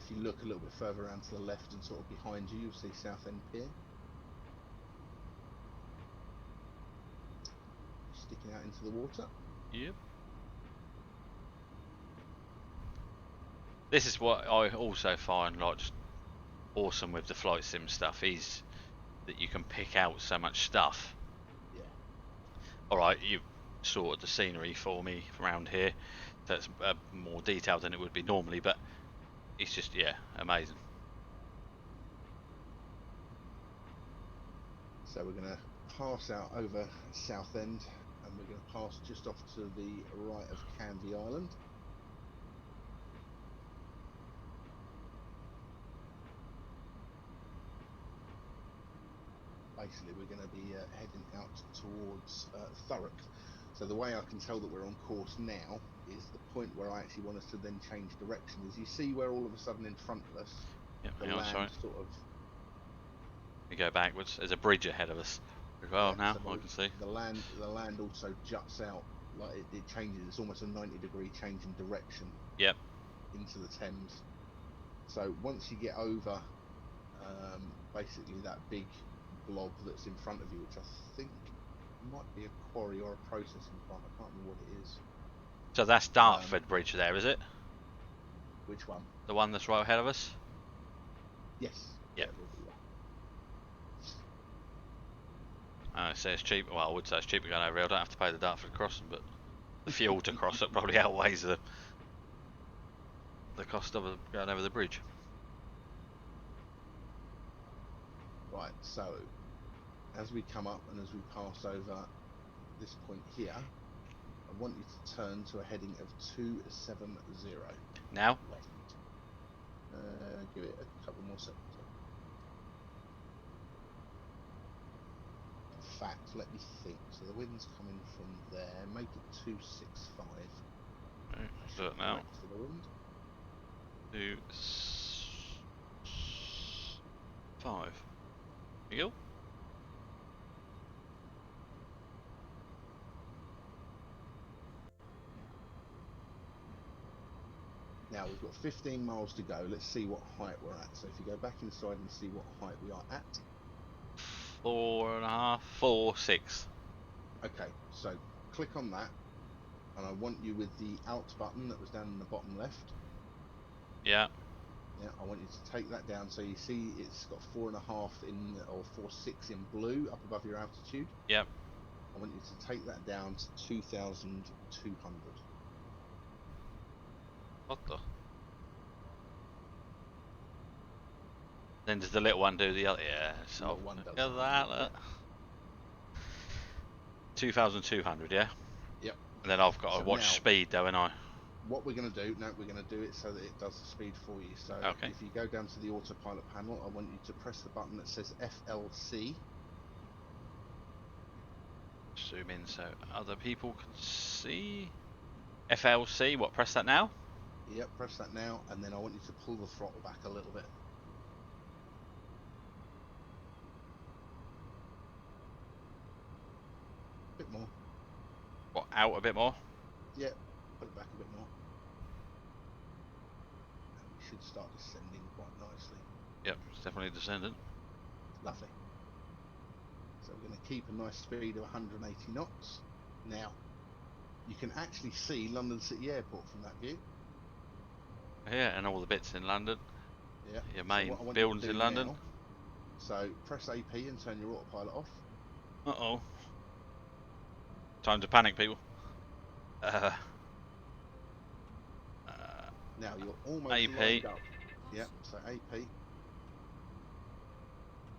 Speaker 3: If you look a little bit further around to the left and sort of behind you, you'll see Southend Pier. Sticking out into the water.
Speaker 2: Yep. This is what I also find like just awesome with the flight sim stuff, is that you can pick out so much stuff.
Speaker 3: Yeah.
Speaker 2: Alright, you've sorted the scenery for me around here, that's more detailed than it would be normally, but it's just, yeah, amazing.
Speaker 3: So we're going to pass out over Southend, and we're going to pass just off to the right of Canvey Island. Basically, we're going to be heading out towards Thurrock. So the way I can tell that we're on course now is the point where I actually want us to then change direction. Is you see where all of a sudden in front of us, the land sort of...
Speaker 2: We go backwards. There's a bridge ahead of us as well now, so I can see.
Speaker 3: The land also juts out, like it changes. It's almost a 90-degree change in direction.
Speaker 2: Yep.
Speaker 3: Into the Thames. So once you get over, basically that big blob that's in front of you, which I think might be a quarry or a processing plant. I can't remember what it is.
Speaker 2: So that's Dartford Bridge there, is it?
Speaker 3: Which one?
Speaker 2: The one that's right ahead of us?
Speaker 3: Yes.
Speaker 2: Yep. So it's cheap. Well, I would say it's cheaper going over here. I don't have to pay the Dartford crossing, but the fuel to cross it probably outweighs the cost of going over the bridge.
Speaker 3: Right, so as we come up and as we pass over this point here, I want you to turn to a heading of 270.
Speaker 2: Now?
Speaker 3: Left. Give it a couple more seconds. In fact, let me think. So the wind's coming from there. Make it 265.
Speaker 2: Right, do it now.
Speaker 3: To the wind.
Speaker 2: 265. There you go.
Speaker 3: Now we've got 15 miles to go. Let's see what height we're at. So if you go back inside and see what height we are at.
Speaker 2: 4.5, 4, 6.
Speaker 3: Okay, so click on that, and I want you with the Alt button that was down in the bottom left.
Speaker 2: Yeah.
Speaker 3: Yeah, I want you to take that down so you see it's got 4.5 in, or 4.6 in blue up above your altitude.
Speaker 2: Yep.
Speaker 3: I want you to take that down to 2,200.
Speaker 2: What the? Then does the little one do the other? Yeah, so
Speaker 3: One does
Speaker 2: look at that. 2,200, yeah?
Speaker 3: Yep.
Speaker 2: And then I've got to watch speed though, and I.
Speaker 3: What we're going to do, we're going to do it so that it does the speed for you. So
Speaker 2: okay.
Speaker 3: If you go down to the autopilot panel, I want you to press the button that says FLC.
Speaker 2: Zoom in so other people can see. FLC, what, press that now?
Speaker 3: Yep, press that now, and then I want you to pull the throttle back a little bit. A bit more.
Speaker 2: What, out a bit more?
Speaker 3: Yep, put it back a bit more. And we should start descending quite nicely.
Speaker 2: Yep, it's definitely descending.
Speaker 3: Lovely. So we're going to keep a nice speed of 180 knots. Now, you can actually see London City Airport from that view.
Speaker 2: Yeah, and all the bits in London.
Speaker 3: Yeah.
Speaker 2: Your main
Speaker 3: So
Speaker 2: buildings in London.
Speaker 3: Now, so press AP and turn your autopilot off.
Speaker 2: Uh-oh. Time to panic, people.
Speaker 3: Now you're almost
Speaker 2: AP.
Speaker 3: lined up. Yep, so AP.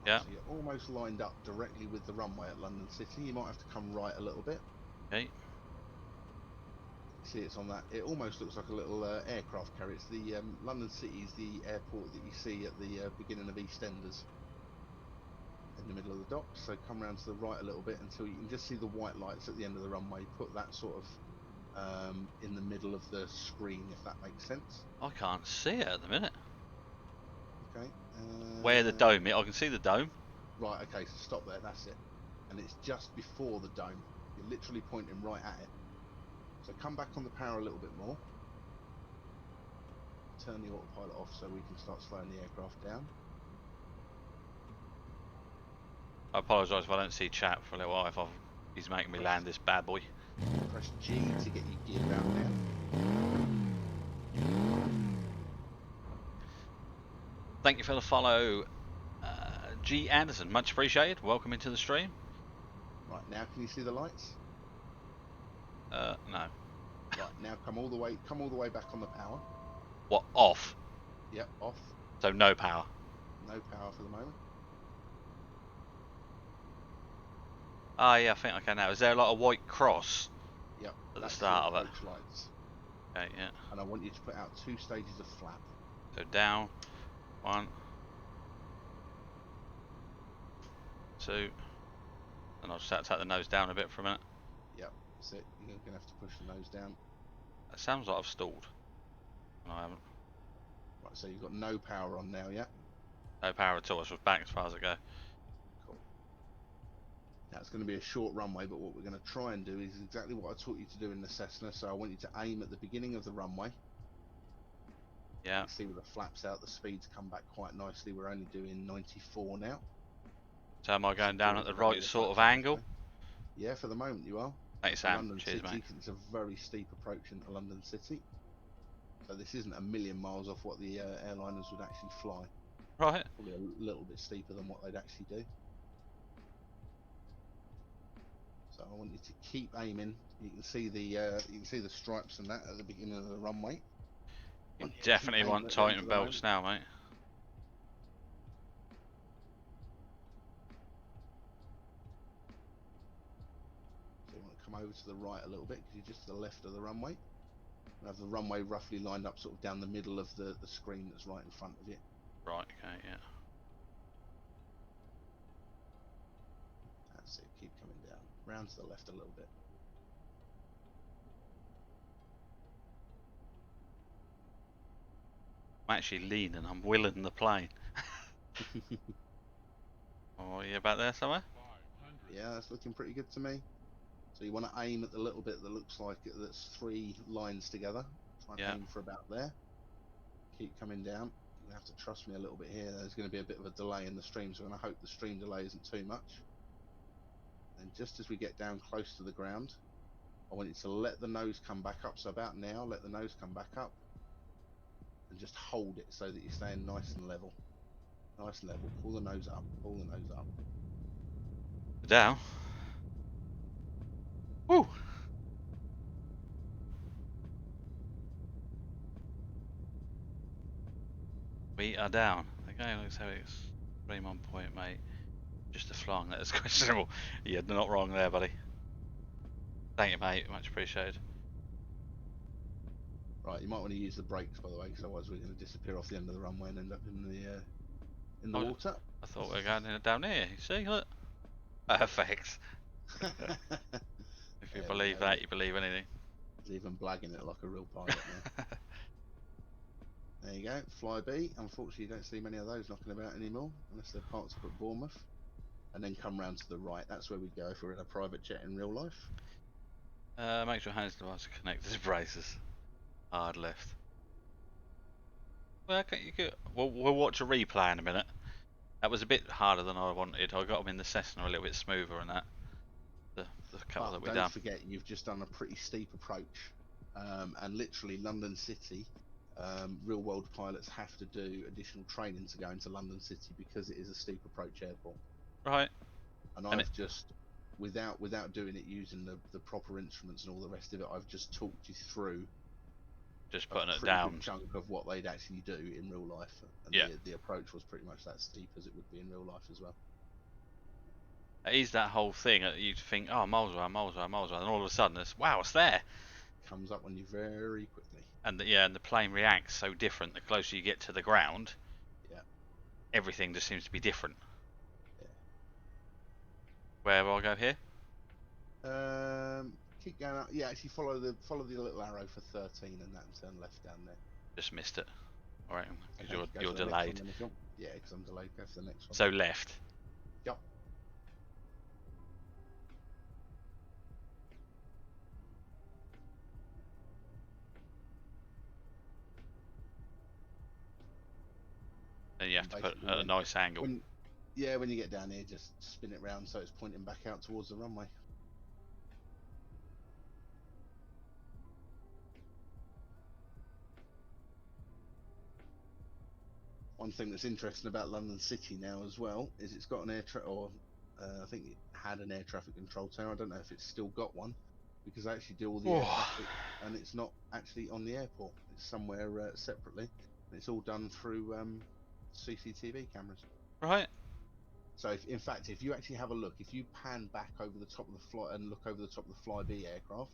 Speaker 2: Yeah.
Speaker 3: So you're almost lined up directly with the runway at London City. You might have to come right a little bit.
Speaker 2: Okay.
Speaker 3: see it's on that. It almost looks like a little aircraft carrier. It's the London City is the airport that you see at the beginning of EastEnders, in the middle of the docks. So come round to the right a little bit until you can just see the white lights at the end of the runway. Put that sort of in the middle of the screen, if that makes sense.
Speaker 2: I can't see it at the minute.
Speaker 3: Okay.
Speaker 2: Where the dome is, I can see the dome.
Speaker 3: Right, okay, so stop there, that's it. And it's just before the dome. You're literally pointing right at it. So come back on the power a little bit more. Turn the autopilot off so we can start slowing the aircraft down.
Speaker 2: I apologise if I don't see chat for a little while, if he's making me land this bad boy.
Speaker 3: Press G to get your gear out now.
Speaker 2: Thank you for the follow, G Anderson, much appreciated. Welcome into the stream.
Speaker 3: Right, now can you see the lights?
Speaker 2: No.
Speaker 3: Right, now come all the way back on the power.
Speaker 2: What, off?
Speaker 3: Yep, off.
Speaker 2: So no power.
Speaker 3: No power for the moment.
Speaker 2: Ah, yeah, I think I can now. Is there a lot of white cross?
Speaker 3: Yep.
Speaker 2: At the start of it.
Speaker 3: Lights.
Speaker 2: Okay, yeah.
Speaker 3: And I want you to put out 2 stages of flap.
Speaker 2: So down, 1, 2, and I'll just have to take the nose down a bit for a minute.
Speaker 3: Yep, that's it. You're going to have to push the nose down.
Speaker 2: It sounds like I've stalled. No, I haven't.
Speaker 3: Right, so you've got no power on now, yeah?
Speaker 2: No power at all, so it's back as far as I go.
Speaker 3: Cool. Now it's going to be a short runway, but what we're going to try and do is exactly what I taught you to do in the Cessna. So I want you to aim at the beginning of the runway.
Speaker 2: Yeah.
Speaker 3: You see with the flaps out, the speeds come back quite nicely. We're only doing 94 now.
Speaker 2: So am I going down at the right sort of angle?
Speaker 3: Yeah, for the moment you are.
Speaker 2: Thanks, Sam.
Speaker 3: London
Speaker 2: Cheers,
Speaker 3: City,
Speaker 2: mate.
Speaker 3: it's a very steep approach into London City. So this isn't a million miles off what the airliners would actually fly.
Speaker 2: Right.
Speaker 3: Probably a little bit steeper than what they'd actually do. So I want you to keep aiming. You can see the stripes and that at the beginning of the runway.
Speaker 2: You definitely want Titan belts now, mate.
Speaker 3: So you want to come over to the right a little bit because you're just to the left of the runway. You have the runway roughly lined up sort of down the middle of the screen that's right in front of you.
Speaker 2: Right, okay, yeah.
Speaker 3: That's it, keep coming down. Round to the left a little bit.
Speaker 2: I'm actually leaning, I'm willing the plane. Oh, you about there somewhere?
Speaker 3: Yeah, that's looking pretty good to me. So you want to aim at the little bit that looks like that's 3 lines together. Try and aim for about there. Keep coming down. You have to trust me a little bit here. There's going to be a bit of a delay in the stream, so I'm going to hope the stream delay isn't too much. And just as we get down close to the ground, I want you to let the nose come back up. So about now, let the nose come back up. And just hold it so that you're staying nice and level. Nice and level. Pull the nose up. Pull the nose up.
Speaker 2: Down. Woo! We are down. Okay, looks how it's stream on point, mate. Just a flying that is questionable. Yeah, not wrong there, buddy. Thank you, mate. Much appreciated.
Speaker 3: Right, you might want to use the brakes, by the way, because otherwise we're going to disappear off the end of the runway and end up in the water.
Speaker 2: I thought we were going down here. You see, look. Perfect. If you believe that, you believe anything.
Speaker 3: He's even blagging it like a real pilot now. There you go, Fly B. Unfortunately, you don't see many of those knocking about anymore, unless they're parked up at Bournemouth. And then come round to the right. That's where we'd go if we're in a private jet in real life.
Speaker 2: Make sure hands device are connected to braces. Hard left. Well, okay, you could. We'll watch a replay in a minute. That was a bit harder than I wanted. I got them in the Cessna a little bit smoother and that. The couple that we done.
Speaker 3: Don't forget, you've just done a pretty steep approach, and literally London City. Real world pilots have to do additional training to go into London City because it is a steep approach airport.
Speaker 2: Right.
Speaker 3: And I've just, without doing it using the proper instruments and all the rest of it, I've just talked you through
Speaker 2: just putting it
Speaker 3: a
Speaker 2: down.
Speaker 3: good chunk of what they'd actually do in real life. And
Speaker 2: yeah.
Speaker 3: The approach was pretty much that steep as it would be in real life as well.
Speaker 2: It is that whole thing that you think, oh, miles away, miles away, miles away, and all of a sudden it's, wow, it's there.
Speaker 3: comes up on you very quickly.
Speaker 2: And the plane reacts so different the closer you get to the ground.
Speaker 3: Yeah.
Speaker 2: Everything just seems to be different.
Speaker 3: Yeah.
Speaker 2: Where will I go here?
Speaker 3: Keep going up. Yeah, actually follow the little arrow for 13 and that, and turn left down there.
Speaker 2: Just missed it. All right, because
Speaker 3: Okay,
Speaker 2: you're
Speaker 3: to the next
Speaker 2: delayed.
Speaker 3: one then if you want. Yeah, because I'm delayed. Go for the next one.
Speaker 2: So left.
Speaker 3: Yep.
Speaker 2: And you have to put at a nice angle.
Speaker 3: When you get down here, just spin it round so it's pointing back out towards the runway. One thing that's interesting about London City now as well is it's got an I think it had an air traffic control tower. I don't know if it's still got one, because I actually do all the air traffic, and it's not actually on the airport. It's somewhere separately, and it's all done through CCTV cameras.
Speaker 2: Right.
Speaker 3: So, in fact, if you actually have a look, if you pan back over the top of the fly and look over the top of the Flybe aircraft,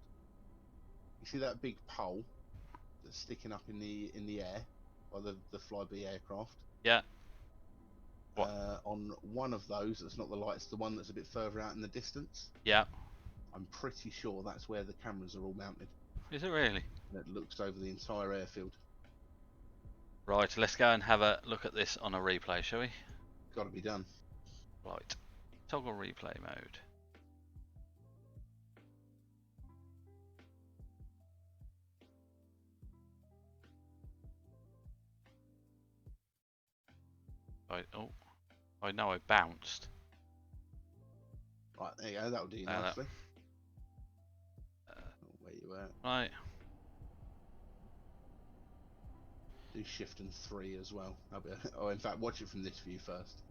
Speaker 3: you see that big pole that's sticking up in the air by the Flybe aircraft.
Speaker 2: Yeah.
Speaker 3: On one of those, that's not the light, it's the one that's a bit further out in the distance.
Speaker 2: Yeah.
Speaker 3: I'm pretty sure that's where the cameras are all mounted.
Speaker 2: Is it really?
Speaker 3: And it looks over the entire airfield.
Speaker 2: Right, let's go and have a look at this on a replay, shall we?
Speaker 3: Got to be done.
Speaker 2: Right. Toggle replay mode. I know I bounced.
Speaker 3: Right, there you go, that'll do you nicely. Where you at?
Speaker 2: Right.
Speaker 3: Do shift and 3 as well. Oh, in fact, watch it from this view first.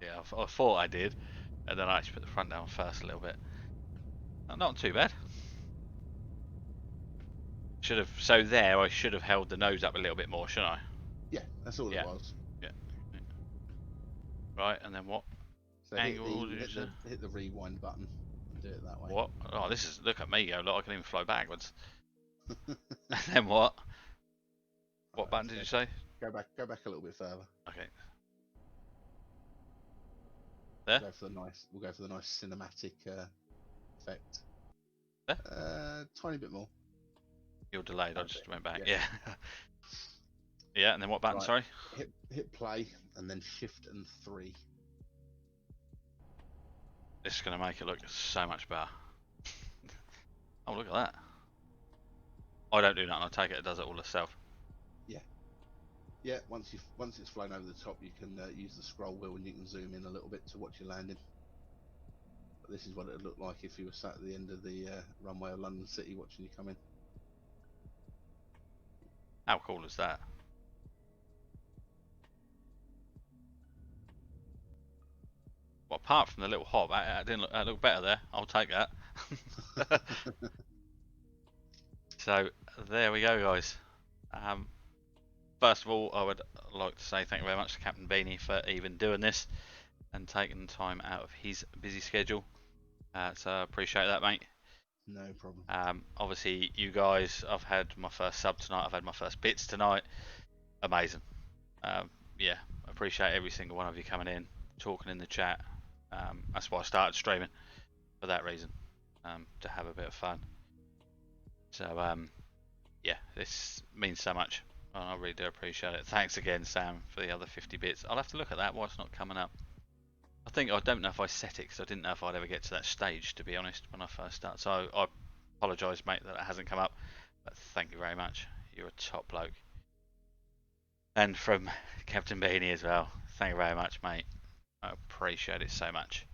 Speaker 2: Yeah, I thought I did, and then I actually put the front down first a little bit. Not too bad. So there, I should have held the nose up a little bit more, shouldn't I?
Speaker 3: Yeah, that's all it was.
Speaker 2: Yeah. Right, and then what?
Speaker 3: So
Speaker 2: Angle
Speaker 3: hit the rewind button and do it that way.
Speaker 2: What? Oh, look at me go! Look, I can even fly backwards. And then what? What button did you say?
Speaker 3: Go back a little bit further.
Speaker 2: Okay. There.
Speaker 3: We'll go for the nice cinematic effect.
Speaker 2: There.
Speaker 3: Tiny bit more.
Speaker 2: You're delayed. I just went back. Yeah. Yeah, and then what button?
Speaker 3: Right.
Speaker 2: Sorry.
Speaker 3: Hit play and then shift and 3.
Speaker 2: This is going to make it look so much better. Oh, look at that. I don't do nothing. I take it does it all itself.
Speaker 3: Yeah. Once it's flown over the top, you can use the scroll wheel and you can zoom in a little bit to watch you landing. But this is what it would look like if you were sat at the end of the runway of London City watching you come in.
Speaker 2: How cool is that? Well, apart from the little hop, that look better there. I'll take that. So there we go, guys. First of all, I would like to say thank you very much to Captain Beanie for even doing this and taking time out of his busy schedule. So I appreciate that, mate.
Speaker 3: No problem.
Speaker 2: Obviously, you guys, I've had my first sub tonight. I've had my first bits tonight. Amazing. Yeah, appreciate every single one of you coming in, talking in the chat. That's why I started streaming, for that reason, to have a bit of fun. So yeah, this means so much. I really do appreciate it. Thanks again, Sam, for the other 50 bits. I'll have to look at that, why it's not coming up. I don't know if I set it, because I didn't know if I'd ever get to that stage, to be honest, when I first started. So I apologise, mate, that it hasn't come up. But thank you very much. You're a top bloke. And from Captain Beanie as well. Thank you very much, mate. I appreciate it so much.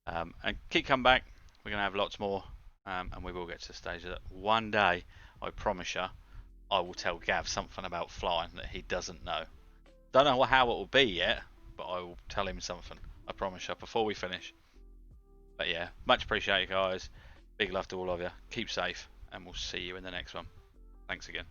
Speaker 2: And keep coming back. We're going to have lots more. And we will get to the stage that one day, I promise you, I will tell Gav something about flying that he doesn't know. Don't know how it will be yet, but I will tell him something. I promise you, before we finish. But yeah, much appreciated, guys. Big love to all of you. Keep safe, and we'll see you in the next one. Thanks again.